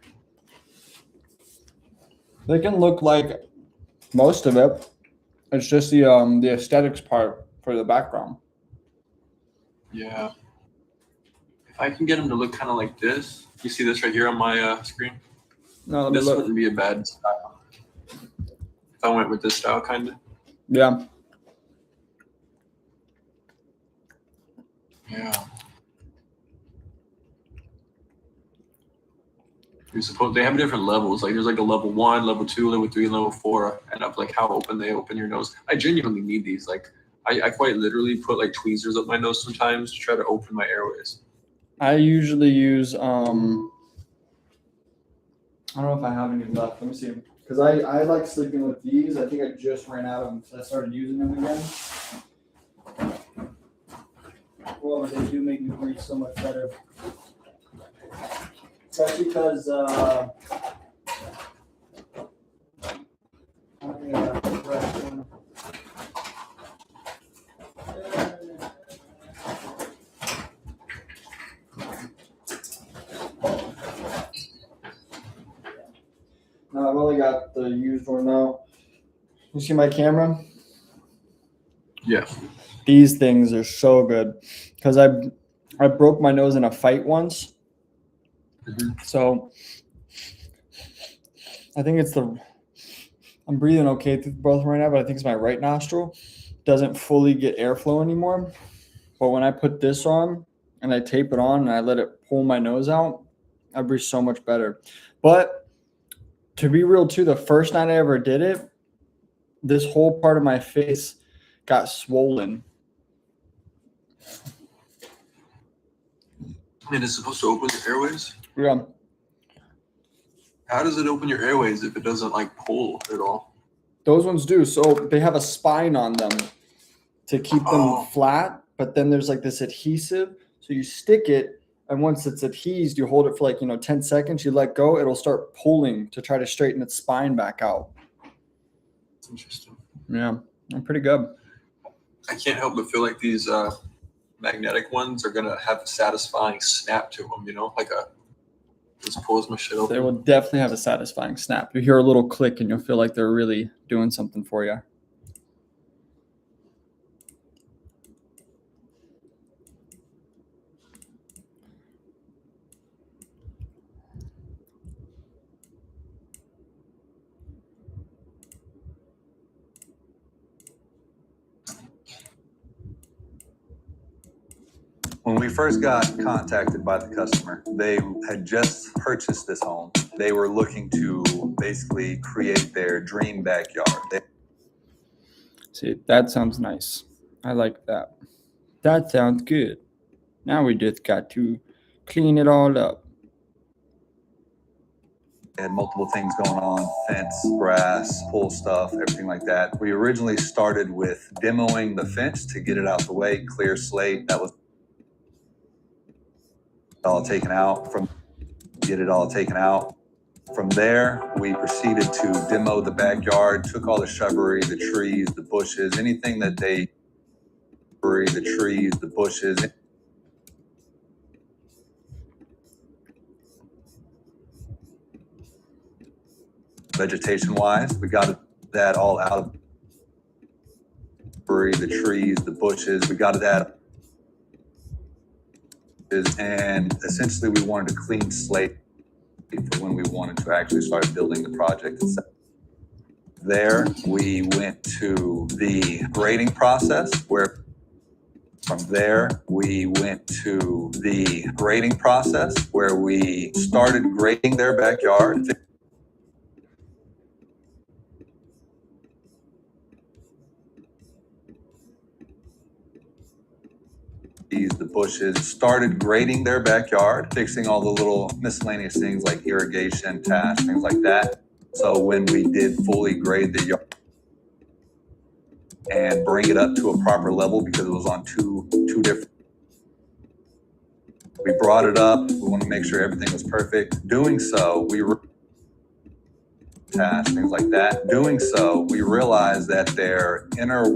They can look like most of it. It's just the aesthetics part for the background. Yeah. If I can get them to look kind of like this, you see this right here on my screen? No, let me This look. wouldn't be a bad style. If I went with this style, kind of. Yeah. Yeah. They have different levels. Like, there's like a level 1, level 2, level 3, and level 4, and of like how open they open your nose. I genuinely need these. Like, I quite literally put like tweezers up my nose sometimes to try to open my airways. I usually use I don't know if I have any left. Let me see. Because I like sleeping with these. I think I just ran out of them because I started using them again. Well, they do make me breathe so much better. Especially because no, I've only got the used one now. You see my camera? Yeah. These things are so good because I broke my nose in a fight once. So I think it's I'm breathing okay through both right now, but I think it's my right nostril doesn't fully get airflow anymore. But when I put this on and I tape it on and I let it pull my nose out, I breathe so much better. But to be real too, the first night I ever did it, this whole part of my face got swollen. And it's supposed to open your airways? Yeah. How does it open your airways if it doesn't like pull at all? Those ones do. So they have a spine on them to keep them flat, but then there's like this adhesive. So you stick it, and once it's adhesed, you hold it for like, 10 seconds, you let go, it'll start pulling to try to straighten its spine back out. That's interesting. Yeah, I'm pretty good. I can't help but feel like these magnetic ones are gonna have a satisfying snap to them, like just pulls my shit open. They will definitely have a satisfying snap. You hear a little click and you'll feel like they're really doing something for you. When we first got contacted by the customer, they had just purchased this home. They were looking to basically create their dream backyard. See, that sounds nice. I like that. That sounds good. Now we just got to clean it all up. They had multiple things going on, fence, grass, pool stuff, everything like that. We originally started with demoing the fence to get it out the way, clear slate. That was all taken out. Get it all taken out. From there, we proceeded to demo the backyard, took all the shrubbery, the trees, the bushes, anything that the trees, the bushes. Vegetation wise, we got that all out of the trees, the bushes, we got that. And essentially we wanted a clean slate for when we wanted to actually start building the project itself. There, we went to the grading process where from there, we went to the grading process where we started grading their backyard. The bushes, started grading their backyard, fixing all the little miscellaneous things like irrigation, tasks, things like that. So when we did fully grade the yard and bring it up to a proper level because it was on two different, we brought it up. We want to make sure everything was perfect. Doing so, tasks, things like that. Doing so, we realized that their inner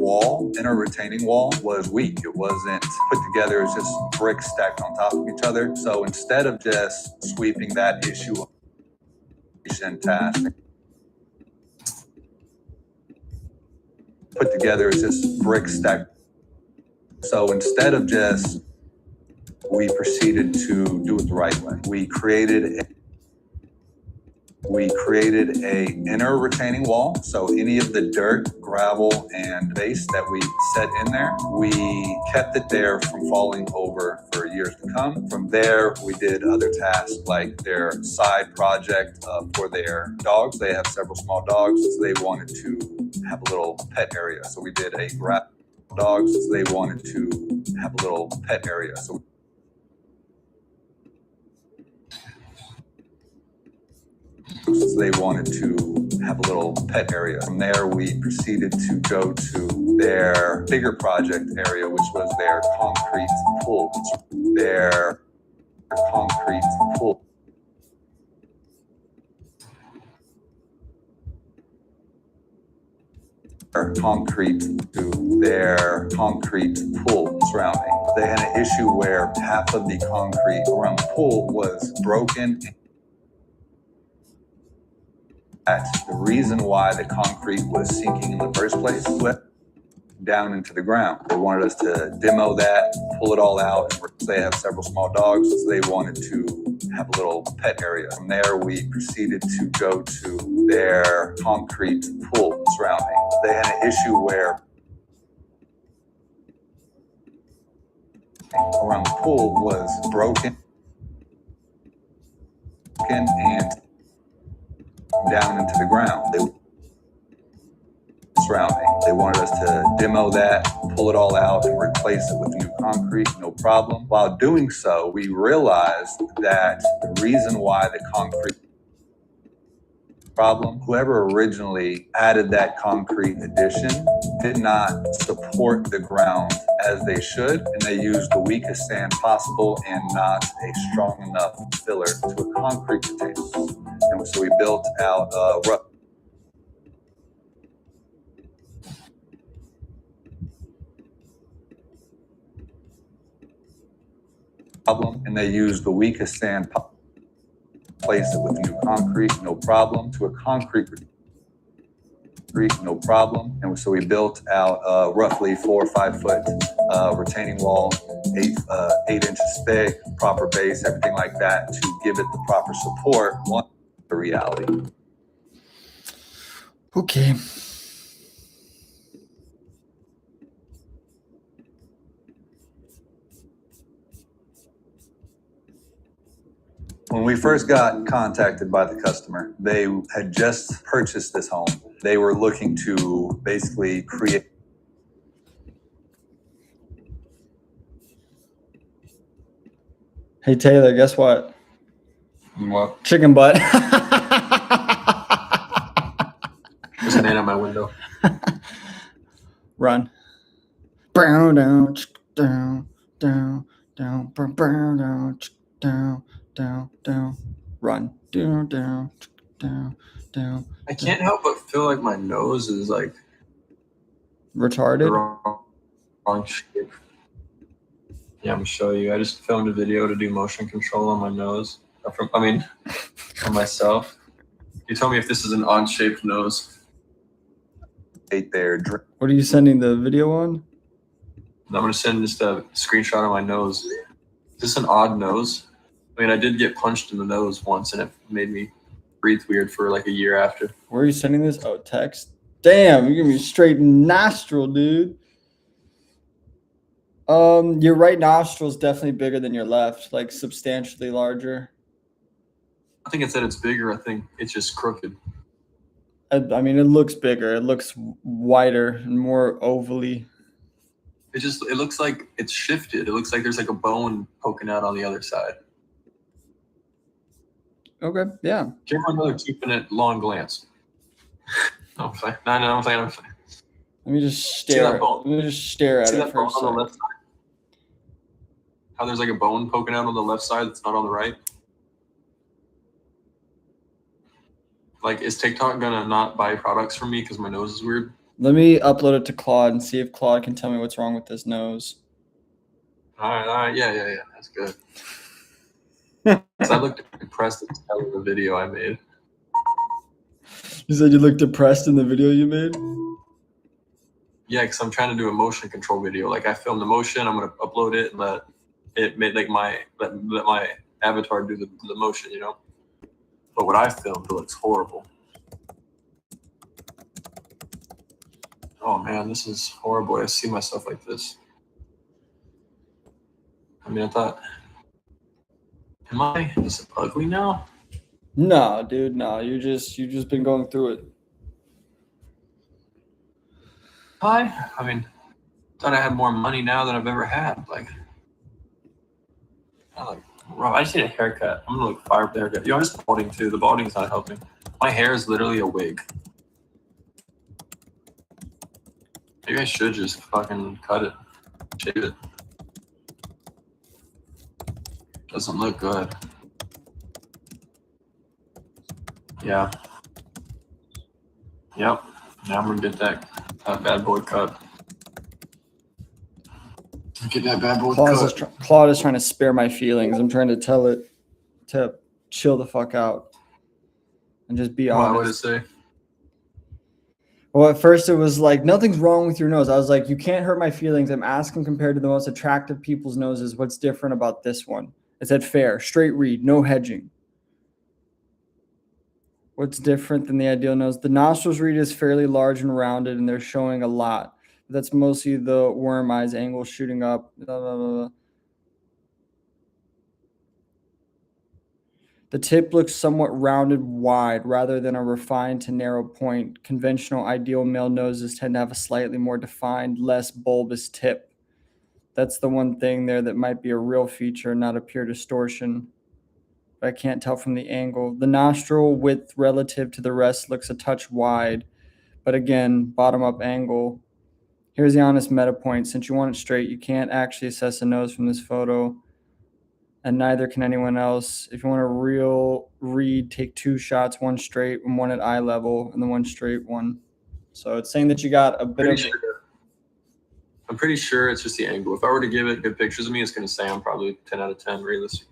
retaining wall was weak. It wasn't put together, it was just bricks stacked on top of each other. So instead of just sweeping that issue task, put together, it's just bricks stacked. So instead of just, we proceeded to do it the right way. We created a inner retaining wall. So any of the dirt, gravel, and base that we set in there, we kept it there from falling over for years to come. From there, we did other tasks like their side project for their dogs. They have several small dogs, so they wanted to have a little pet area. So we did a grass dogs. So they wanted to have a little pet area. So they wanted to have a little pet area. From there, we proceeded to go to their bigger project area, which was their concrete pool. Their concrete pool. Concrete to their concrete pool surrounding. They had an issue where half of the concrete around the pool was broken. That's the reason why the concrete was sinking in the first place, went down into the ground. They wanted us to demo that, pull it all out. They have several small dogs, so they wanted to have a little pet area. From there, we proceeded to go to their concrete pool surrounding. They had an issue where around the pool was broken and down into the ground. They surrounding. They wanted us to demo that, pull it all out, and replace it with new concrete, no problem. While doing so, we realized that the reason why the concrete problem, whoever originally added that concrete addition did not support the ground as they should, and they used the weakest sand possible and not a strong enough filler to a concrete container. And so we built out a rough problem, and they used the weakest sand, place it with new concrete, no problem, to a concrete, no problem. And so we built out a roughly 4 or 5 foot retaining wall, 8 inches thick, proper base, everything like that to give it the proper support. One, the reality. Okay. When we first got contacted by the customer, they had just purchased this home. They were looking to basically create. Hey Taylor, guess what? What? Chicken butt. There's a man at my window. Run. Brown down, down, down, down, brown down, down, down, down. Run. Down, down, down, down. I can't help but feel like my nose is like the Retarded. wrong shape. Yeah, I'm gonna show you. I just filmed a video to do motion control on my nose. On myself. You tell me if this is an odd-shaped nose. Their What are you sending the video on? And I'm gonna send just a screenshot of my nose. Is this an odd nose? I mean, I did get punched in the nose once, and it made me breathe weird for like a year after. Where are you sending this? Oh, text. Damn, you're giving me a straight nostril, dude. Your right nostril is definitely bigger than your left, like substantially larger. I think it said it's bigger. I think it's just crooked. I mean, it looks bigger. It looks wider and more ovally. It looks like it's shifted. It looks like there's like a bone poking out on the other side. Okay, yeah. Give another 2-minute long glance. No, I'm fine. No, I'm fine. Let me just See that stare. bone? Let me just stare at See it that for a bone on the second. left side? How there's like a bone poking out on the left side that's not on the right? Like, is TikTok gonna not buy products from me because my nose is weird? Let me upload it to Claude and see if Claude can tell me what's wrong with this nose. All right, yeah, that's good. 'Cause I looked depressed at the start of the video I made. You said you looked depressed in the video you made? Yeah, because I'm trying to do a motion control video. Like, I filmed the motion, I'm gonna upload it and let my avatar do the motion, you know? But what I filmed looks horrible. Oh man, this is horrible. I see myself like this. I mean, I thought, is it ugly now? No, dude, no. You just been going through it. I mean, thought I had more money now than I've ever had. Like, I'm like, Rob, I just need a haircut. I'm gonna look fire with the haircut. Yo, I'm just balding too. The balding's not helping. My hair is literally a wig. Maybe I should just fucking cut it, shave it. Doesn't look good. Yeah. Yep. Now I'm gonna get that bad boy cut. Get that bad boy cut. Claude is trying to spare my feelings. I'm trying to tell it to chill the fuck out and just be honest. Why would it say? Well, at first it was like, nothing's wrong with your nose. I was like, you can't hurt my feelings. I'm asking compared to the most attractive people's noses, what's different about this one? It said fair, straight read, no hedging. What's different than the ideal nose? The nostrils read is fairly large and rounded, and they're showing a lot. That's mostly the worm eyes angle shooting up. Blah, blah, blah, blah. The tip looks somewhat rounded wide rather than a refined to narrow point. Conventional ideal male noses tend to have a slightly more defined, less bulbous tip. That's the one thing there that might be a real feature, not a pure distortion. But I can't tell from the angle. The nostril width relative to the rest looks a touch wide. But again, bottom up angle. Here's the honest meta point. Since you want it straight, you can't actually assess a nose from this photo. And neither can anyone else. If you want a real read, take 2 shots, one straight and one at eye level, and then one straight one. So it's saying that you got a bit of... I'm pretty sure it's just the angle. If I were to give it good pictures of me, it's going to say I'm probably 10 out of 10 realistic.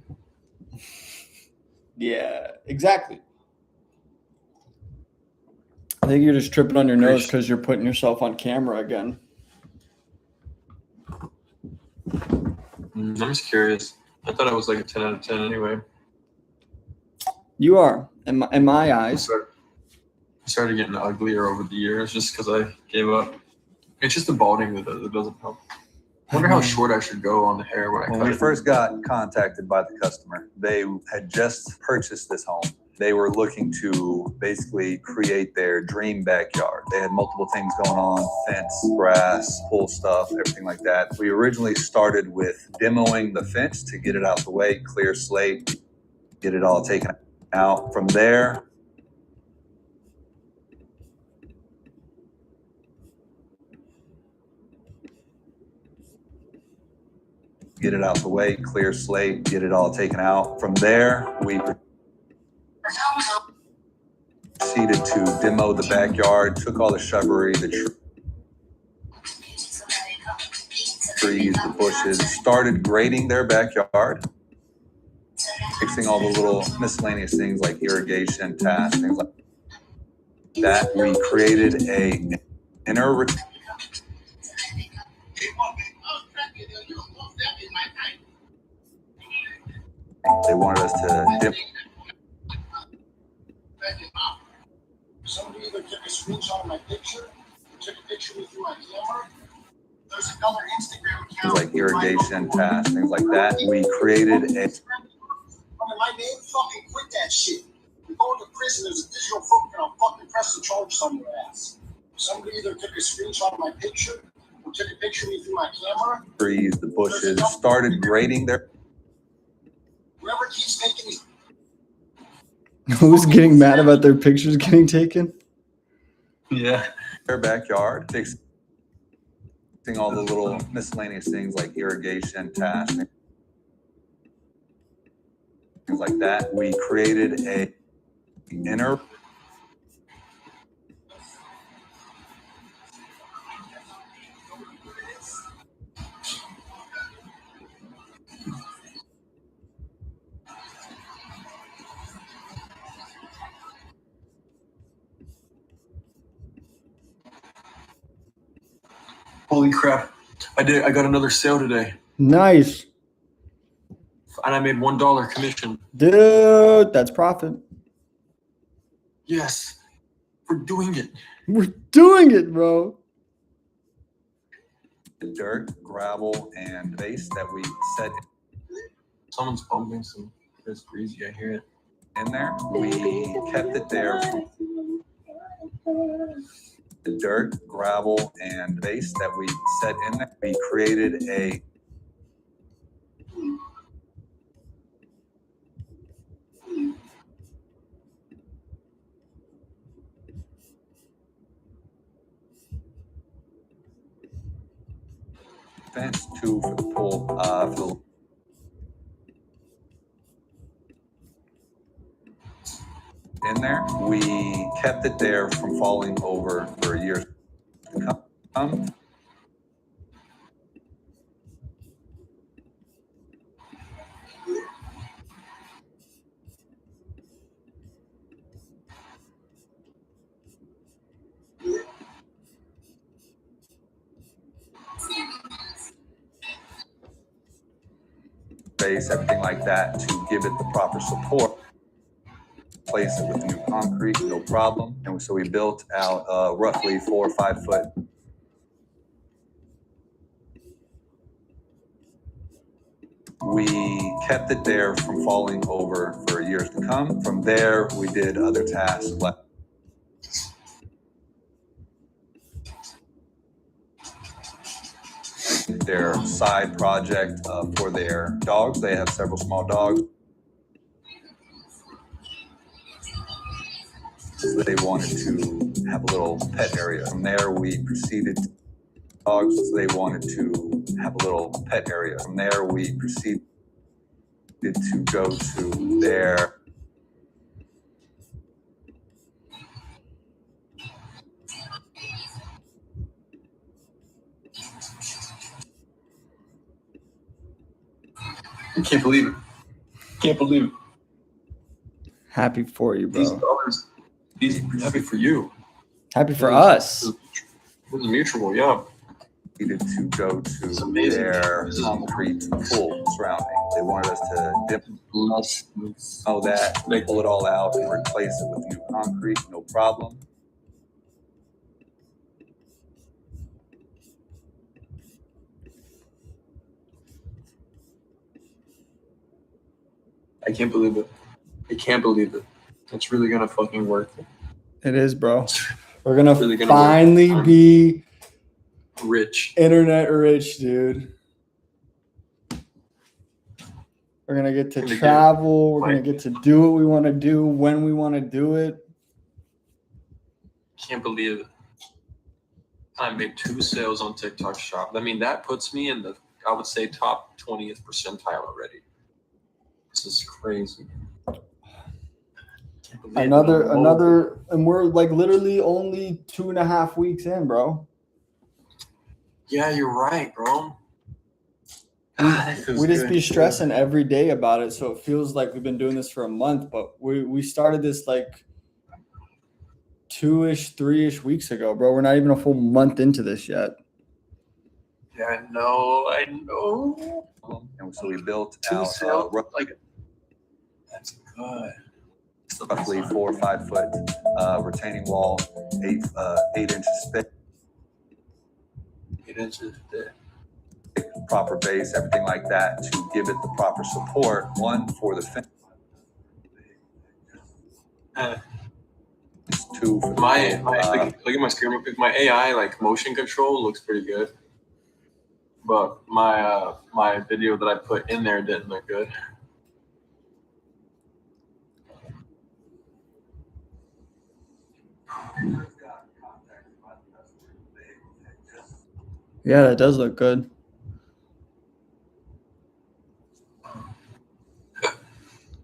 Yeah, exactly. I think you're just tripping on your nose because you're putting yourself on camera again. I'm just curious. I thought I was like a 10 out of 10 anyway. You are, in my I eyes. started getting uglier over the years just because I gave up. It's just the balding that doesn't help. I wonder how short I should go on the hair when I cut When we it. first got contacted by the customer, they had just purchased this home. They were looking to basically create their dream backyard. They had multiple things going on, fence, grass, pool stuff, everything like that. We originally started with demoing the fence to get it out the way, clear slate, get it all taken out. From there, get it out the way, clear slate, get it all taken out. From there, we proceeded to demo the backyard, took all the shrubbery, the trees, the bushes, started grading their backyard, fixing all the little miscellaneous things like irrigation, tasks, things like that. We created a inner they wanted us to dip. Somebody either took a screenshot of my picture, or took a picture with my camera. There's another Instagram account. Things like irrigation, tasks, things like that. We created a My name, fucking quit that shit. You're going to prison. There's a digital footprint. I'll fucking press the charges on your ass. Somebody either took a screenshot of my picture, or took a picture of me through my camera. trees, the bushes, started grading their Whoever keeps making these. Who's getting mad about their pictures getting taken? Yeah. backyard, fixing all the little miscellaneous things like irrigation, tasks, things like that. We created a inner Holy crap. I got another sale today. Nice. And I made $1 commission. Dude, that's profit. Yes. We're doing it. We're doing it, bro. dirt, gravel, and base that we set Someone's bumping some. It's breezy. I hear it. in there. We kept it there. the dirt, gravel, and base that we set in there. We created a fence too for the pool. In there, we kept it there from falling over for years to come. Base, everything like that, to give it the proper support. Place it with new concrete, no problem. And so we built out roughly 4 or 5 foot. We kept it there from falling over for years to come. From there, we did other tasks. Their side project for their dogs. They have several small dogs. So they wanted to have a little pet area. From there, we proceeded dogs. So they wanted to have a little pet area. From there, we proceeded to go to their I can't believe it. Can't believe it. Happy for you, These bro. dollars, these happy for you. Happy for us. It was mutual, yeah. needed to go It's to amazing. their This is- concrete pool surrounding. They wanted us to dip Let's all that, pull it all out, and replace it with new concrete, no problem. I can't believe it. I can't believe it. It's really gonna fucking work. It is, bro. We're gonna Really gonna finally work. be Rich. internet rich, dude. We're gonna get to Gonna get- travel. We're gonna like- get to do what we want to do when we want to do it. Can't believe it. I made 2 sales on TikTok Shop. I mean, that puts me in the, I would say, top 20th percentile already. This is crazy. Can't believe it. Another, and we're like literally only 2.5 weeks in, bro. Yeah, you're right, bro. We just be stressing every day about it, so it feels like we've been doing this for a month. But we started this like 2-ish, 3-ish weeks ago, bro. We're not even a full month into this yet. Yeah, I know. And so we built 2 out sales, like, that's good. roughly 4 or 5 foot retaining wall, 8 inches thick, 8 inches thick. proper base, everything like that to give it the proper support. One for the fence, Uh, 2 for the look at my screen real quick. My AI like motion control looks pretty good, but my my video that I put in there didn't look good. Yeah, that does look good.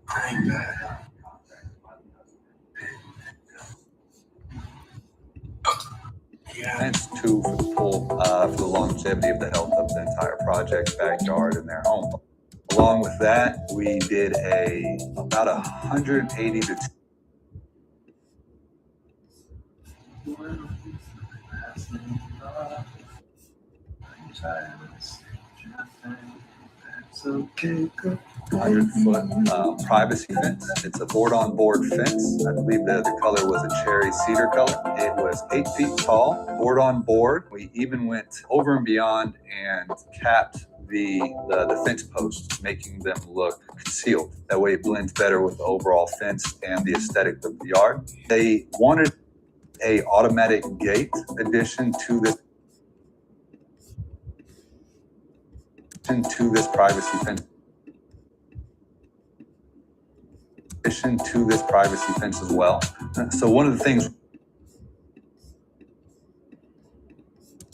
Dang that. Yeah. fence, 2 for the pool, for the longevity of the health of the entire project, backyard, and their home. Along with that, we did about 180 to Okay, good. 100-foot privacy fence. It's a board-on-board fence. I believe the color was a cherry cedar color. It was 8 feet tall, board-on-board. We even went over and beyond and capped the fence posts, making them look concealed. That way it blends better with the overall fence and the aesthetic of the yard. They wanted a automatic gate addition to this privacy fence. Addition to this privacy fence as well. So one of the things,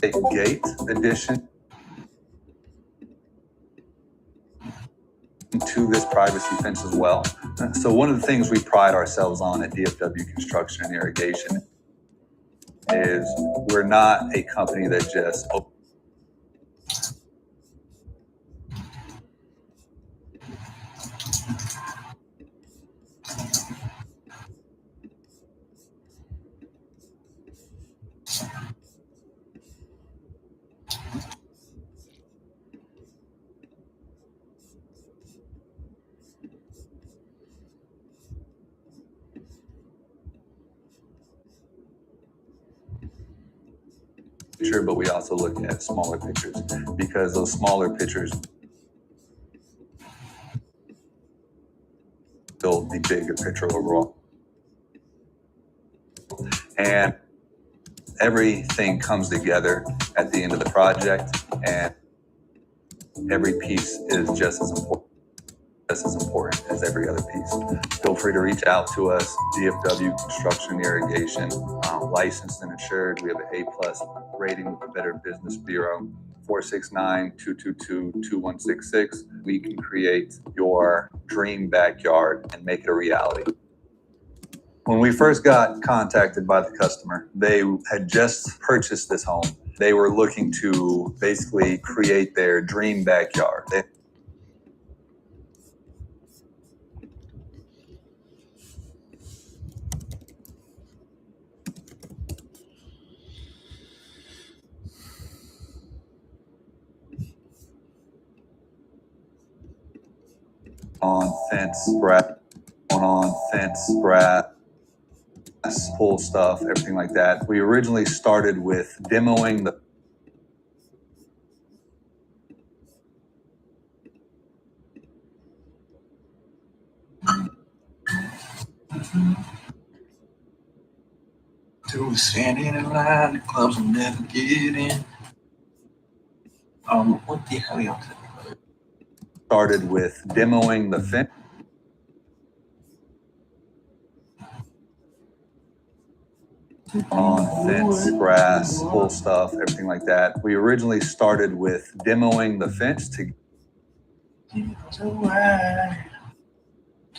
a gate addition to this privacy fence as well. So one of the things we pride ourselves on at DFW Construction and Irrigation is we're not a company that just picture, but we also look at smaller pictures because those smaller pictures build the bigger picture overall. And everything comes together at the end of the project, and every piece is just as important as every other piece. Feel free to reach out to us, DFW Construction Irrigation, licensed and insured. We have an A+ rating with the Better Business Bureau, 469-222-2166. We can create your dream backyard and make it a reality. When we first got contacted by the customer, they had just purchased this home. They were looking to basically create their dream backyard. On fence, grass, pull stuff, everything like that. We originally started with demoing the Dude, standing in line, the clubs will never get in. What the hell y'all saying? started with demoing the fence. On fence, grass, pull stuff, everything like that. We originally started with demoing the fence to So why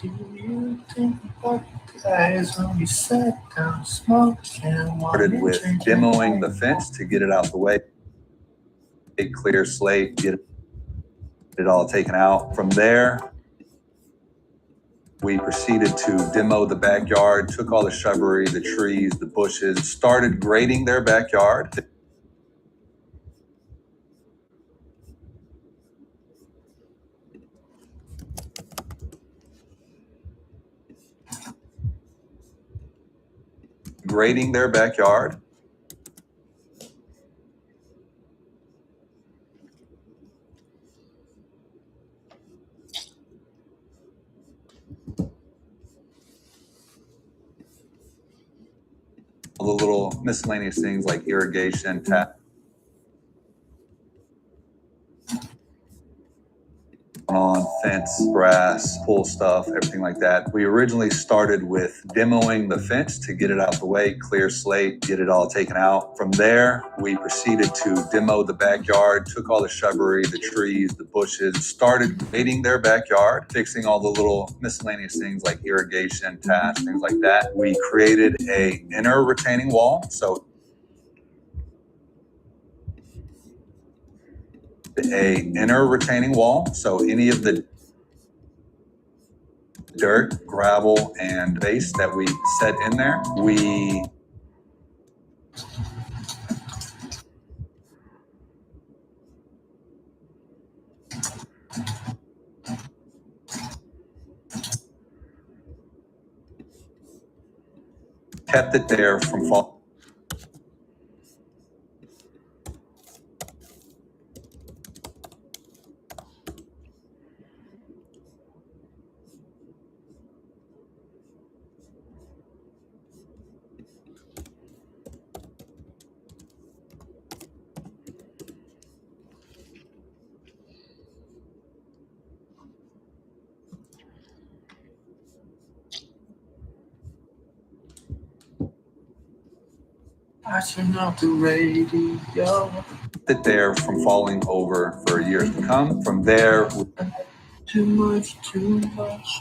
do you think about guys when we sat down smoking? started with demoing the fence to get it out the way. A clear slate, get it all taken out. From there, we proceeded to demo the backyard, took all the shrubbery, the trees, the bushes, started grading their backyard. Grading their backyard. All the little miscellaneous things like irrigation, tap, on fence, grass, pull stuff, everything like that. We originally started with demoing the fence to get it out the way, clear slate, get it all taken out. From there, we proceeded to demo the backyard, took all the shrubbery, the trees, the bushes, started grading their backyard, fixing all the little miscellaneous things like irrigation, taps, things like that. We created a inner retaining wall. So so any of the dirt, gravel, and base that we set in there, we kept it there from falling. I turn off the radio. Sit there from falling over for years to come. From there, Too much, too much.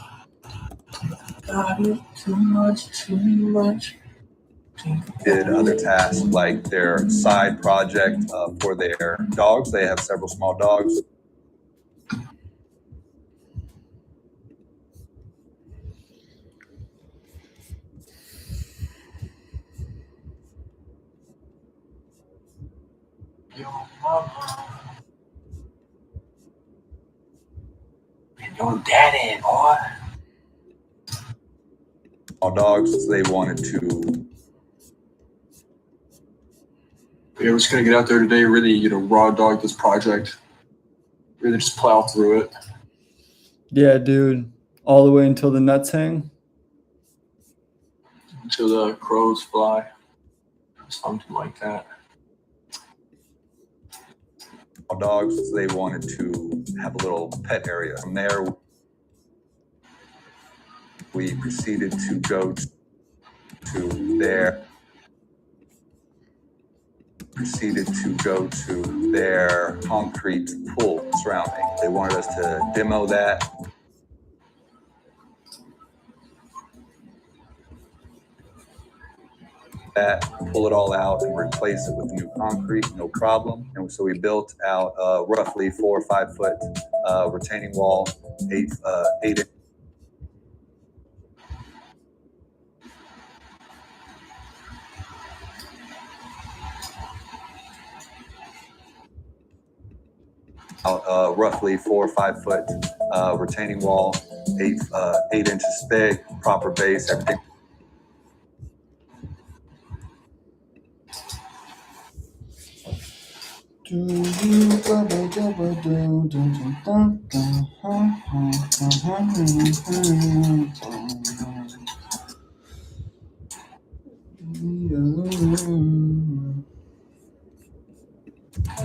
Got it, too much. did other tasks like their side project for their dogs. They have several small dogs. Yo, mama. And your daddy, boy. Small dogs. They wanted to. Yeah, we're just gonna get out there today, really, raw dog this project. Really just plow through it. Yeah, dude. All the way until the nuts hang. Until the crows fly. Something like that. Small dogs. They wanted to have a little pet area. From there, we proceeded to go to their concrete pool surrounding. They wanted us to demo that. Pull it all out and replace it with new concrete, no problem. And so we built out roughly 4 or 5 foot retaining wall, 8 roughly 4 or 5 foot retaining wall, 8 inches thick, proper base, everything.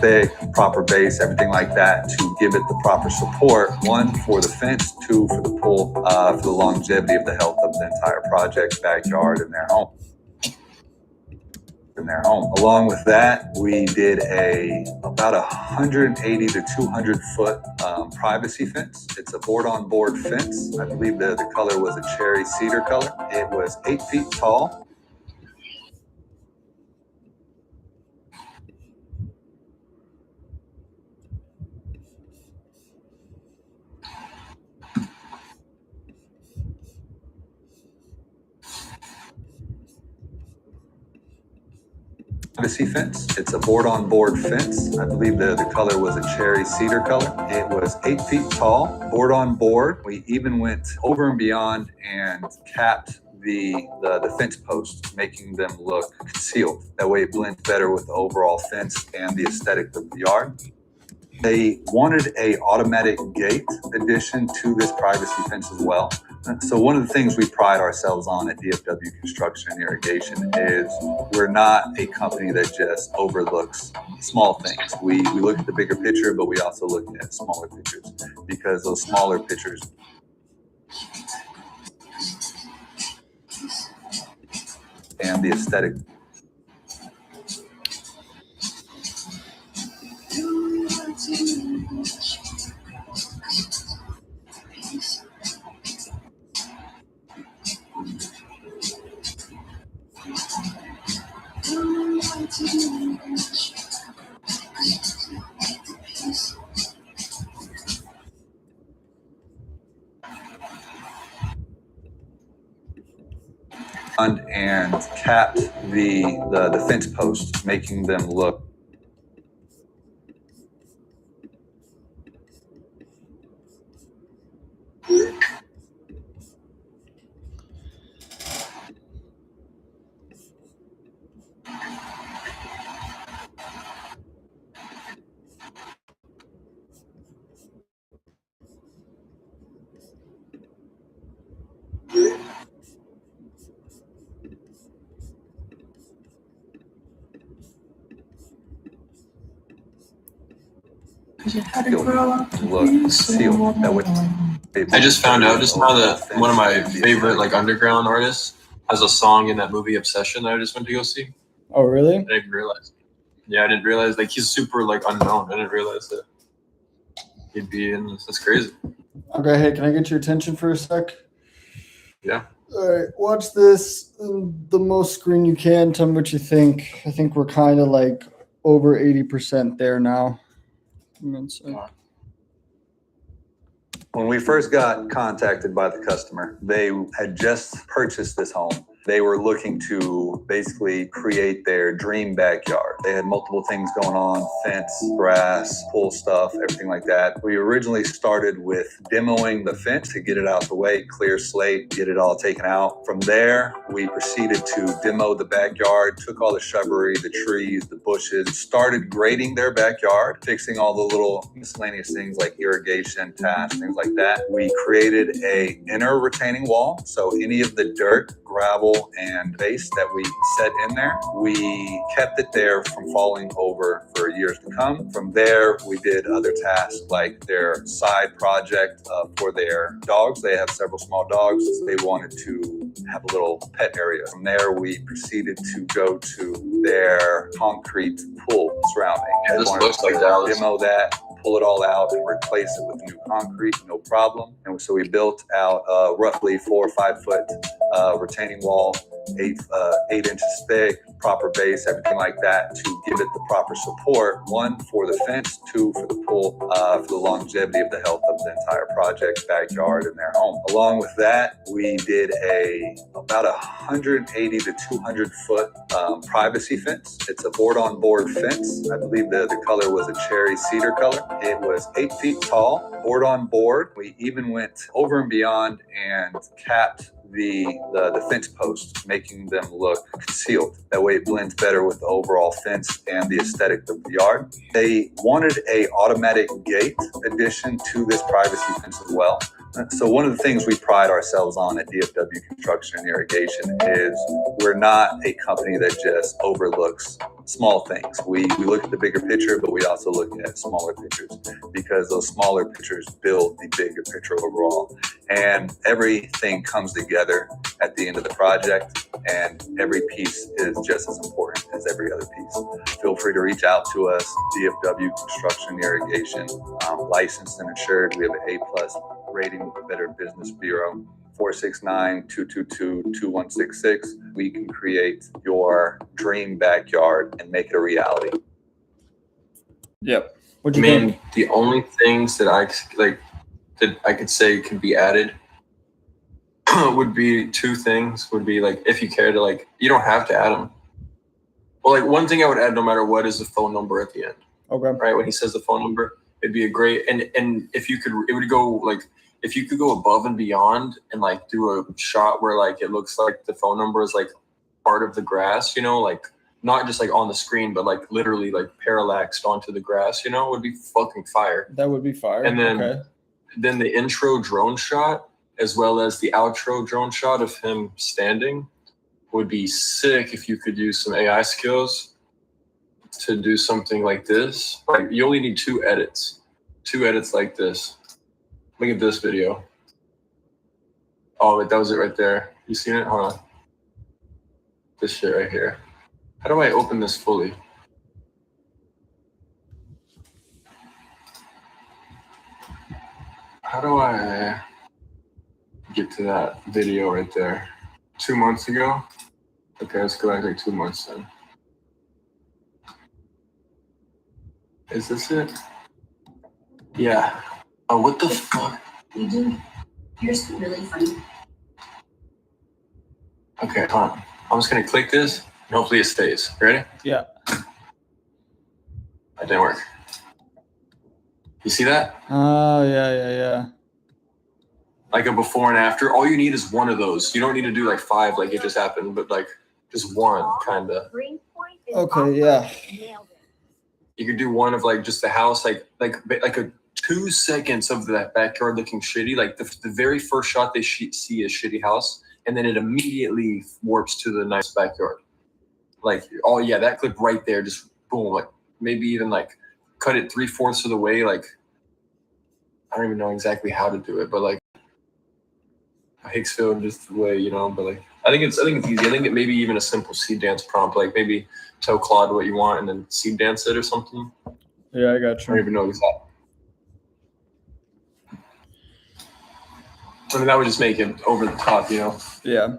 Thick, proper base, everything like that to give it the proper support. 1 for the fence, 2 for the pool, for the longevity of the health of the entire project, backyard, and their home. Along with that, we did about 180 to 200 foot privacy fence. It's a board-on-board fence. I believe the color was a cherry cedar color. It was 8 feet tall. Privacy fence. It's a board-on-board fence. I believe the color was a cherry cedar color. It was 8 feet tall, board-on-board. We even went over and beyond and capped the fence posts, making them look concealed. That way it blends better with the overall fence and the aesthetic of the yard. They wanted a automatic gate addition to this privacy fence as well. So one of the things we pride ourselves on at DFW Construction and Irrigation is we're not a company that just overlooks small things. We look at the bigger picture, but we also look at smaller pictures because those smaller pictures and the aesthetic. And capped the fence posts, making them look concealed. That way I just found out just now that one of my favorite underground artists has a song in that movie Obsession that I just went to go see. Oh, really? I didn't even realize. Yeah, I didn't realize. Like, he's super like unknown. I didn't realize that he'd be in this. That's crazy. Okay, hey, can I get your attention for a sec? Yeah. All right, watch this on the most screen you can. Tell me what you think. I think we're kind of like over 80% there now. When we first got contacted by the customer, they had just purchased this home. They were looking to basically create their dream backyard. They had multiple things going on, fence, grass, pool stuff, everything like that. We originally started with demoing the fence to get it out the way, clear slate, get it all taken out. From there, we proceeded to demo the backyard, took all the shrubbery, the trees, the bushes, started grading their backyard, fixing all the little miscellaneous things like irrigation, tasks, things like that. We created a inner retaining wall, so any of the dirt, gravel, and base that we set in there, we kept it there from falling over for years to come. From there, we did other tasks like their side project for their dogs. They have several small dogs. They wanted to have a little pet area. From there, we proceeded to go to their concrete pool surrounding. Yeah, this Wanted looks like to Dallas. demo that, pull it all out and replace it with new concrete, no problem. And so we built out roughly 4 or 5 foot retaining wall, 8 inches thick, proper base, everything like that to give it the proper support. 1 for the fence, 2 for the pool, for the longevity of the health of the entire project, backyard, and their home. Along with that, we did about 180 to 200 foot privacy fence. It's a board-on-board fence. I believe the color was a cherry cedar color. It was 8 feet tall, board on board. We even went over and beyond and capped the fence posts, making them look concealed. That way it blends better with the overall fence and the aesthetic of the yard. They wanted a automatic gate addition to this privacy fence as well. So one of the things we pride ourselves on at DFW Construction and Irrigation is we're not a company that just overlooks small things. We look at the bigger picture, but we also look at smaller pictures because those smaller pictures build the bigger picture overall. And everything comes together at the end of the project, and every piece is just as important as every other piece. Feel free to reach out to us, DFW Construction and Irrigation, licensed and insured. We have an A+ rating with the Better Business Bureau. 469-222-2166. We can create your dream backyard and make it a reality. Yep. I What'd you mean, think? the only things that I could say could be added would be 2 things. Would be like, if you care to, like, you don't have to add them. Well, like, one thing I would add no matter what is the phone number at the end. Okay. Right, when he says the phone number, it'd be a great, and if you could, it would go like, if you could go above and beyond and like do a shot where like it looks like the phone number is like part of the grass, you know, like not just like on the screen, but like literally like parallaxed onto the grass, you know, would be fucking fire. That would be fire. And then okay. Then the intro drone shot as well as the outro drone shot of him standing would be sick if you could use some AI skills to do something like this. Like, you only need 2 edits like this. Look at this video. Oh, that was it right there. You seen it? Hold on. This shit right here. How do I open this fully? How do I get to that video right there? 2 months ago? Okay, let's go back like 2 months then. Is this it? Yeah. Oh, what the fuck? You do. Here's really funny. Okay, hold on. I'm just gonna click this and hopefully it stays. Ready? Yeah. That didn't work. You see that? Oh, yeah. Like a before and after. All you need is one of those. You don't need to do like 5 like it just happened, but like just one kinda. Okay, yeah. You could do one of like just the house, like a 2 seconds of that backyard looking shitty. Like the very first shot they see is shitty house, and then it immediately warps to the nice backyard. Like, oh yeah, that clip right there, just boom. Like maybe even like cut it 3/4 of the way. Like, I don't even know exactly how to do it, but like Hicksville just the way, you know. But like I think it's easy. I think it maybe even a simple seed dance prompt, like maybe tell Claude what you want and then seed dance it or something. Yeah, I got I don't you. even know exactly. I mean, that would just make it over the top, you know. Yeah.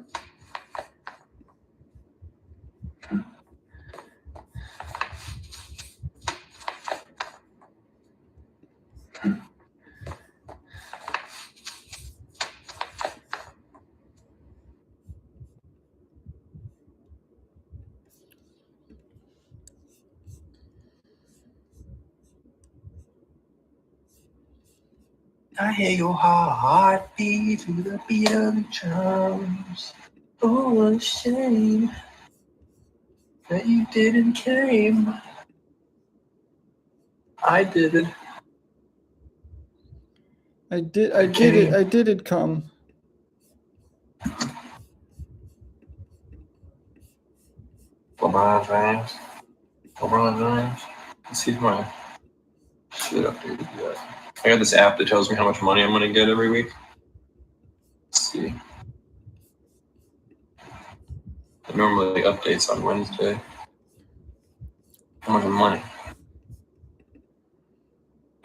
I hear your heartbeat to the beat of the drums. Oh, what a shame that you didn't came. I did it. I did it come. LeBron James. Let's see my shit updated yet. I got this app that tells me how much money I'm gonna get every week. Let's see. It normally updates on Wednesday. How much money?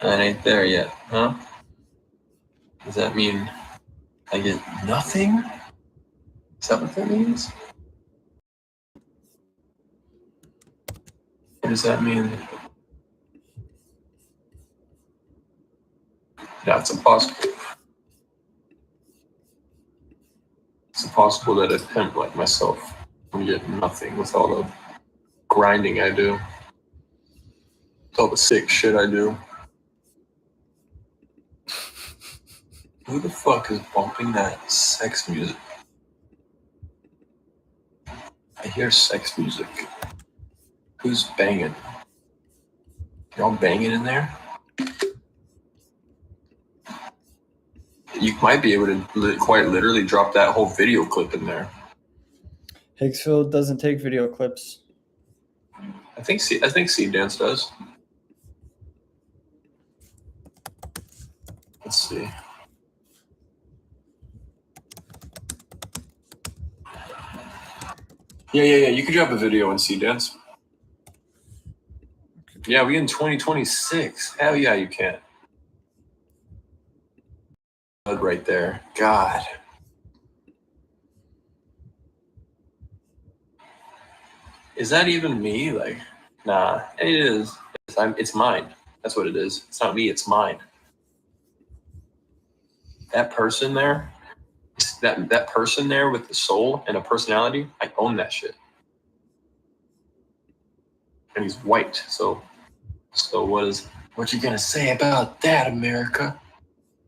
That ain't there yet, huh? Does that mean I get nothing? Is that what that means? Or does that mean? Yeah, it's impossible. It's impossible that a pimp like myself can get nothing with all the grinding I do. With all the sick shit I do. Who the fuck is bumping that sex music? I hear sex music. Who's banging? Y'all banging in there? You might be able to quite literally drop that whole video clip in there. Hicksville doesn't take video clips. I think Seed Dance does. Let's see. Yeah. You can drop a video in Seed Dance. Yeah, we in 2026. Hell yeah, you can. Right there. God. Is that even me? Like, nah, it is. It's mine. That's what it is. It's not me, it's mine. That person there, that person there with the soul and a personality, I own that shit. And he's white, so what you gonna say about that, America?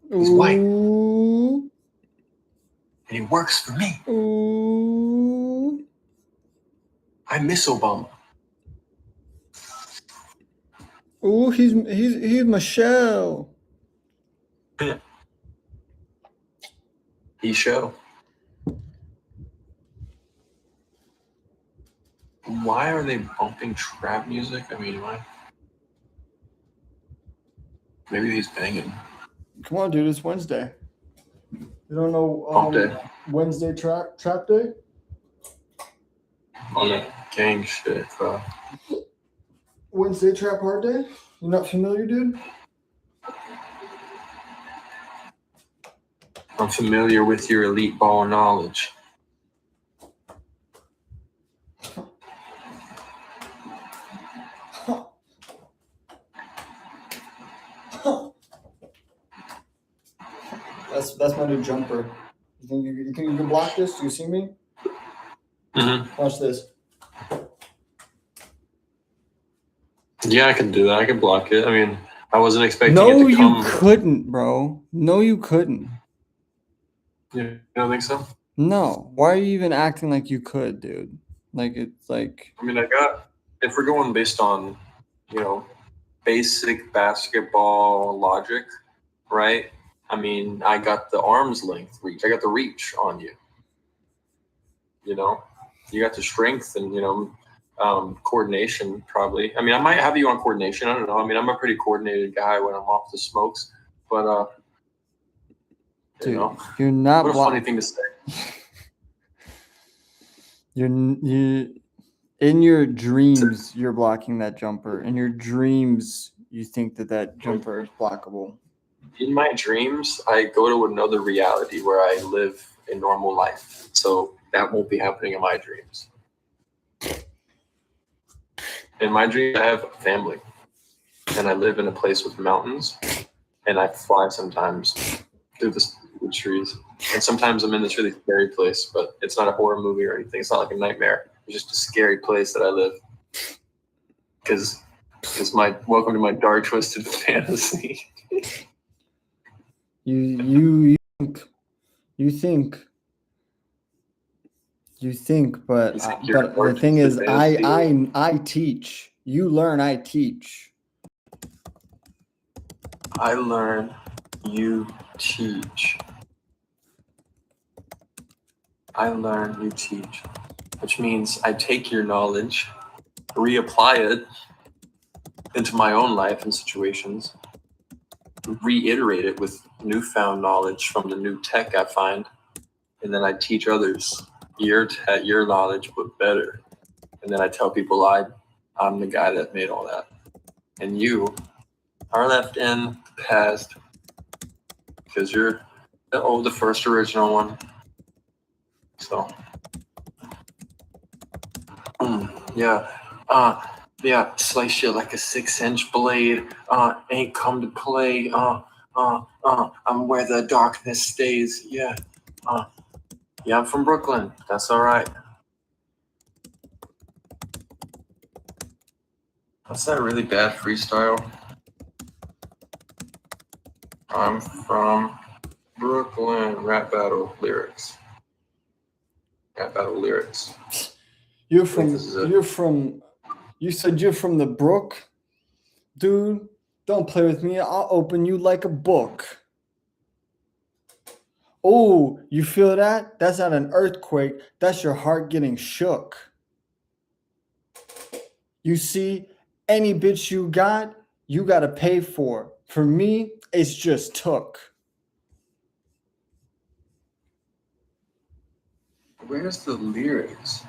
He's white. Ooh. And he works for me. Ooh. I miss Obama. Ooh, he's Michelle. He show. Why are they bumping trap music? I mean, why? Maybe he's banging. Come on, dude, it's Wednesday. You don't know Pump day. Wednesday trap day? On that gang shit, bro. Wednesday trap hard day? You're not familiar, dude? I'm familiar with your elite ball knowledge. That's my new jumper. You think you can block this? Do you see me? Mm-hmm. Watch this. Yeah, I can do that. I can block it. I mean, I wasn't expecting No, it to you come. couldn't, bro. No, you couldn't. You don't think so? No. Why are you even acting like you could, dude? Like it's like. I mean, if we're going based on, basic basketball logic, right? I mean, I got the arm's length reach. I got the reach on you. You got the strength and, coordination probably. I mean, I might have you on coordination. I don't know. I mean, I'm a pretty coordinated guy when I'm off the smokes, but, Dude, you're not what a funny blocking. thing to say. You in your dreams, you're blocking that jumper. In your dreams, you think that jumper is blockable. In my dreams, I go to another reality where I live a normal life. So that won't be happening in my dreams. In my dreams, I have a family. And I live in a place with mountains. And I fly sometimes through the trees. And sometimes I'm in this really scary place, but it's not a horror movie or anything. It's not like a nightmare. It's just a scary place that I live. Because it's welcome to my dark, twisted fantasy. You think, but You think you're but more the thing is, twisted fantasy? I teach. You learn, I teach. I learn, you teach. I learn, you teach. Which means I take your knowledge, reapply it into my own life and situations, reiterate it with newfound knowledge from the new tech I find, and then I teach others your knowledge, but better. And then I tell people I'm the guy that made all that. And you are left in the past because you're the first original one. So, yeah, slice you like a 6-inch blade. Ain't come to play. I'm where the darkness stays. Yeah, I'm from Brooklyn. That's all right. What's that really bad freestyle? I'm from Brooklyn. Rap battle lyrics. You said you're from the Brook? Dude, don't play with me. I'll open you like a book. Oh, you feel that? That's not an earthquake. That's your heart getting shook. You see, any bitch you got to pay for. For me, it's just took. Where's the lyrics?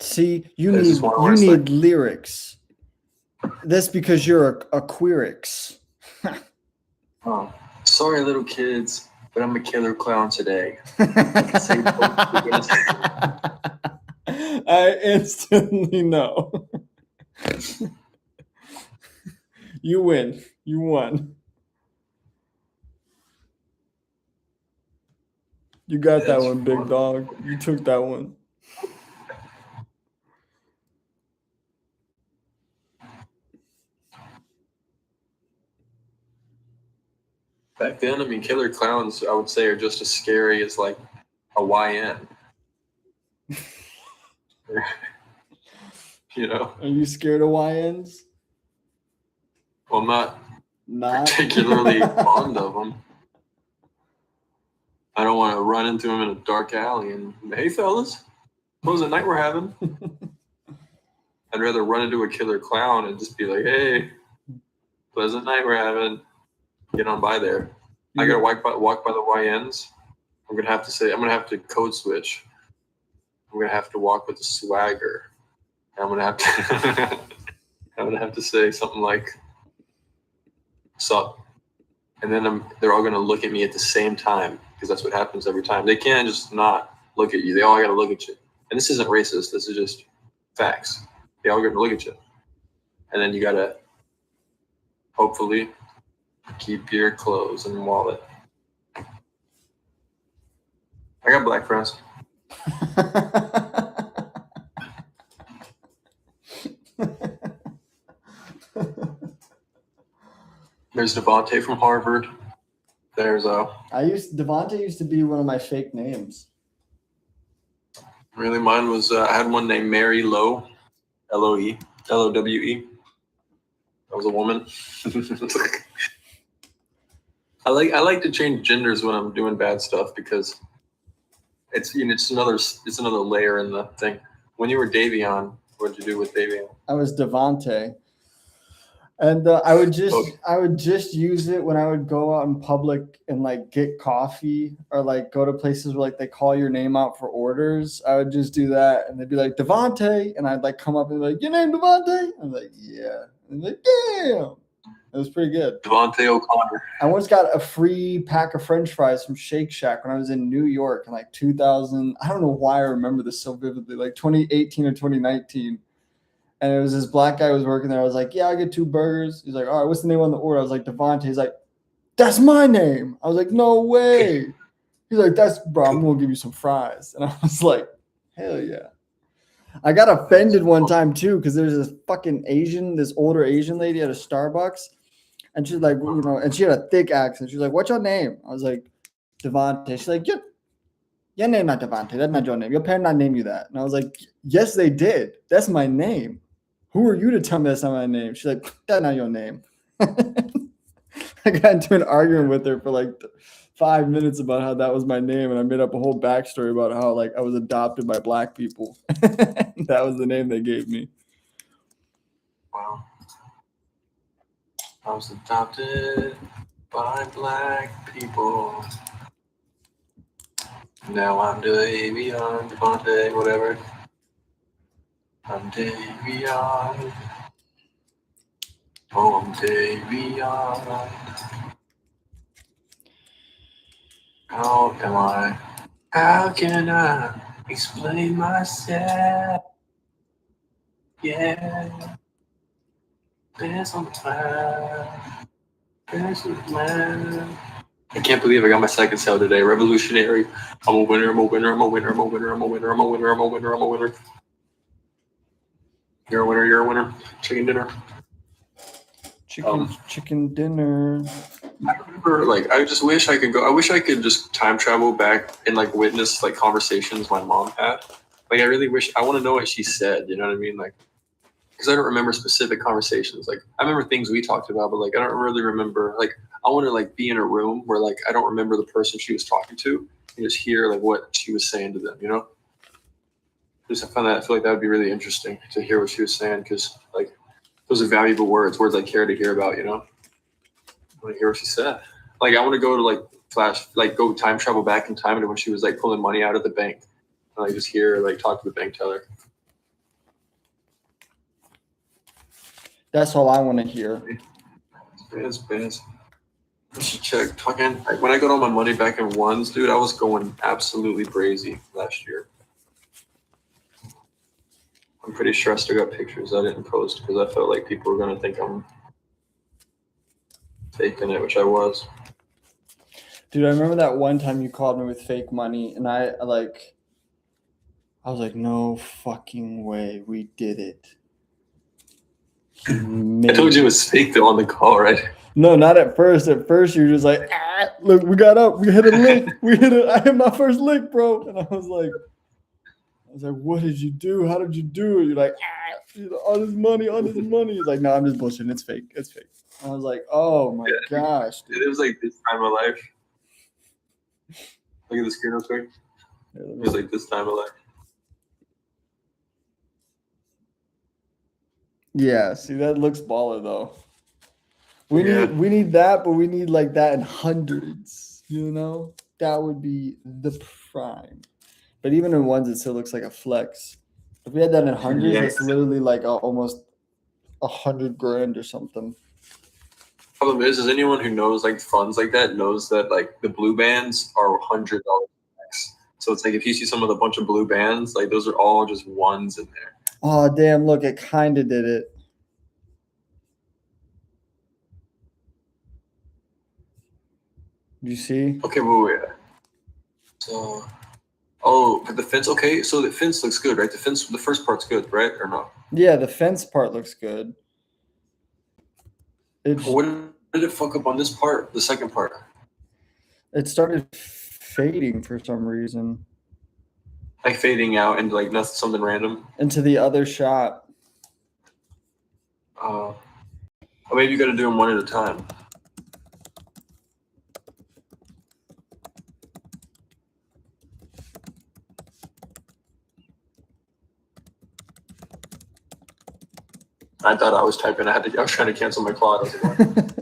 See, you This is one where it's need lyrics. That's because you're a queerix. Oh, sorry, little kids, but I'm a killer clown today. I instantly know. You win. You won. You got that one, big dog. You took that one. Back then, I mean, killer clowns, I would say, are just as scary as like a YN. You know? Are you scared of YNs? Well, I'm not Not particularly fond of them. I don't want to run into them in a dark alley and, hey, fellas, what was the night we're having? I'd rather run into a killer clown and just be like, hey, pleasant night we're having. Get on by there. I gotta walk by the YNs. I'm gonna have to code switch. I'm gonna have to walk with the swagger. And I'm gonna have to say something like, "Sup," and then they're all gonna look at me at the same time because that's what happens every time. They can't just not look at you. They all gotta look at you. And this isn't racist. This is just facts. They all gotta look at you, and then you gotta hopefully keep your clothes and wallet. I got black friends. There's Devontae from Harvard. There's Devontae used to be one of my fake names. really mine was I had one named Mary Lowe, Lowe, Lowe. That was a woman. I like to change genders when I'm doing bad stuff because it's another layer in the thing. When you were Davion, what did you do with Davion? I was Devontae. And I would just use it when I would go out in public and like get coffee or like go to places where like they call your name out for orders. I would just do that and they'd be like Devontae, and I'd like come up and be like, your name Devontae? I'm like, yeah. And they're like, damn. It was pretty good. Devontae O'Connor. I once got a free pack of French fries from Shake Shack when I was in New York in like 2000. I don't know why I remember this so vividly, like 2018 or 2019. And it was this black guy who was working there. I was like, yeah, I get 2 burgers. He's like, all right, what's the name on the order? I was like, Devontae. He's like, that's my name. I was like, no way. He's like, bro, I'm going to give you some fries. And I was like, hell yeah. I got offended one time too because there's this older Asian lady at a Starbucks. And she's like, and she had a thick accent. She's like, what's your name? I was like, Devontae. She's like, your name not Devontae. That's not your name. Your parents not name you that. And I was like, yes, they did. That's my name. Who are you to tell me that's not my name? She's like, that's not your name. I got into an argument with her for like 5 minutes about how that was my name. And I made up a whole backstory about how like I was adopted by black people. That was the name they gave me. Wow. I was adopted by black people. Now I'm Davion, Devontae, whatever. I'm Davion. Oh, I'm Davion. How can I explain myself? Yeah. Dance on the plan. Dance on the plan. I can't believe I got my second sale today. Revolutionary. I'm a winner, I'm a winner, I'm a winner, I'm a winner, I'm a winner, I'm a winner, I'm a winner, I'm a winner. You're a winner, you're a winner. Chicken dinner. Chicken dinner. I remember, like, I just wish I could go. I wish I could just time travel back and like witness like conversations my mom had. Like, I really wish. I want to know what she said. You know what I mean? Like, because I don't remember specific conversations. Like, I remember things we talked about, but like, I don't really remember. Like, I want to like be in a room where like I don't remember the person she was talking to and just hear like what she was saying to them. You know? I feel like that would be really interesting to hear what she was saying because like those are valuable words I care to hear about. You know? I want to hear what she said. Like, I want to go to like go time travel back in time to when she was like pulling money out of the bank, and like just hear her, like talk to the bank teller. That's all I want to hear. Bands. I should check. Fucking like, when I got all my money back in ones, dude, I was going absolutely crazy last year. I'm pretty sure I still got pictures I didn't post because I felt like people were gonna think I'm faking it, which I was. Dude, I remember that one time you called me with fake money, and I was like, no fucking way, we did it. I told you it was fake though on the call, right? No, not at first. At first, you were just like, look, we got up, we hit a lick, I hit my first lick, bro. And I was like, what did you do? How did you do it? You're like, all this money. He's like, no, I'm just bullshitting. It's fake. I was like, oh my gosh. Dude. It was like this time of life. Look at the screen real quick. It was like this time of life. Yeah, see, that looks baller though. We need that, but we need like that in hundreds, you know? That would be the prime. But even in ones, it still looks like a flex. If we had that in hundreds, it's literally like almost $100,000 or something. Problem is anyone who knows like funds like that knows that like the blue bands are $100 max. So it's like if you see some of the bunch of blue bands, like those are all just ones in there. Oh damn! Look, it kind of did it. You see? Okay, wait. So, but the fence. Okay, so the fence looks good, right? The first part's good, right, or no? Yeah, the fence part looks good. What did it fuck up on this part? The second part. It started fading for some reason. Like fading out into like nothing, something random. Into the other shot. Or maybe you got to do them one at a time. I thought I was typing. I was trying to cancel my Claude. I was like, what?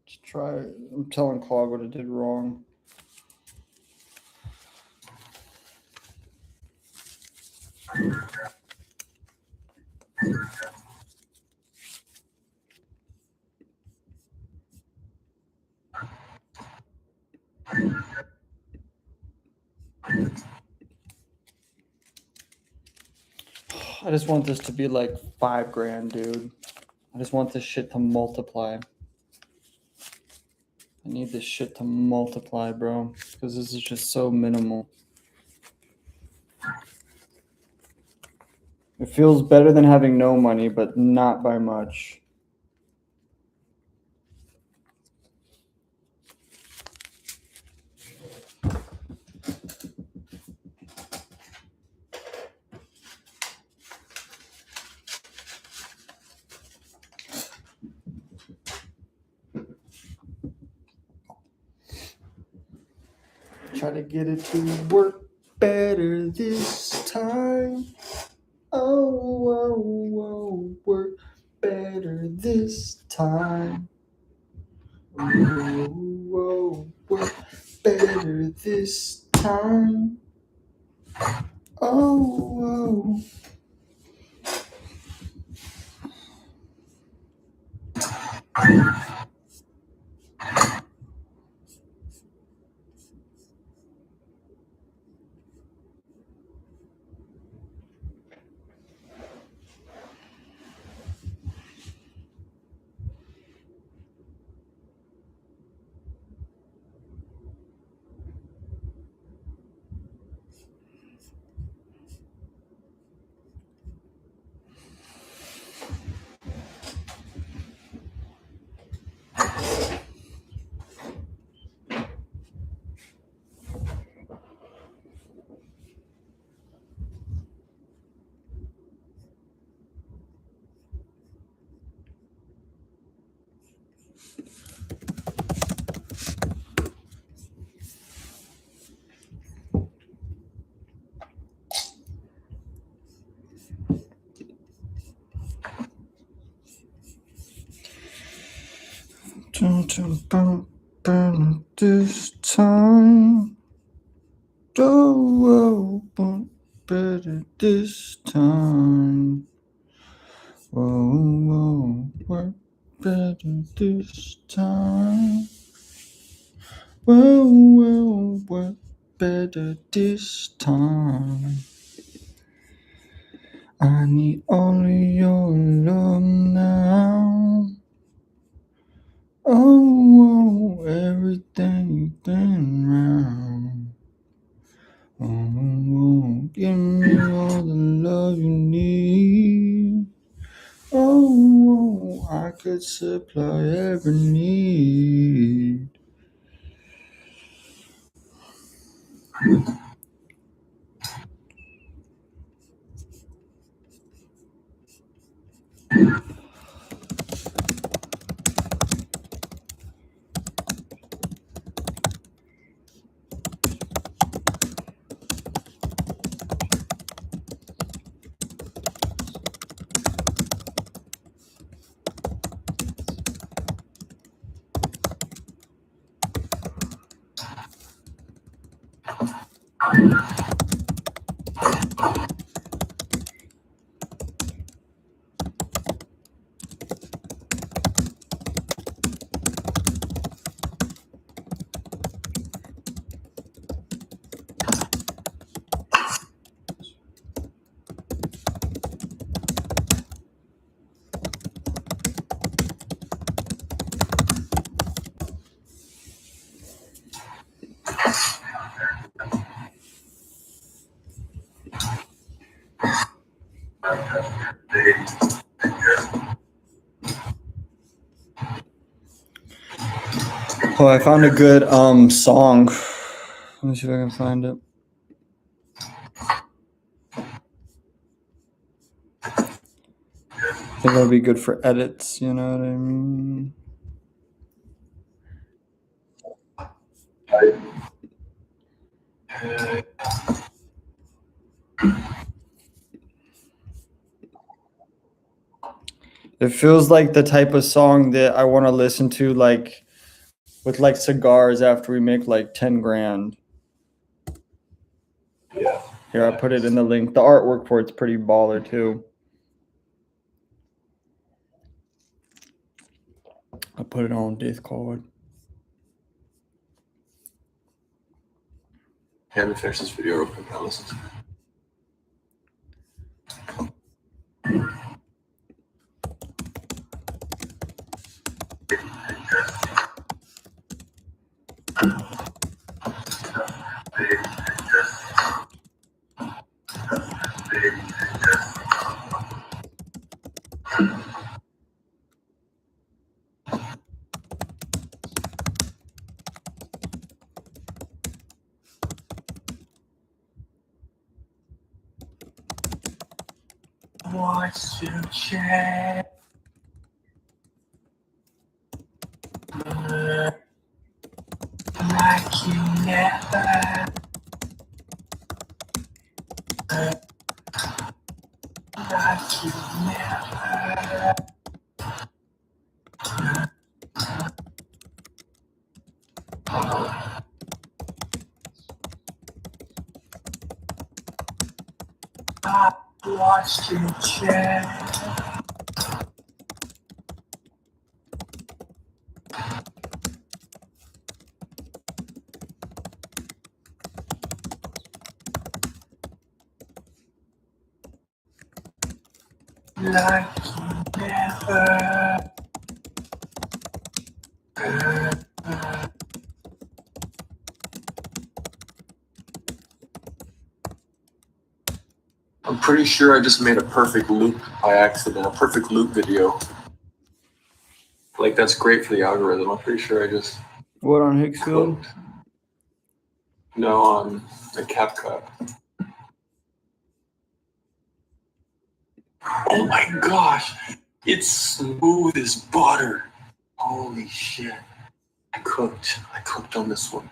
Just try. I'm telling Claude what it did wrong. I just want this to be like $5,000, dude. I just want this shit to multiply. I need this shit to multiply, bro, because this is just so minimal. It feels better than having no money, but not by much. Try to get it to work better this time. Oh, work better this time. Oh, work better this time. Oh. This time. Oh, better this time. Oh, work better this time. Well, work better this time. I need all of your love now. Oh, everything you've been around. Oh, give me all the love you need. Oh, I could supply every need. Oh, I found a good song. Let me see if I can find it. I think it'll be good for edits, you know what I mean? It feels like the type of song that I want to listen to, like with like cigars after we make like 10 grand. Yeah. Here, I put it in the link. The artwork for it's pretty baller too. I put it on Discord. I haven't finished this video real quick. Now listen to it. What's to check? Like you never. Like you never. I watched you check. Like you never. I'm pretty sure I just made a perfect loop by accident, a perfect loop video. Like that's great for the algorithm. I'm pretty sure I just What on Hicksfield? cooked. No, on the CapCut. Oh my gosh, it's smooth as butter. Holy shit. I cooked on this one.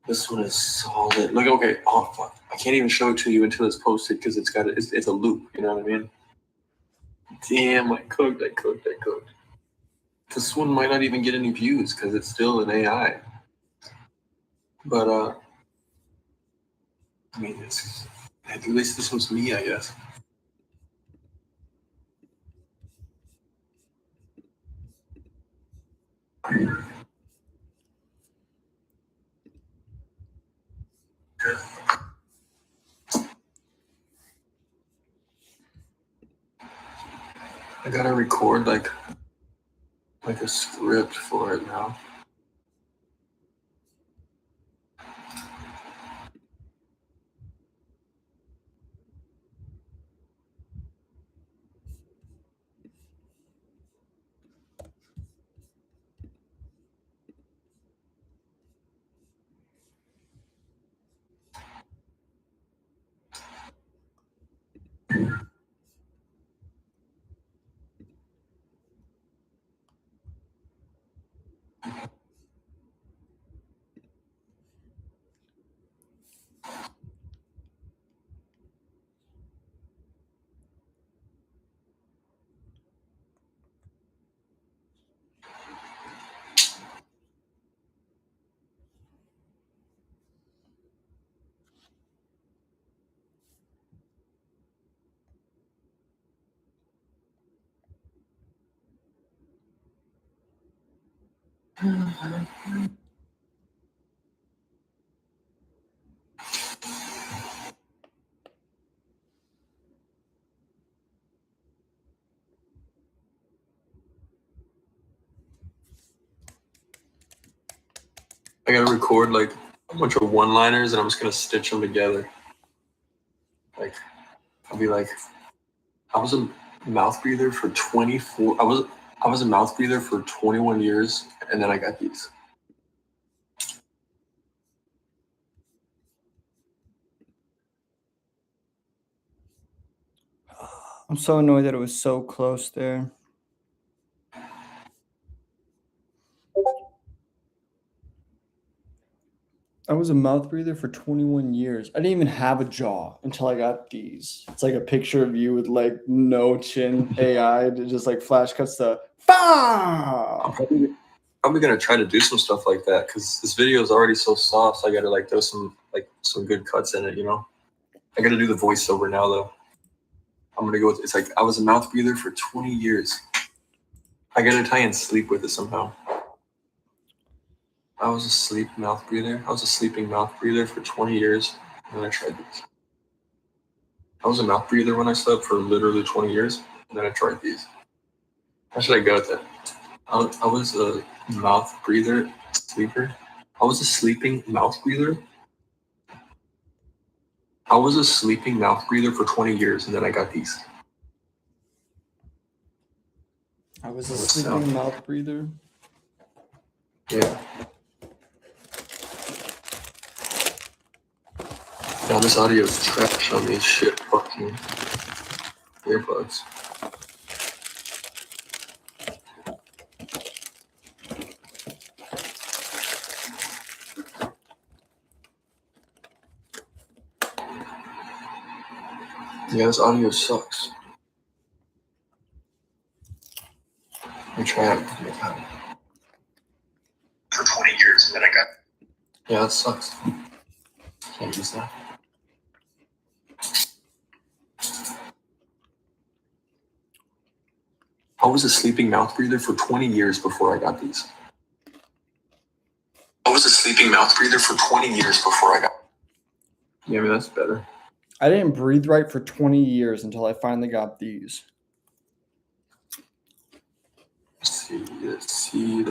This one is solid. Like, okay, oh fuck. I can't even show it to you until it's posted because it's a loop, you know what I mean? Damn, I cooked. This one might not even get any views because it's still an AI. But I mean, at least this one's me, I guess. I gotta record like a script for it now. I gotta record like a bunch of one-liners and I'm just gonna stitch them together. Like, I'll be like, I was a mouth breather for 24. I was a mouth breather for 21 years, and then I got these. I'm so annoyed that it was so close there. I was a mouth breather for 21 years. I didn't even have a jaw until I got these. It's like a picture of you with like no chin AI. It just like flash cuts to I'm probably gonna try to do some stuff like that because this video is already so soft. So I gotta like throw some good cuts in it. You know, I gotta do the voiceover now though. I'm gonna go with it's like I was a mouth breather for 20 years. I gotta try and sleep with it somehow. I was a sleeping mouth breather for 20 years, and then I tried these. I was a mouth breather when I slept for literally 20 years, and then I tried these. How should I go with that? I was a mouth breather sleeper. I was a sleeping mouth breather. I was a sleeping mouth breather for 20 years, and then I got these. I was a sleeping mouth breather. Yeah. Now this audio is trash on these shit fucking earbuds. Yeah, this audio sucks. Let me try it. For 20 years, and then I got. Yeah, that sucks. Can't use that. I was a sleeping mouth breather for 20 years before I got these. I was a sleeping mouth breather for 20 years before I got. Yeah, I mean, that's better. I didn't breathe right for 20 years until I finally got these. Let's see.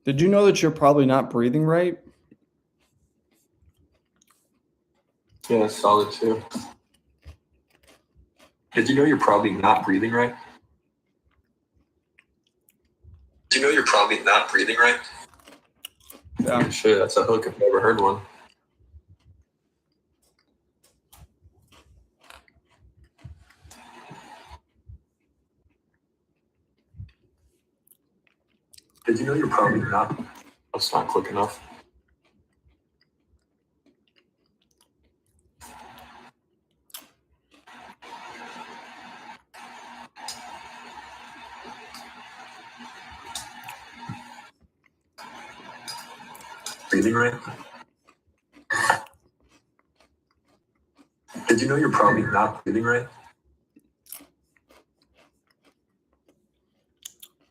Did you know that you're probably not breathing right? Yeah, that's solid too. Did you know you're probably not breathing right? Do you know you're probably not breathing right? Yeah. Shit, that's a hook if I've ever heard one. Did you know you're probably not? That's not quick enough. Breathing right? Did you know you're probably not breathing right?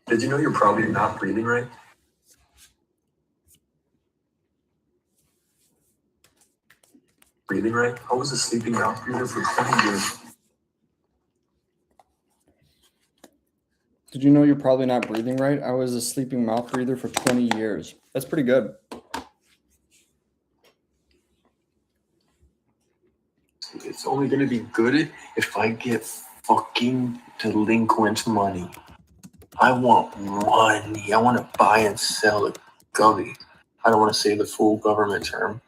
Did you know you're probably not breathing right? Breathing right? I was a sleeping mouth breather for 20 years. Did you know you're probably not breathing right? I was a sleeping mouth breather for 20 years. That's pretty good. It's only gonna be good if I get fucking delinquent money. I want money. I want to buy and sell a gully. I don't want to say the full government term.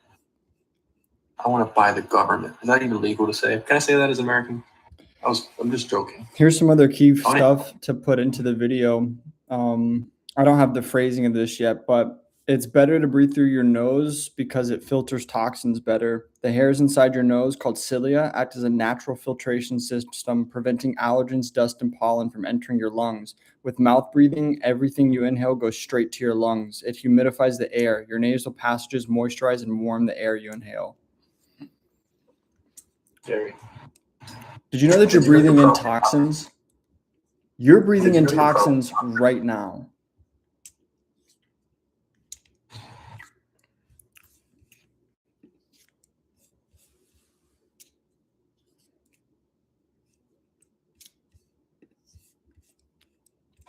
I want to buy the government. Is that even legal to say? Can I say that as American? I'm just joking. Here's some other key stuff to put into the video. I don't have the phrasing of this yet, but it's better to breathe through your nose because it filters toxins better. The hairs inside your nose, called cilia, act as a natural filtration system, preventing allergens, dust, and pollen from entering your lungs. With mouth breathing, everything you inhale goes straight to your lungs. It humidifies the air. Your nasal passages moisturize and warm the air you inhale. Jerry. Did you know that you're breathing in toxins? You're breathing in toxins right now.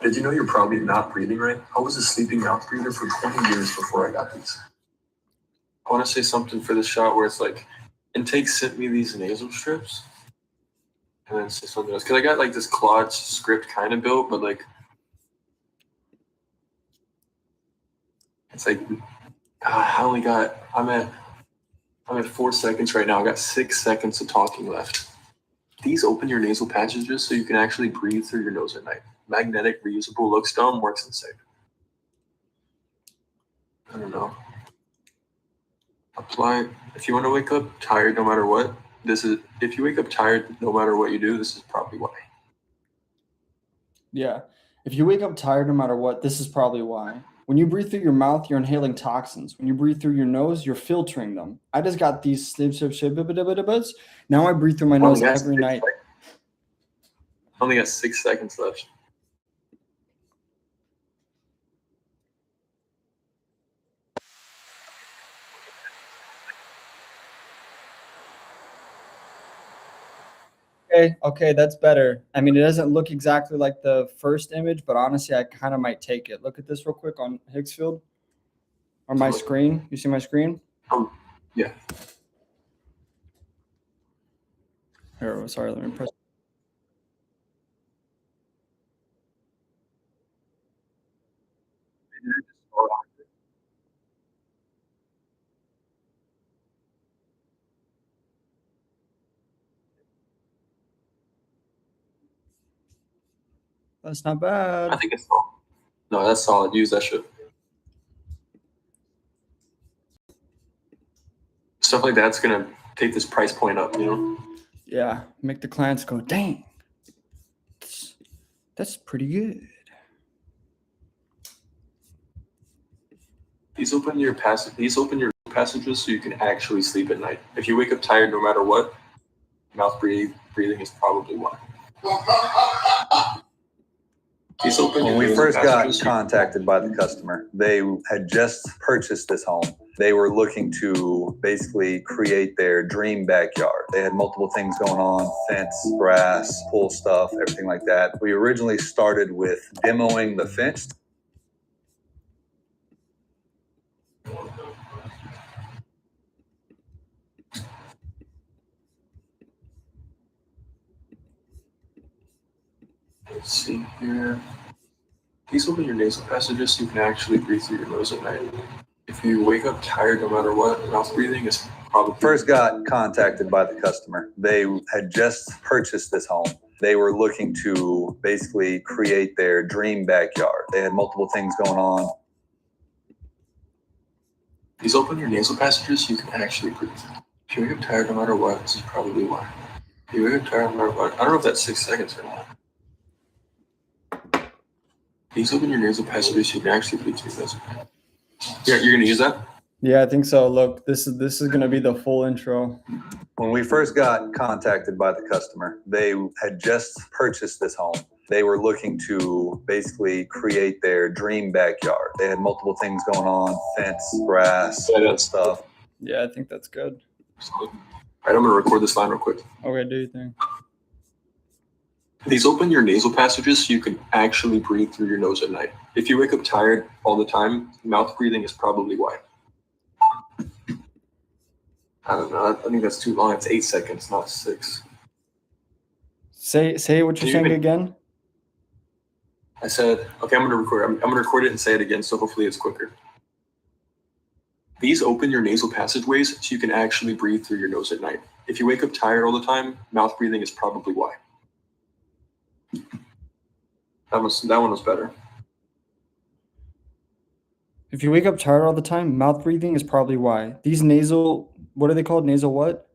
Did you know you're probably not breathing right? I was a sleeping mouth breather for 20 years before I got these. I want to say something for this shot where it's like, Intake sent me these nasal strips, and then say something else because I got like this Claude script kind of built, but like it's like I'm at 4 seconds right now. I got 6 seconds of talking left. These open your nasal passages so you can actually breathe through your nose at night. Magnetic, reusable, looks dumb, works insane. I don't know. Apply. If you want to wake up tired no matter what, if you wake up tired no matter what you do, this is probably why. Yeah. If you wake up tired no matter what, this is probably why. When you breathe through your mouth, you're inhaling toxins. When you breathe through your nose, you're filtering them. I just got these snips. Now I breathe through my nose every night. I only got 6 seconds left. Okay, that's better. I mean, it doesn't look exactly like the first image, but honestly, I kind of might take it. Look at this real quick on Higgsfield. On my screen. You see my screen? Yeah. Here, sorry, let me press. That's not I bad. think it's solid. No, that's solid. Use that shit. Stuff like that's gonna take this price point up, you know? Yeah, make the clients go, dang, that's pretty good. These open your passages so you can actually sleep at night. If you wake up tired no matter what, mouth breathing is probably why. When we first got contacted by the customer, they had just purchased this home. They were looking to basically create their dream backyard. They had multiple things going on, fence, grass, pool stuff, everything like that. We originally started with demoing the fence. Let's see here. Please open your nasal passages so you can actually breathe through your nose at night. If you wake up tired no matter what, mouth breathing is probably... First got contacted by the customer. They had just purchased this home. They were looking to basically create their dream backyard. They had multiple things going on. Please open your nasal passages so you can actually breathe. If you wake up tired no matter what, this is probably why. If you wake up tired no matter what, I don't know if that's 6 seconds or not. Please open your nasal passages so you can actually breathe through this. Yeah, you're gonna use that? Yeah, I think so. Look, this is gonna be the full intro. When we first got contacted by the customer, they had just purchased this home. They were looking to basically create their dream backyard. They had multiple things going on, fence, grass, stuff. Yeah, I think that's good. All right, I'm gonna record this line real quick. Okay, do you think? Please open your nasal passages so you can actually breathe through your nose at night. If you wake up tired all the time, mouth breathing is probably why. I don't know. I think that's too long. It's 8 seconds, not 6. Say what you're saying again. I said, okay, I'm gonna record. I'm gonna record it and say it again, so hopefully it's quicker. Please open your nasal passageways so you can actually breathe through your nose at night. If you wake up tired all the time, mouth breathing is probably why. That one was better. If you wake up tired all the time, mouth breathing is probably why. These nasal, what are they called? Nasal what?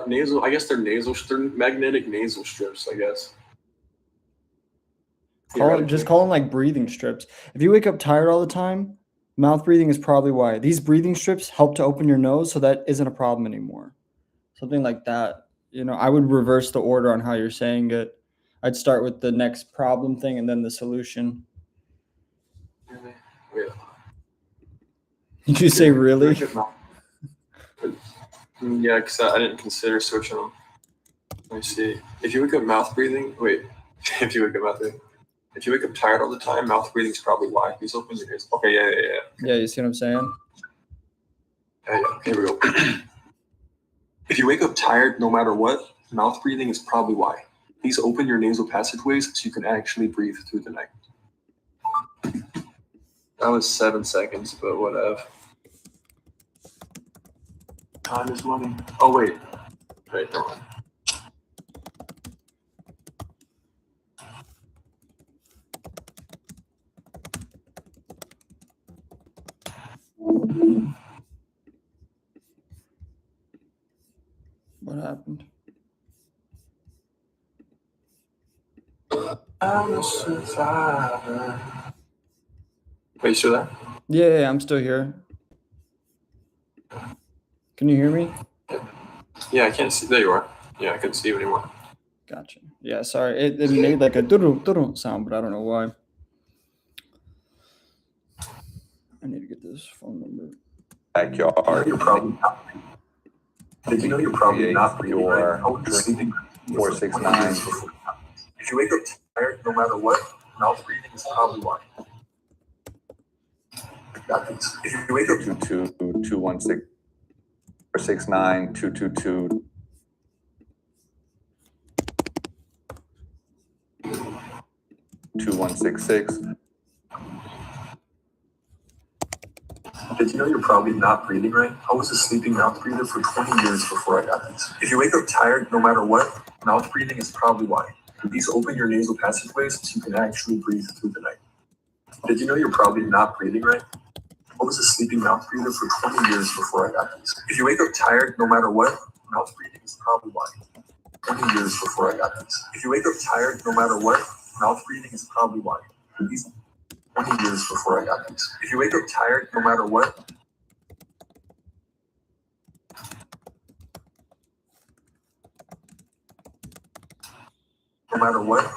Nasal. I guess they're magnetic nasal strips, I guess. Just call them like breathing strips. If you wake up tired all the time, mouth breathing is probably why. These breathing strips help to open your nose, so that isn't a problem anymore. Something like that. You know, I would reverse the order on how you're saying it. I'd start with the next problem thing and then the solution. Really? Yeah. Did you say really? Yeah, because I didn't consider switching them. Let me see. If you wake up mouth breathing, if you wake up tired all the time, mouth breathing is probably why. Please open your ears. Okay, yeah. Yeah, you see what I'm saying? Here we go. If you wake up tired no matter what, mouth breathing is probably why. Please open your nasal passageways so you can actually breathe through the night. That was 7 seconds, but whatever. Time is money. Oh, wait. Wait, never mind. What happened? I'm a survivor. Wait, you still there? Yeah, I'm still here. Can you hear me? Yeah, I can't see. There you are. Yeah, I couldn't see you anymore. Gotcha. Yeah, sorry. It made like a duru sound, but I don't know why. I need to get this phone number. Backyard. You're probably not. Did you know you're probably not breathing your right? How would you sleeping 469. If you wake up tired, no matter what, mouth breathing is probably why. Got this. If you wake up 22216 or 69 222 2166. Did you know you're probably not breathing right? I was a sleeping mouth breather for 20 years before I got this. If you wake up tired, no matter what, mouth breathing is probably why. Please open your nasal passageways so you can actually breathe through the night. Did you know you're probably not breathing right? I was a sleeping mouth breather for 20 years before I got this. If you wake up tired, no matter what, mouth breathing is probably why. 20 years before I got this. If you wake up tired, no matter what, mouth breathing is probably why. Please 20 years before I got this. If you wake up tired, no matter what,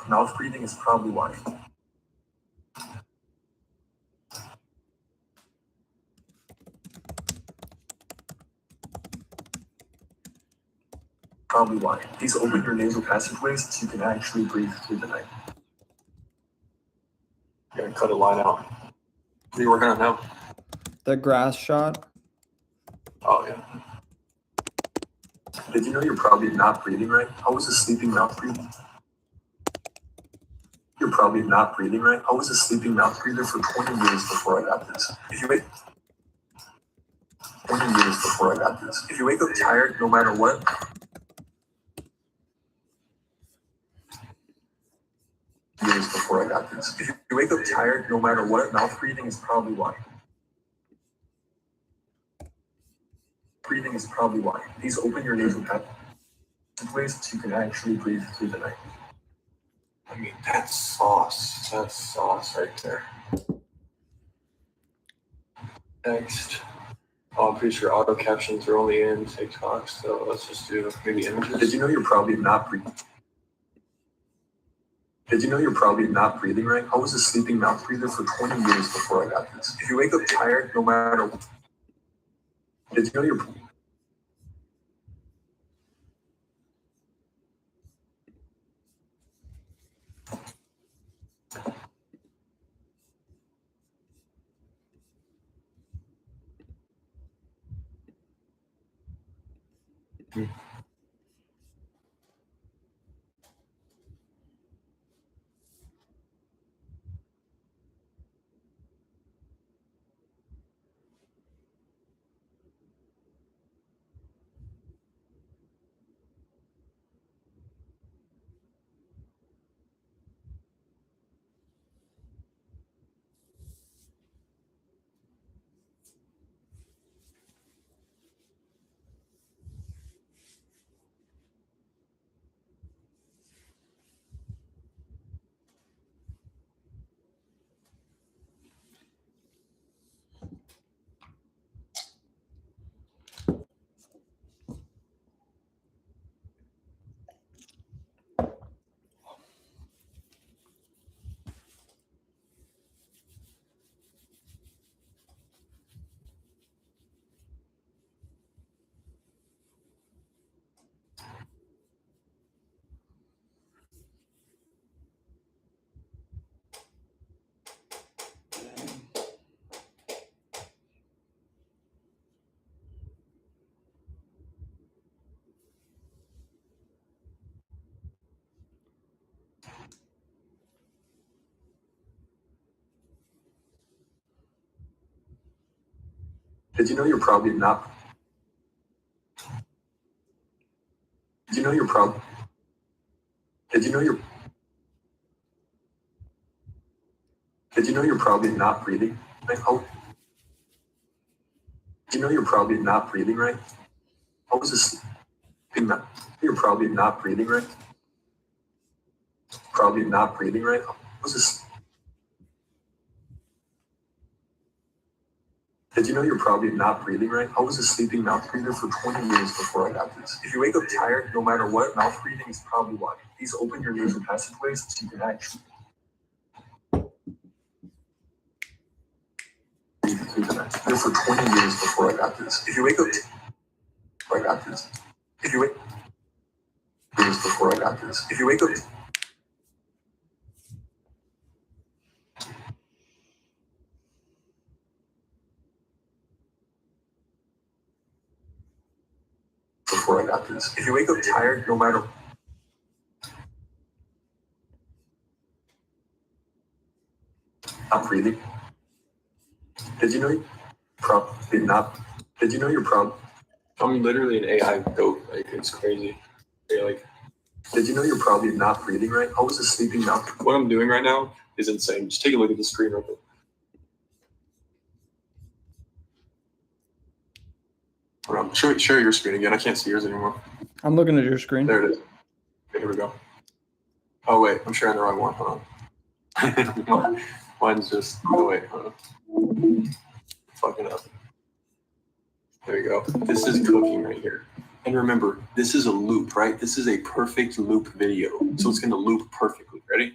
mouth breathing is probably why. Probably why. Please open your nasal passageways so you can actually breathe through the night. You're gonna cut a line out. What are you working on now? The grass shot. Oh, yeah. Did you know you're probably not breathing right? I was a sleeping mouth breather. You're probably not breathing right. I was a sleeping mouth breather for 20 years before I got this. If you wake 20 years before I got this. If you wake up tired, no matter what, years before I got this. If you wake up tired, no matter what, mouth breathing is probably why. Breathing is probably why. Please open your nasal passageways so you can actually breathe through the night. I mean, that's sauce. That's sauce right there. Next. Oh, I'm pretty sure auto captions are only in TikTok, so let's just do maybe images. Did you know you're probably not breathing? Did you know you're probably not breathing right? I was a sleeping mouth breather for 20 years before I got this. If you wake up tired, no matter what, did you know you're Did you know you're probably not? Did you know you're probably? Did you know you're? Did you know you're probably not breathing? Like, oh. Did you know you're probably not breathing right? How was this? You're probably not breathing right. Probably not breathing right. How was this? Did you know you're probably not breathing right? I was a sleeping mouth breather for 20 years before I got this. If you wake up tired, no matter what, mouth breathing is probably why. Please open your nasal passageways so you can actually breathe through the night. For 20 years before I got this. If you wake up, I got this. If you wake years before I got this. If you wake up. Before I got this. If you wake up tired, no matter. Not breathing. Did you know you probably not? Did you know you're probably? I'm literally an AI goat. Like, it's crazy. You're like, did you know you're probably not breathing right? I was a sleeping mouth. What I'm doing right now is insane. Just take a look at the screen real quick. Share your screen again. I can't see yours anymore. I'm looking at your screen. There it is. Okay, here we go. Oh wait, I'm sharing the wrong one. Hold on. Mine's just. Oh wait, hold on. Fucking up. There you go. This is cooking right here. And remember, this is a loop, right? This is a perfect loop video, so it's gonna loop perfectly. Ready?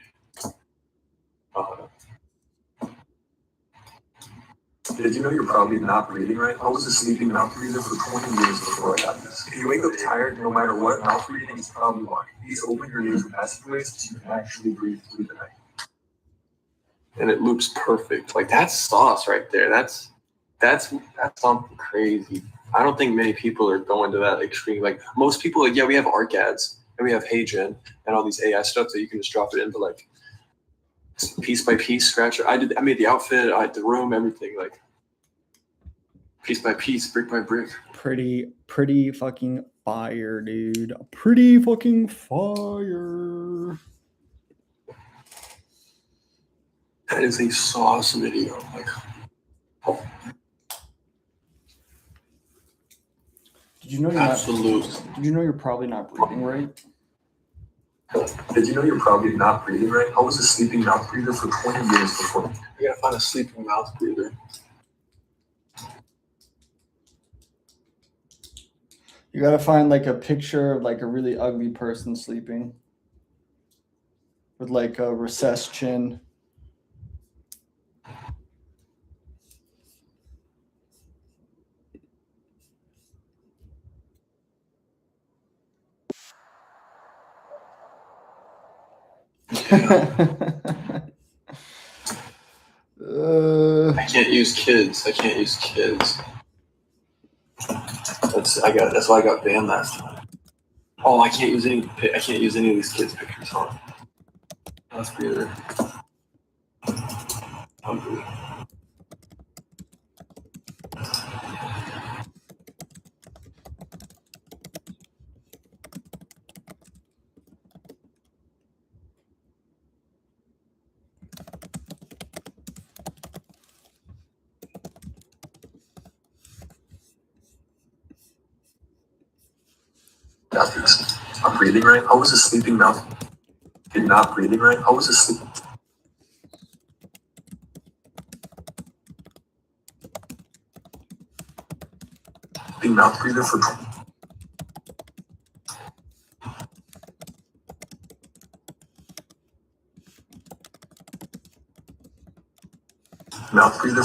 Did you know you're probably not breathing right? I was a sleeping mouth breather for 20 years before I got this. If you wake up tired, no matter what, mouth breathing is probably why. Please open your nasal passageways so you can actually breathe through the night. And it loops perfect. Like, that's sauce right there. That's something crazy. I don't think many people are going to that extreme. Like, most people, like, yeah, we have ArcAds and we have HeyGen and all these AI stuff that you can just drop it into, like, piece by piece scratcher. I made the outfit, I had the room, everything, like piece by piece, brick by brick. Pretty fucking fire, dude. Pretty fucking fire. That is a sauce video. Like, oh. Did you know you're probably not breathing right? Did you know you're probably not breathing right? I was a sleeping mouth breather for 20 years before. You gotta find a sleeping mouth breather. You gotta find like a picture of like a really ugly person sleeping with like a recessed chin. I can't use kids. That's why I got banned last time. Oh, I can't use any of these kids' pictures. Hold on. Mouth breather. Hungry. I'm breathing right. I was a sleeping mouth. You're not breathing right. I was asleep. Sleeping mouth breather for. Mouth breather.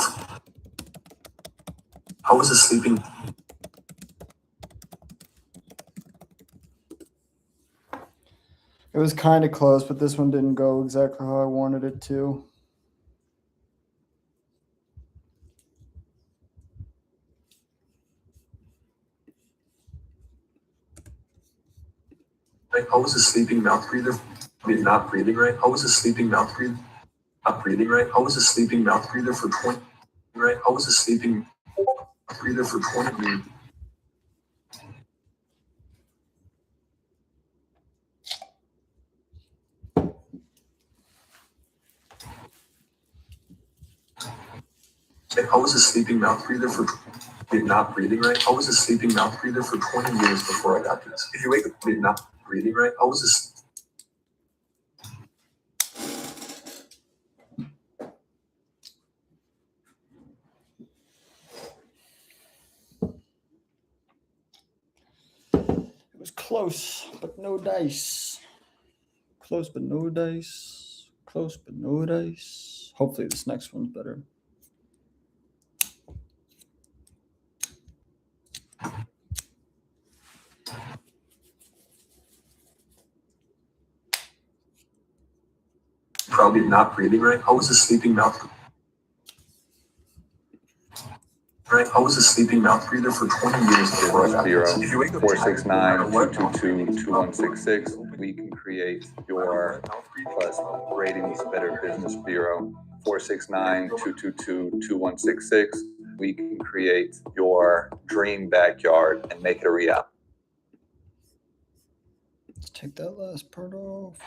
I was a sleeping. It was kind of close, but this one didn't go exactly how I wanted it to. I was a sleeping mouth breather. Not breathing right. I was a sleeping mouth breather. Not breathing right. I was a sleeping mouth breather for 20. Right. I was a sleeping breather for 20 years. I was a sleeping mouth breather for not breathing right. I was a sleeping mouth breather for 20 years before I got this. If you wake up not breathing right, I was It was close, but no dice. Close, but no dice. Close, but no dice. Hopefully, this next one's better. probably not breathing right. I was a sleeping mouth. Right, I was a sleeping mouth breather for 20 years before I got this. If you wake up 469-222-2166. We can create your plus ratings better business bureau. 469-222-2166. We can create your dream backyard and make it a reality. Let's take that last part off.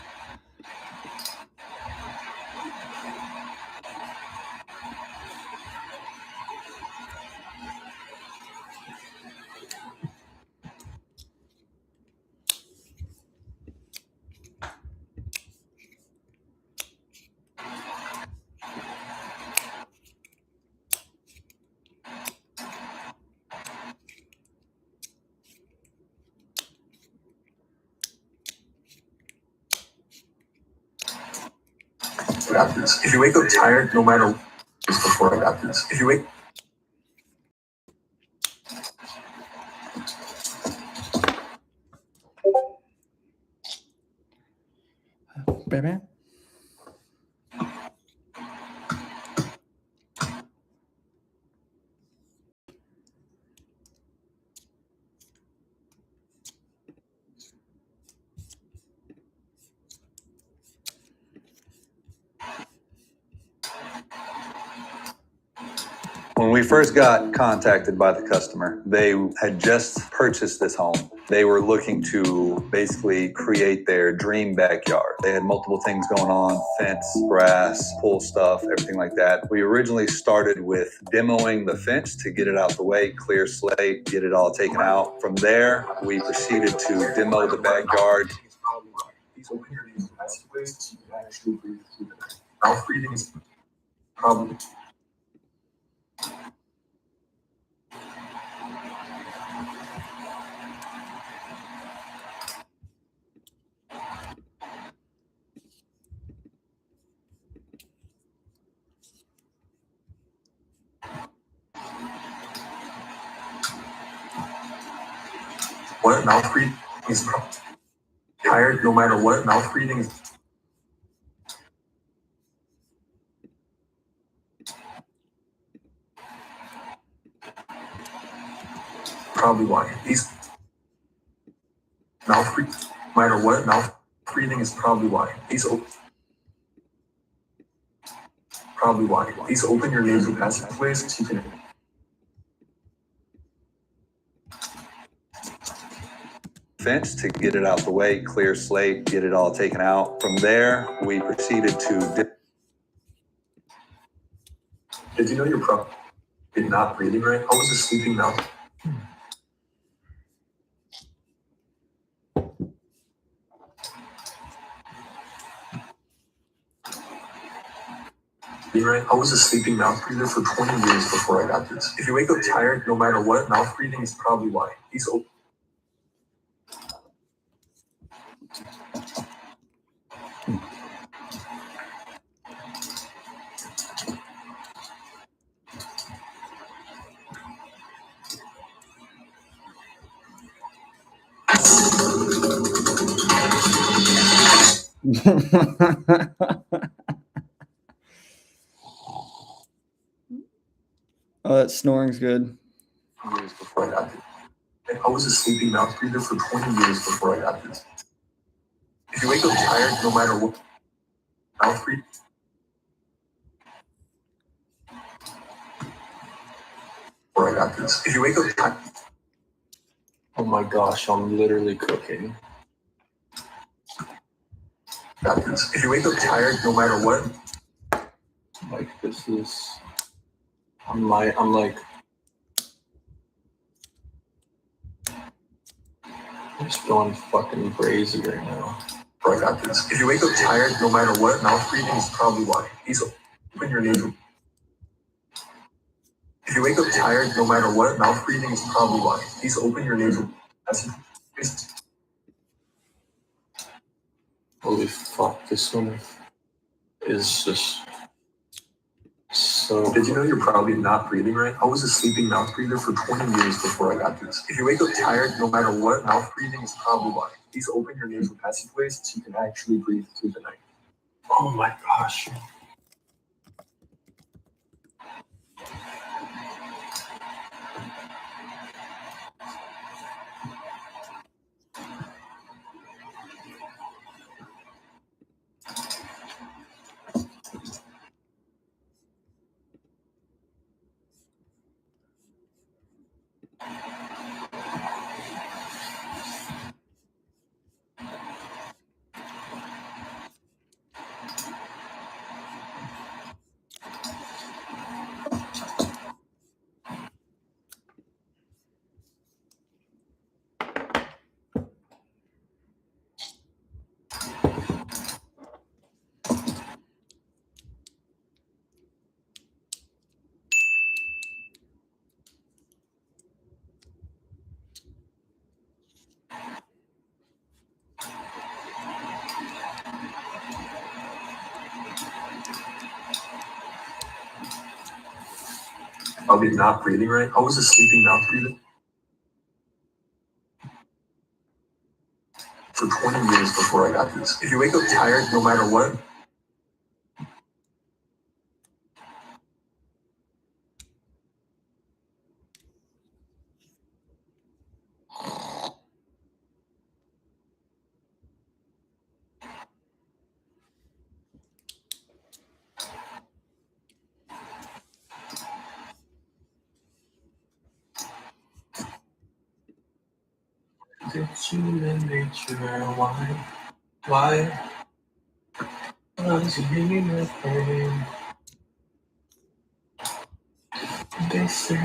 Got this. If you wake up tired, no matter what, before I got this. If you wake Baby. When we first got contacted by the customer, they had just purchased this home. They were looking to basically create their dream backyard. They had multiple things going on, fence, grass, pool stuff, everything like that. We originally started with demoing the fence to get it out the way, clear slate, get it all taken out. From there, we proceeded to demo the backyard. these open your knees passageways, you can actually breathe through them. Mouth breathing is probably what mouth breathing is tired no matter what mouth breathing is probably why these mouth breathing no matter what mouth breathing is probably why these probably why these open your nasal passageways so you can fence to get it out the way, clear slate, get it all taken out. From there, we proceeded to Did you know you're probably not breathing right? How was a sleeping mouth? Right? I was a sleeping mouth breather for 20 years before I got this. If you wake up tired, no matter what, mouth breathing is probably why. These open. Oh, that snoring's good. Years before I got this. I was a sleeping mouth breather for 20 years before I got this. If you wake up tired, no matter what, mouth breathing. Before I got this. If you wake up, Oh my gosh, I'm literally cooking. got this. If you wake up tired, no matter what, Like this is. I'm like. I'm just going fucking crazy right now. before I got this. If you wake up tired, no matter what, mouth breathing is probably why. Please open your nasal. If you wake up tired, no matter what, mouth breathing is probably why. Please open your nasal. Holy fuck, this one is just so. Did you know you're probably not breathing right? I was a sleeping mouth breather for 20 years before I got this. If you wake up tired, no matter what, mouth breathing is probably why. Please open your nasal passageways so you can actually breathe through the night. Oh my gosh. Probably not breathing right. I was a sleeping mouth breather for 20 years before I got this. If you wake up tired, no matter what, Did you in nature? Why? Was you in the pain? They say,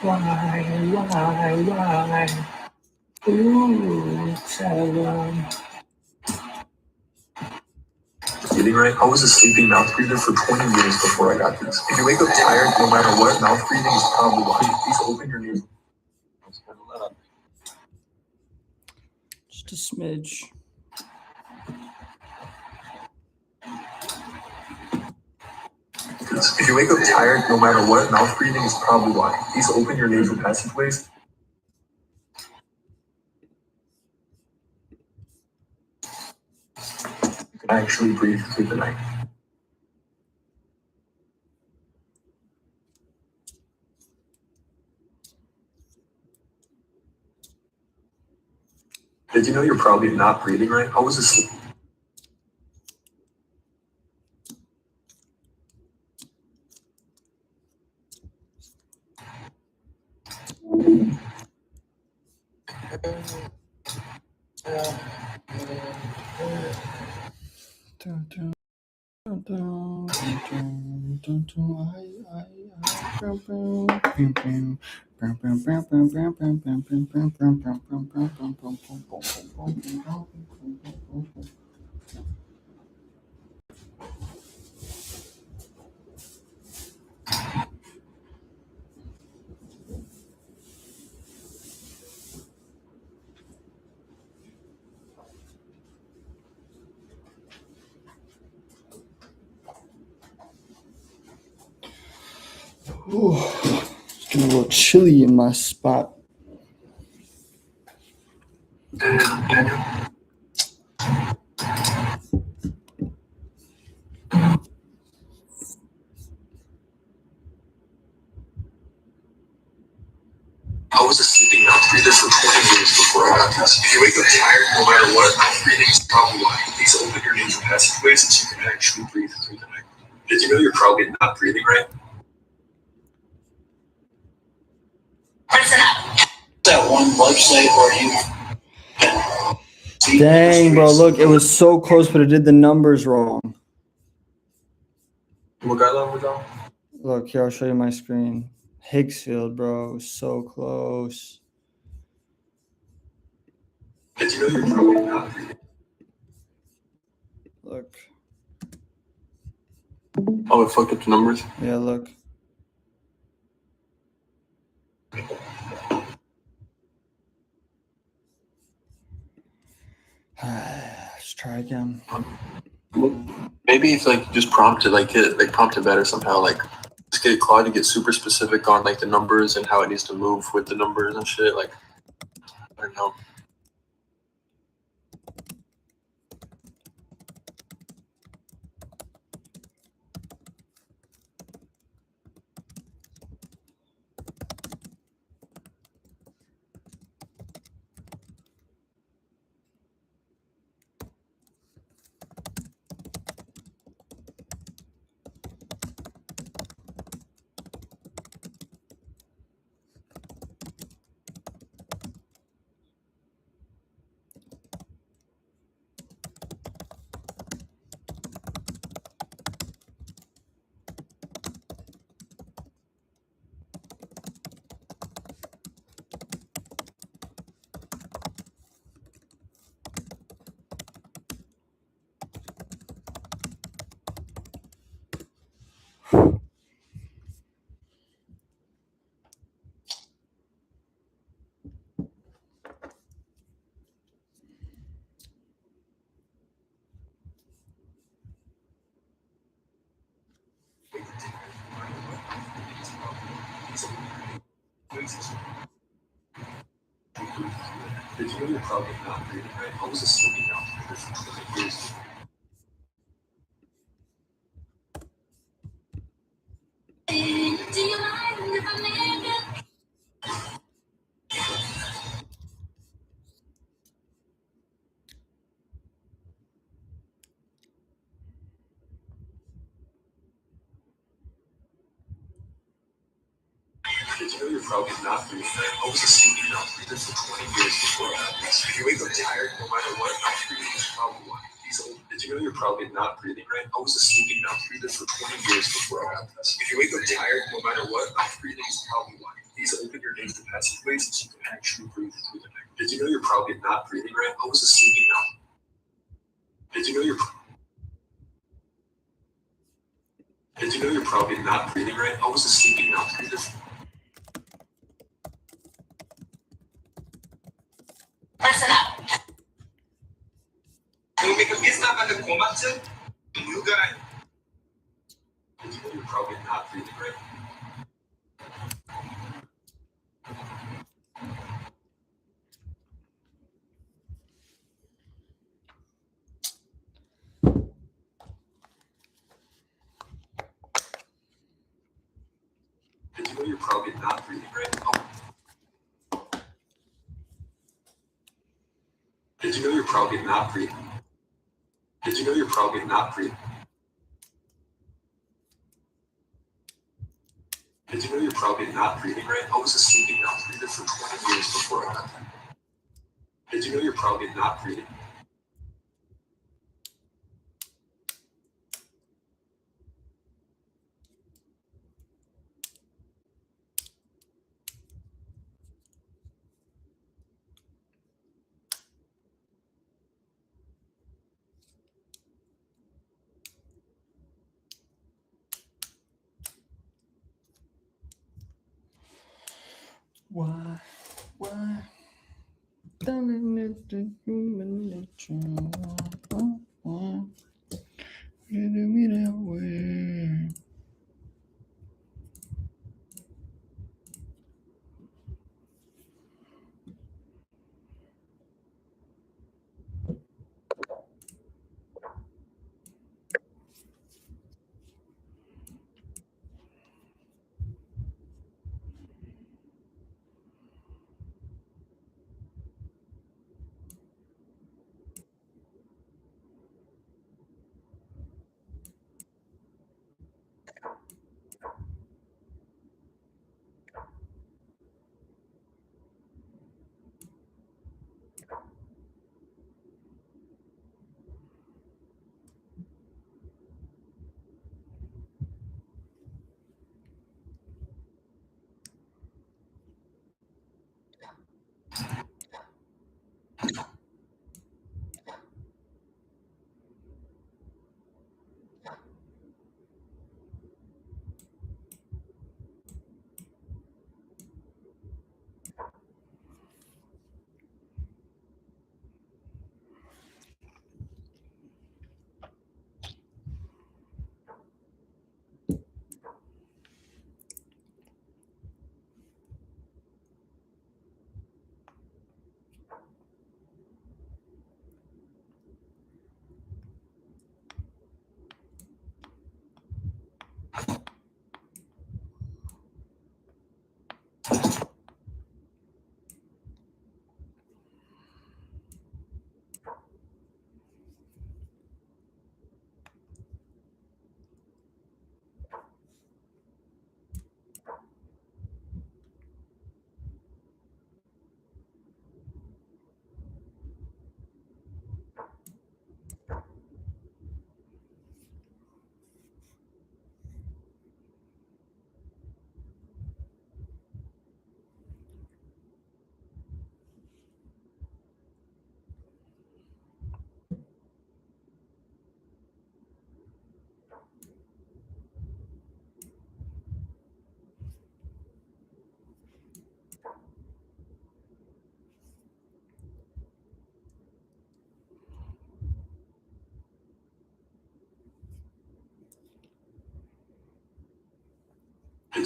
why? Ooh, tell them. breathing right. I was a sleeping mouth breather for 20 years before I got this. If you wake up tired, no matter what, mouth breathing is probably why. Please open your nasal. Just a smidge. If you wake up tired, no matter what, mouth breathing is probably why. Please open your nasal passageways. You can actually breathe through the night. Did you know you're probably not breathing right? I was asleep. Ooh, it's getting a little chilly in my spot. I was a sleeping mouth breather for 20 years before I got this. If you wake up tired, no matter what, mouth breathing is probably why. Please open your nasal passageways so you can actually breathe through the night. Did you know you're probably not breathing right? That one website where you can see Dang, bro, look, it was so close, but it did the numbers wrong. What guideline was on? Look, here, I'll show you my screen. Higgsfield, bro, so close. Did you know you're probably not breathing? Look, Oh, it fucked up the numbers. yeah, look. Let's try again. Maybe if like just prompted, like it like prompted better somehow, like just get Claude to get super specific on like the numbers and how it needs to move with the numbers and shit. Like I don't know. Did you know you're probably not breathing right? I was sleeping now for 20 years. Do you mind if I make it? Did you know you're probably not breathing right? I was sleeping now for 20 years before I got this. If you wake up tired, no matter what, not breathing is probably one. Did you know you're probably not breathing right? I was sleeping now for 20 years before I got this. If you wake up tired, no matter what, not breathing is probably one. These open your nasal passageways so you can actually breathe through them. Did you know you're probably not breathing right? I was sleeping now. Did you know you're probably not breathing right? I was sleeping now through this. Listen up. It's not like a coma. You got. Did you know you're probably not breathing right? Did you know you're probably not breathing right? Did you know you're probably not breathing? Did you know you're probably not breathing? Did you know you're probably not breathing right? I was sleeping now for 20 years before I got that. Did you know you're probably not breathing? Why? Darling, it's a human nature. Why? You do me that way.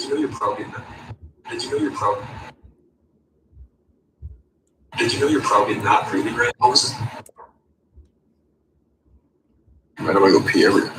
you know you're probably not? Did you know you're probably? Did you know you're probably not breathing right? What was it? Why do I go pee every day?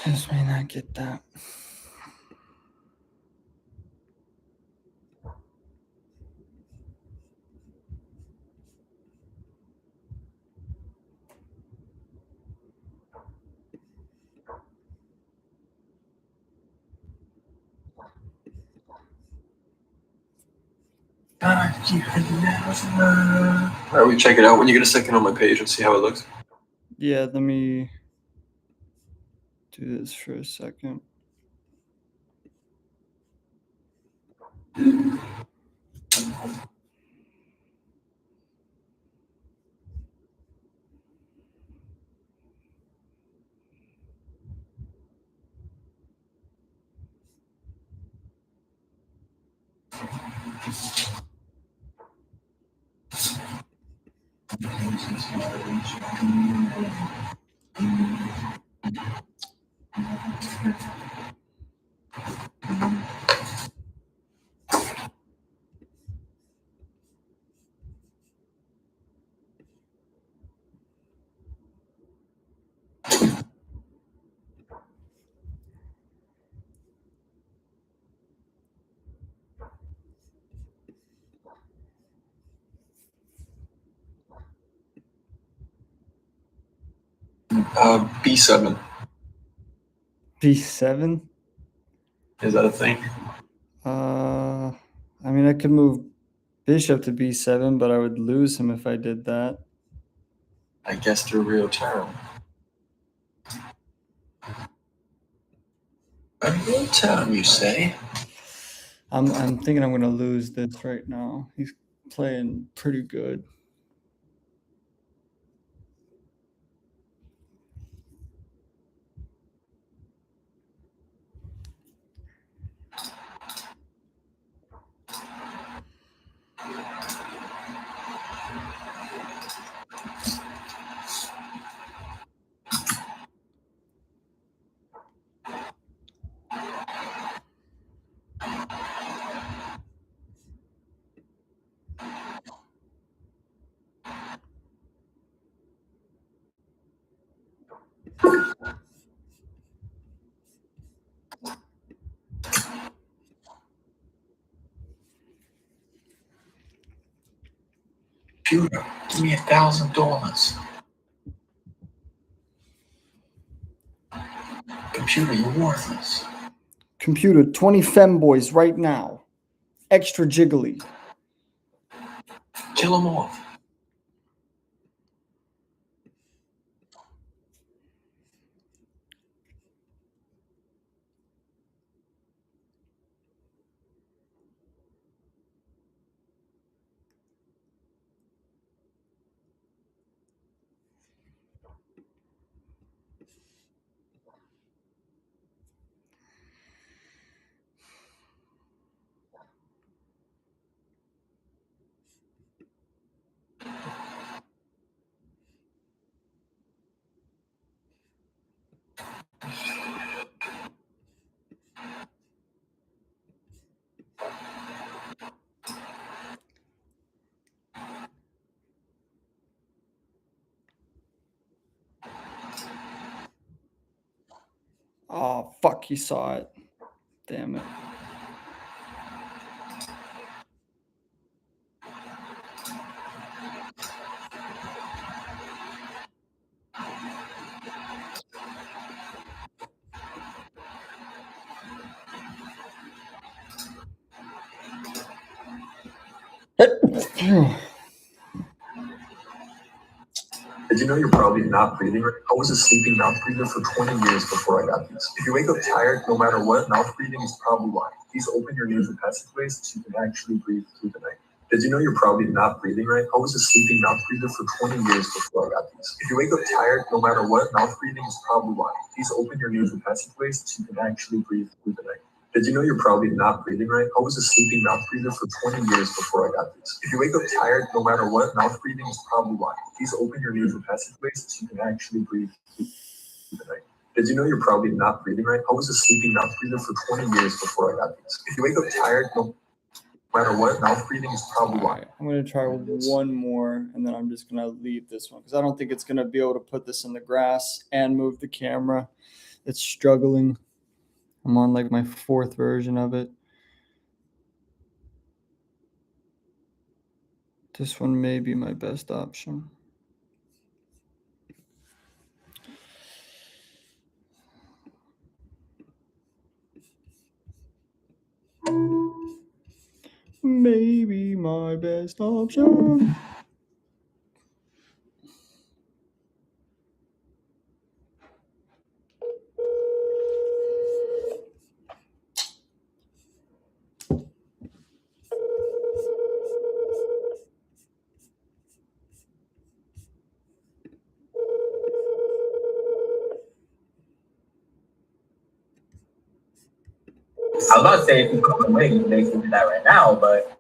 This may not get that. Alright, we check it out when you get a second on my page and see how it looks. Yeah, let me do this for a second. B7. B7? Is that a thing? I mean, I could move bishop to b7, but I would lose him if I did that. I guess through real term. A real term, you say? I'm thinking I'm gonna lose this right now. He's playing pretty good. Computer, give me $1,000. Computer, you're worthless. Computer, 20 femboys right now. Extra jiggly. Kill them off. Oh, fuck, he saw it. Damn it. Did you know you're probably not breathing right? I was a sleeping mouth breather for 20 years before I got these. If you wake up tired, no matter what, mouth breathing is probably why. These open your nasal passageways so you can actually breathe through the night. Did you know you're probably not breathing right? I was a sleeping mouth breather for 20 years before I got these. If you wake up tired, no matter what, mouth breathing is probably why. These open your nasal passageways so you can actually breathe through the night. Did you know you're probably not breathing right? I was a sleeping mouth breather for 20 years before I got these. If you wake up tired, no matter what, mouth breathing is probably why. These open your nasal passageways so you can actually breathe through the night. Did you know you're probably not breathing right? I was a sleeping mouth breather for 20 years before I got these. If you wake up tired, no matter what, mouth breathing is probably why. Alright, I'm gonna try one more, and then I'm just gonna leave this one because I don't think it's gonna be able to put this in the grass and move the camera. It's struggling. I'm on like my 4th version of it. This one may be my best option. Maybe my best option. I was about to say if you come away, you can basically do that right now, but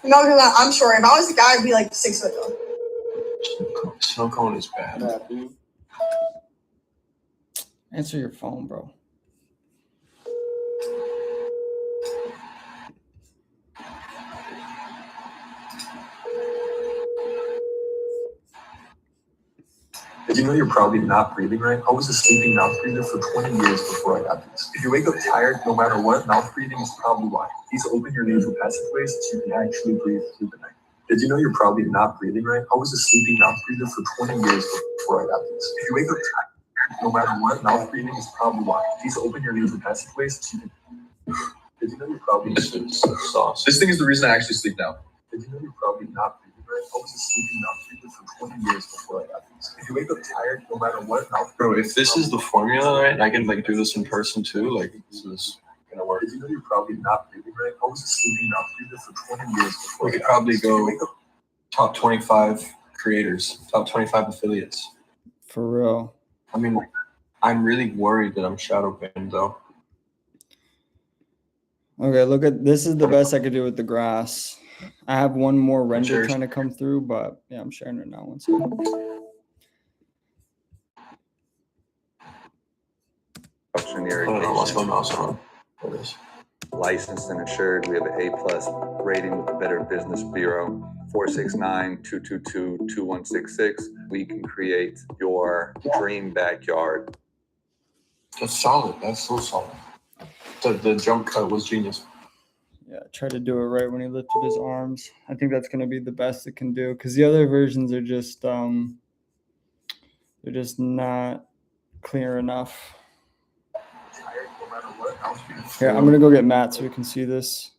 No, because I'm sure if I was a guy, I'd be like 6 foot though. Snow cone is bad. Yeah, dude. Answer your phone, bro. Did you know you're probably not breathing right? I was a sleeping mouth breather for 20 years before I got these. If you wake up tired, no matter what, mouth breathing is probably why. These open your nasal passageways so you can actually breathe through the night. Did you know you're probably not breathing right? I was a sleeping mouth breather for 20 years before I got these. If you wake up tired, no matter what, mouth breathing is probably why. These open your nasal passageways so you can. Did you know you're probably This is sauce. This thing is the reason I actually sleep now. Did you know you're probably not breathing right? I was a sleeping mouth breather for 20 years before I got these. If you wake up tired, no matter what, mouth Bro, breathing if this is the formula, right, and I can like do this in person too, like this is gonna work. Did you know you're probably not breathing right? I was a sleeping mouth breather for 20 years before We I could got probably these. If you go wake up top 25 creators, top 25 affiliates. For real. I mean, I'm really worried that I'm shadow banned though. Okay, look at this is the best I could do with the grass. I have one more render Sure. trying to come through, but yeah, I'm sharing it now. 1 second. Auctioneer I don't know what's my irrigation, mouse on. What is? licensed and insured. We have an A+ rating with the Better Business Bureau. 469-222-2166. We can create your dream backyard. That's solid. That's so solid. The jump cut was genius. Yeah, try to do it right when he lifted his arms. I think that's gonna be the best it can do because the other versions are just they're just not clear enough. tired, no matter what, mouth breathing. Here, I'm gonna go get Matt so we can see this.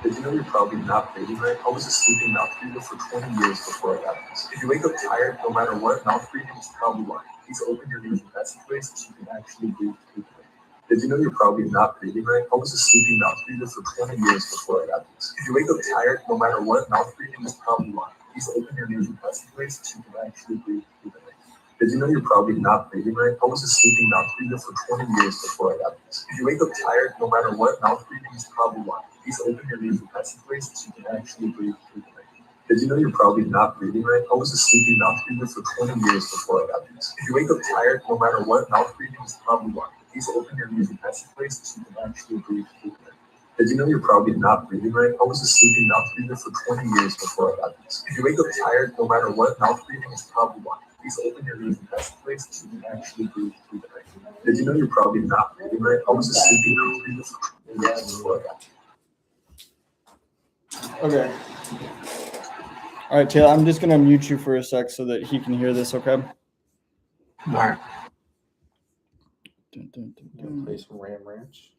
Did you know you're probably not breathing right? I was a sleeping mouth breather for 20 years before I got these. If you wake up tired, no matter what, mouth breathing is probably why. These open your nasal passageways so you can actually breathe through the night. Did you know you're probably not breathing right? I was a sleeping mouth breather for 20 years before I got these. If you wake up tired, no matter what, mouth breathing is probably why. These open your nasal passageways so you can actually breathe through the night. Did you know you're probably not breathing right? I was a sleeping mouth breather for 20 years before I got these. If you wake up tired, no matter what, mouth breathing is probably why. These open your nasal passageways so you can actually breathe through the night. Did you know you're probably not breathing right? I was a sleeping mouth breather for 20 years before I got these. If you wake up tired, no matter what, mouth breathing is probably why. These open your nasal passageways so you can actually breathe through the night. Did you know you're probably not breathing right? I was a sleeping mouth breather for 20 years before I got these. If you wake up tired, no matter what, mouth breathing is probably why. These open your nose and passageways so you can actually breathe through the night. Did you know you're probably not breathing right? I was a sleeping mouth breather for 20 years before I got this. Okay. All right, Taylor, I'm just going to mute you for a sec so that he can hear this, okay? All right. Play some Ram Ranch.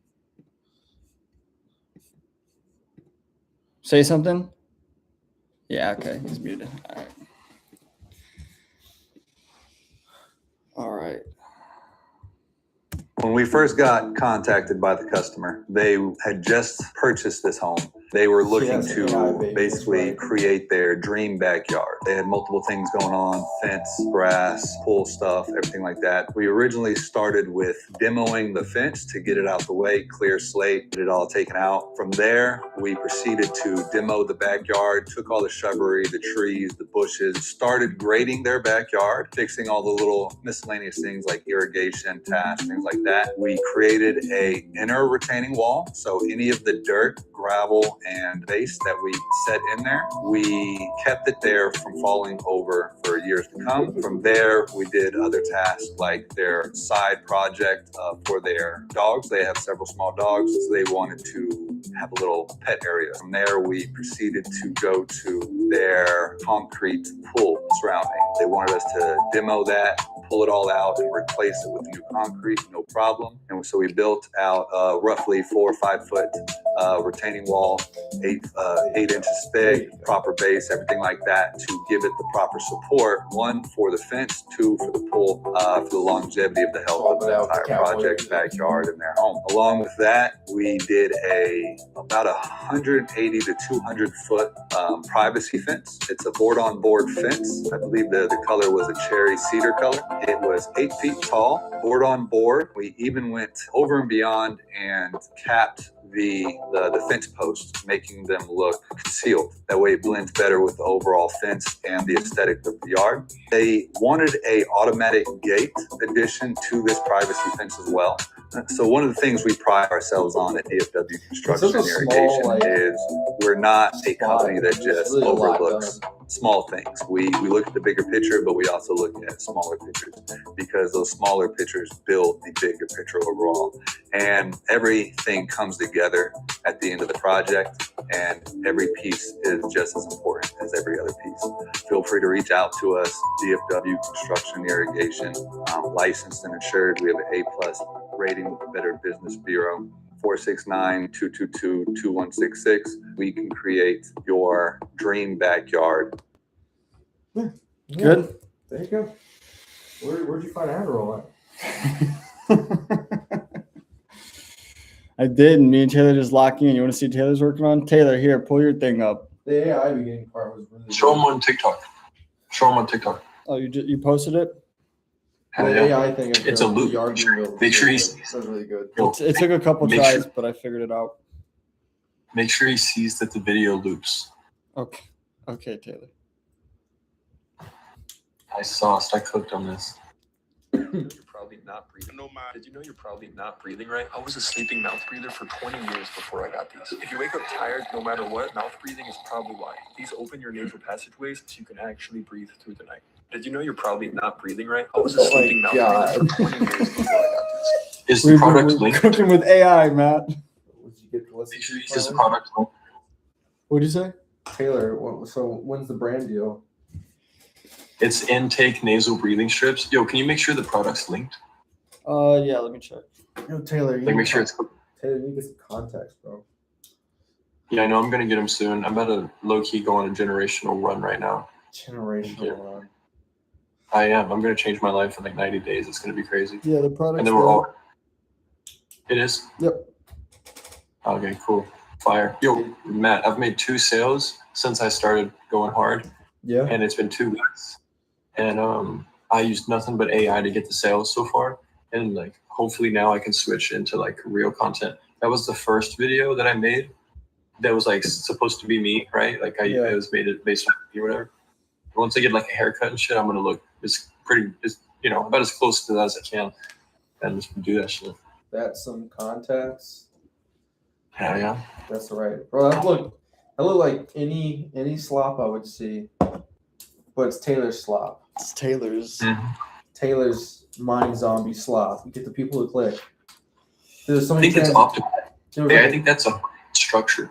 Say something? Yeah, okay. He's muted. All right. All right. When we first got contacted by the customer, they had just purchased this home. They were looking to basically create their dream backyard. They had multiple things going on, fence, grass, pool stuff, everything like that. We originally started with demoing the fence to get it out the way, clear slate, get it all taken out. From there, we proceeded to demo the backyard, took all the shrubbery, the trees, the bushes, started grading their backyard, fixing all the little miscellaneous things like irrigation, taps, things like that. We created a inner retaining wall, so any of the dirt, gravel, and base that we set in there, we kept it there from falling over for years to come. From there, we did other tasks like their side project for their dogs. They have several small dogs, so they wanted to have a little pet area. From there, we proceeded to go to their concrete pool surrounding. They wanted us to demo that, pull it all out, and replace it with new concrete, no problem. And so we built out roughly 4 or 5 foot retaining wall, 8 inches thick, proper base, everything like that to give it the proper support. 1 for the fence, 2 for the pool, for the longevity of the health of the entire project, backyard, and their home. Along with that, we did about 180 to 200 foot privacy fence. It's a board-on-board fence. I believe the color was a cherry cedar color. It was 8 feet tall, board on board. We even went over and beyond and capped the fence posts, making them look concealed. That way it blends better with the overall fence and the aesthetic of the yard. They wanted a automatic gate addition to this privacy fence as well. So one of the things we pride ourselves on at DFW Construction and Irrigation is we're not a company that just overlooks small things. We look at the bigger picture, but we also look at smaller pictures because those smaller pictures build the bigger picture overall. And everything comes together at the end of the project, and every piece is just as important as every other piece. Feel free to reach out to us, DFW Construction and Irrigation, licensed and insured. We have an A+ rating with the Better Business Bureau. 469-222-2166. We can create your dream backyard. Good. There you go. Where'd you find Adderall at? I did, and me and Taylor just locking in. You want to see what Taylor's working on? Taylor, here, pull your thing up. The AI beginning part was really Show them on TikTok. Show them on TikTok. Oh, you posted it? The AI thing. It's a loop. Make sure he's really good. It took a couple Make tries, sure- but I figured it out. Make sure he sees that the video loops. Okay, Taylor. I sauced. I cooked on this. You're probably not breathing. Did you know you're probably not breathing right? I was a sleeping mouth breather for 20 years before I got these. If you wake up tired, no matter what, mouth breathing is probably why. These open your nasal passageways so you can actually breathe through the night. Did you know you're probably not breathing right? I was a sleeping mouth breather for 20 years before I got this. Is the product We're linked? cooking with AI, Matt. Make sure you use the product link. What'd you say? Taylor, so when's the brand deal? It's intake nasal breathing strips. Yo, can you make sure the product's linked? Yeah, let me check. Yo, Taylor, Like, make sure it's. Taylor, you need to get some contacts, bro. Yeah, I know. I'm gonna get them soon. I'm about to low key go on a generational run right now. Generational run. I am. I'm gonna change my life in like 90 days. It's gonna be crazy. Yeah, the product. And then we're all. It is. Yep. Okay, cool. Fire. Yo, Matt, I've made 2 sales since I started going hard, Yeah. and it's been 2 weeks. And I used nothing but AI to get the sales so far, and like hopefully now I can switch into like real content. That was the first video that I made. That was like supposed to be me, right? Like I was made it based on me or whatever. Once I get like a haircut and shit, I'm gonna look about as close to that as I can, and just do that shit. That's some contacts. Hell yeah. That's right, bro. I look like any slop I would see. but it's Taylor's slop. It's Taylor's. Taylor's mind zombie slop. You get the people to click. There's so I many think it's trans- optimal. there was Yeah, like I think that's a structure.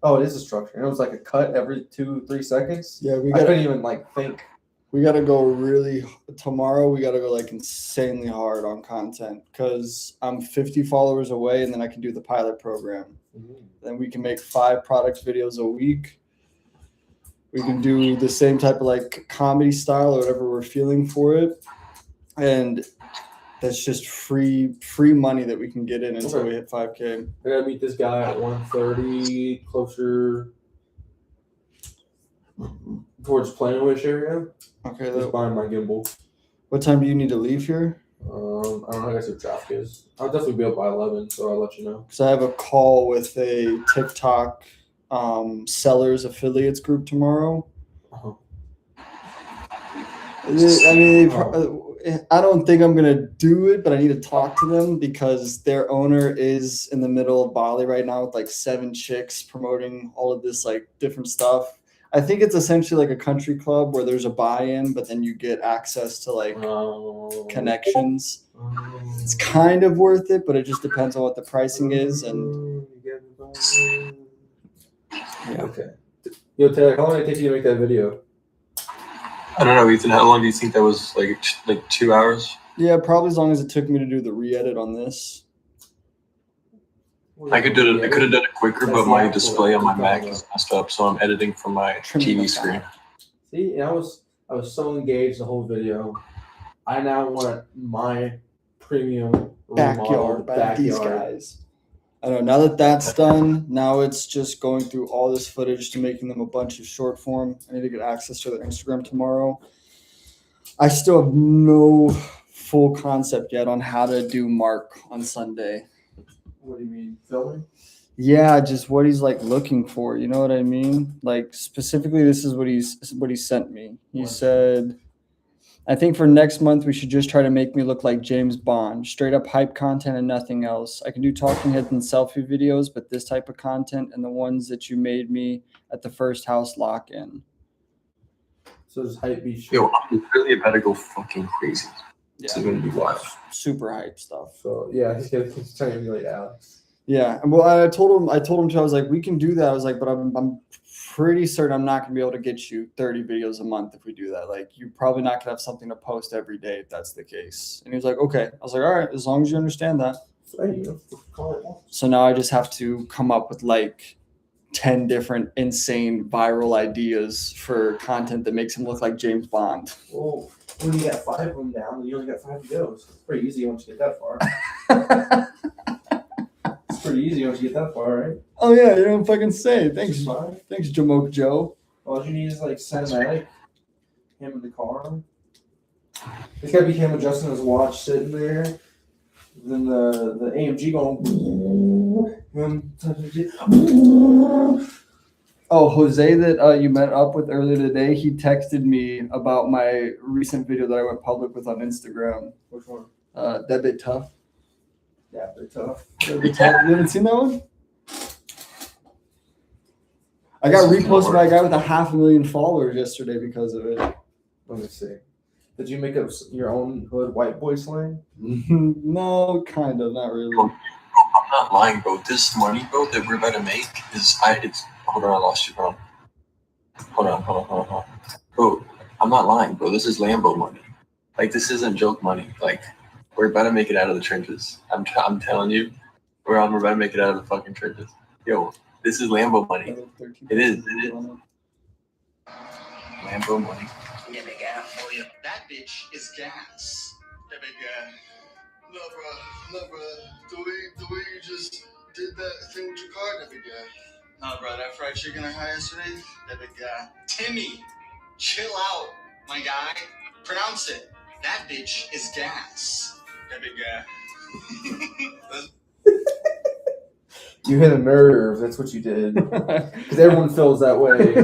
oh, it is a structure. And it was like a cut every 2-3 seconds. Yeah, we I got couldn't even like think. we got to go really tomorrow. We got to go like insanely hard on content because I'm 50 followers away, and then I can do the pilot program. Then we can make 5 product videos a week. We can do the same type of like comedy style or whatever we're feeling for it, and that's just free money that we can get in until Okay. we hit 5K. I gotta meet this guy at 1:30, closer towards Plano-ish area. Okay. Just buying my gimbal. What time do you need to leave here? I don't know. I guess what traffic is. I'll definitely be up by 11, so I'll let you know. Because I have a call with a TikTok sellers affiliates group tomorrow. Uh-huh. I mean, I don't think I'm gonna do it, but I need to talk to them because their owner is in the middle of Bali right now with like 7 chicks promoting all of this like different stuff. I think it's essentially like a country club where there's a buy-in, but then you get access to like connections. It's kind of worth it, but it just depends on what the pricing is. And Yeah. Okay. Yo, Taylor, how long did it take you to make that video? I don't know, Ethan. How long do you think that was? Like 2 hours? yeah, probably as long as it took me to do the re-edit on this. I could do it. I could have done it quicker, That's but my the display on my actual Mac video. is messed up, so I'm editing from my Trimming the TV screen. fat. See, and I was so engaged the whole video. I now want my premium Backyard by these guys. I don't know. Now that that's done, now it's just going through all this footage to making them a bunch of short form. I need to get access to their Instagram tomorrow. I still have no full concept yet on how to do Mark on Sunday. What do you mean, filming? Yeah, just what he's like looking for. You know what I mean? Like specifically, this is what he sent me. He What? said, "I think for next month we should just try to make me look like James Bond, straight up hype content and nothing else. I can do talking heads and selfie videos, but this type of content and the ones that you made me at the first house lock in." So just hype beat shit. Yo, I'm really about to go fucking crazy. This Yeah, is gonna be wild. super hype stuff. So yeah, he's trying to emulate Alex. Yeah, and well, I told him too. I was like, we can do that. I was like, but I'm pretty certain I'm not gonna be able to get you 30 videos a month if we do that. Like, you're probably not gonna have something to post every day if that's the case. And he was like, okay. I was like, all right, as long as you understand that. So, hey, you know, call it once. So now I just have to come up with like 10 different insane viral ideas for content that makes him look like James Bond. Well, when you got 5 of them down, and you only got 5 to go. So it's pretty easy once you get that far. It's pretty easy once you get that far, right? Oh yeah, you don't fucking say. Thanks, It's fine. thanks, Jamoke Joe. All you need is like cinematic, him in the car. It's gotta be him adjusting his watch, sitting there. Then the AMG going. Him touching it. Oh, Jose that you met up with earlier today, he texted me about my recent video that I went public with on Instagram. Which one? That bit tough. Yeah, they're tough. That Bit Tough. You haven't seen that one? I got reposted by a guy with 500,000 followers yesterday because of it. Let me see. Did you make up your own hood white boy slang? No, kind of, not really. I'm not lying, bro. This money, bro, that we're about to make is hold on, I lost you, bro. Hold on. Bro, I'm not lying, bro. This is Lambo money. Like, this isn't joke money. Like, we're about to make it out of the trenches. I'm telling you, we're about to make it out of the fucking trenches. Yo, this is Lambo money. It is. Lambo money. Yeah, big guy. Oh, yeah. That bitch is gas. That big guy. No, bro. The way you just did that thing with your car, that big guy. No, bro. That fried chicken I had yesterday, that big guy. Timmy, chill out, my guy. Pronounce it. That bitch is gas. That big guy. You hit a nerve. That's what you did. Because everyone feels that way,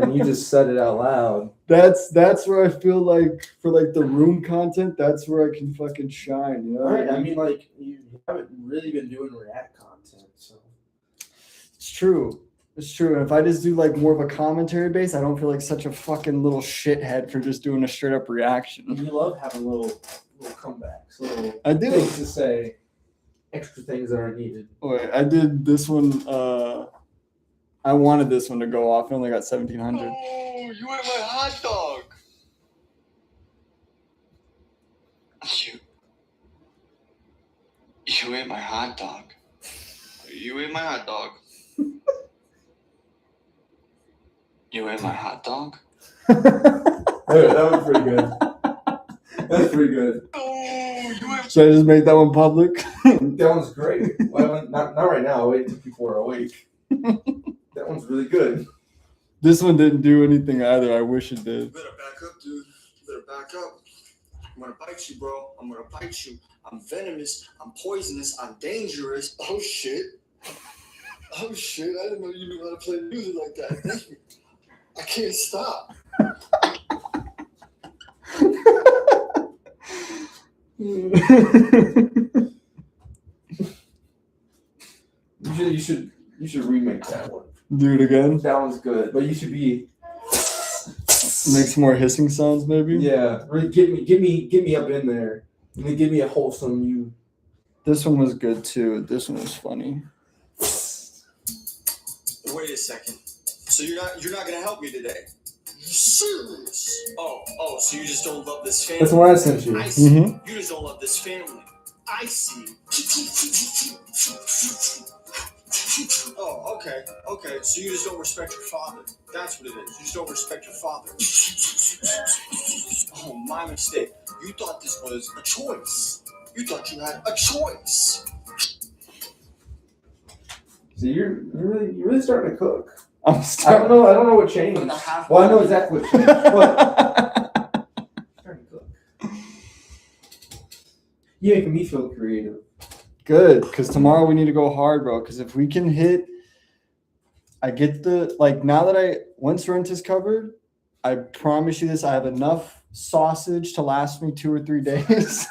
and you just said it out loud. That's where I feel like for like the room content, that's where I can fucking shine. You know, Right? I mean, like you haven't really been doing React content, so it's true. It's true. If I just do like more of a commentary base, I don't feel like such a fucking little shithead for just doing a straight up reaction. You love having little comebacks, little I do. things to say, extra things that are needed. Wait, I did this one. I wanted this one to go off. I only got 1,700. Oh, you ate my hot dog. You ate my hot dog. You ate my hot dog. You ate my hot dog. That was pretty good. That's pretty good. Should I just make that one public? That one's great. Well, not right now. Wait until people are awake. That one's really good. This one didn't do anything either. I wish it did. You better back up, dude. You better back up. I'm gonna bite you, bro. I'm gonna bite you. I'm venomous. I'm poisonous. I'm dangerous. Oh shit. Oh shit. I didn't know you knew how to play music like that. Thank you. I can't stop. You should remake that one. Do it again. That one's good, but you should be. Make some more hissing sounds, maybe. Yeah, really get me up in there. And then give me a wholesome you. This one was good too. This one was funny. Wait a second. So you're not gonna help me today? You serious? Oh, so you just don't love this family? That's what I sent you. I see. Mm-hmm. You just don't love this family. I see. Oh, okay. So you just don't respect your father. That's what it is. You just don't respect your father. Oh, my mistake. You thought this was a choice. You thought you had a choice. So you're really starting to cook. I'm I starting. don't know what changed. Well, I know exactly what changed. But starting to cook. You're making me feel creative. Good, because tomorrow we need to go hard, bro. Because if we can hit, I get the now that once rent is covered, I promise you this, I have enough sausage to last me 2 or 3 days.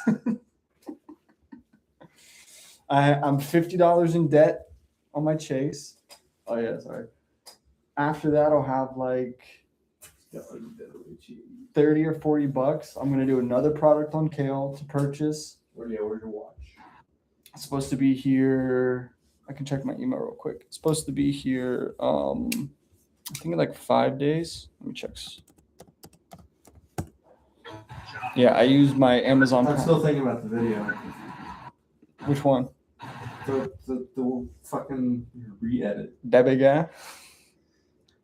I'm $50 in debt on my Chase. Oh yeah, sorry. After that, I'll have like 30 or 40 bucks. I'm gonna do another product on Kale to purchase. Where's your watch? It's supposed to be here. I can check my email real quick. It's supposed to be here. I think in like 5 days. Let me check. Yeah, I use my Amazon. I'm still thinking about the video. Which one? The fucking re-edit. That big guy?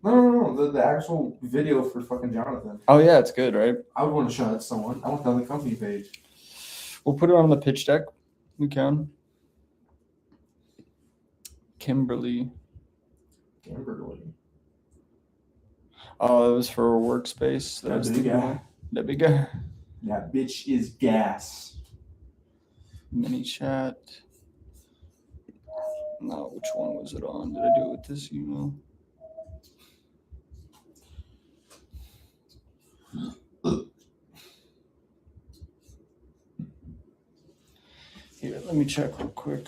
No. The actual video for fucking Jonathan. Oh yeah, it's good, right? I would want to show it to someone. I want it on the company page. We'll put it on the pitch deck. We can. Kimberly. Oh, it was for a workspace. That big guy. That big guy. That bitch is gas. Mini chat. No, which one was it on? Did I do it with this email? Here, let me check real quick.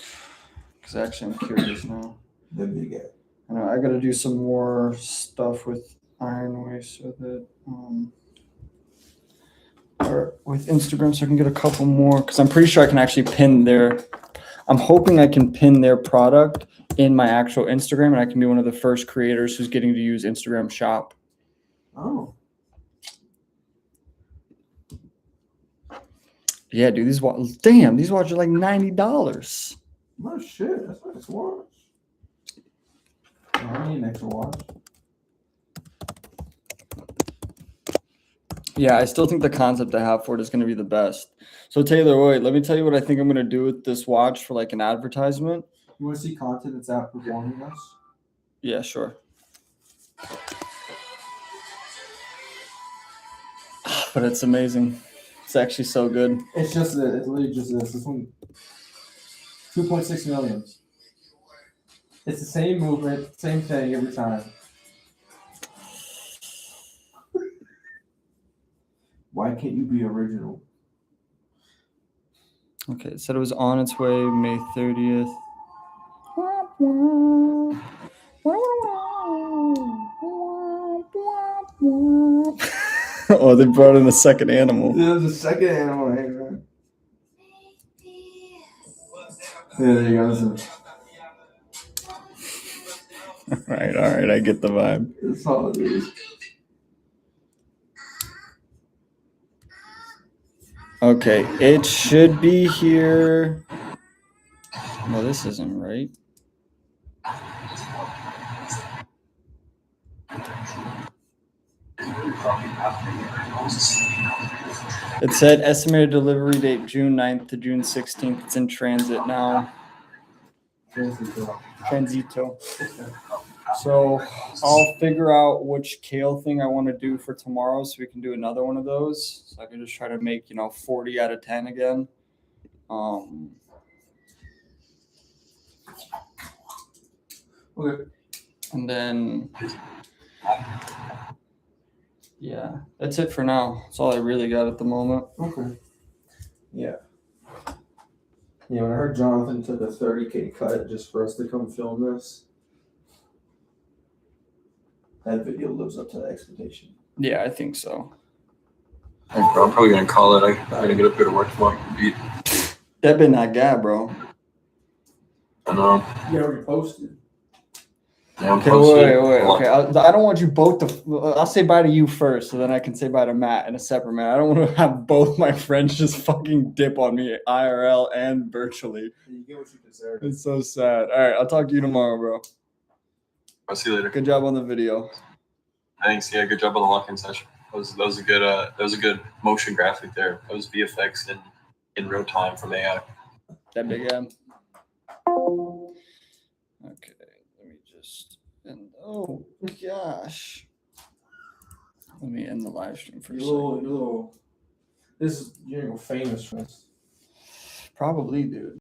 Because actually I'm curious now. The big guy. I know I got to do some more stuff with Ironway so that or with Instagram so I can get a couple more because I'm pretty sure I can actually pin I'm hoping I can pin their product in my actual Instagram and I can be one of the first creators who's getting to use Instagram Shop. Oh. Yeah, dude, these watches are like $90. Oh shit, that's a nice watch. I need an extra watch. Yeah, I still think the concept I have for it is going to be the best. So Taylor, wait, let me tell you what I think I'm going to do with this watch for like an advertisement. You want to see content that's outperforming us? Yeah, sure. But it's amazing. It's actually so good. It's literally just this. This one, 2.6 million. It's the same movement, same thing every time. Why can't you be original? Okay, it said it was on its way May 30th. Oh, they brought in a second animal. There's a second animal here. Yeah, there you go. All right, I get the vibe. That's all it is. Okay, it should be here. No, this isn't right. It said estimated delivery date June 9th to June 16th. It's in transit now. Transito. So I'll figure out which kale thing I want to do for tomorrow so we can do another one of those. So I can just try to make, 40 out of 10 again. Okay. And then, yeah, that's it for now. That's all I really got at the moment. Okay. Yeah. Yeah, when I heard Jonathan took a 30K cut just for us to come film this, that video lives up to that expectation. Yeah, I think so. I'm probably gonna call it. I'm gonna get up here to work tomorrow. Beat. That been that guy, bro. I know. You already posted. Yeah, I'm Okay, posted. wait. Okay, I don't want you both to. I'll say bye to you first, so then I can say bye to Matt in a separate man. I don't want to have both my friends just fucking dip on me IRL and virtually. You get what you deserve. It's so sad. All right, I'll talk to you tomorrow, bro. I'll see you later. Good job on the video. Thanks. Yeah, good job on the lock-in session. That was a good motion graphic there. That was VFX in real time from AI. That big M. Okay, let me just oh gosh. Let me end the live stream for a second. You're famous for this. Probably, dude.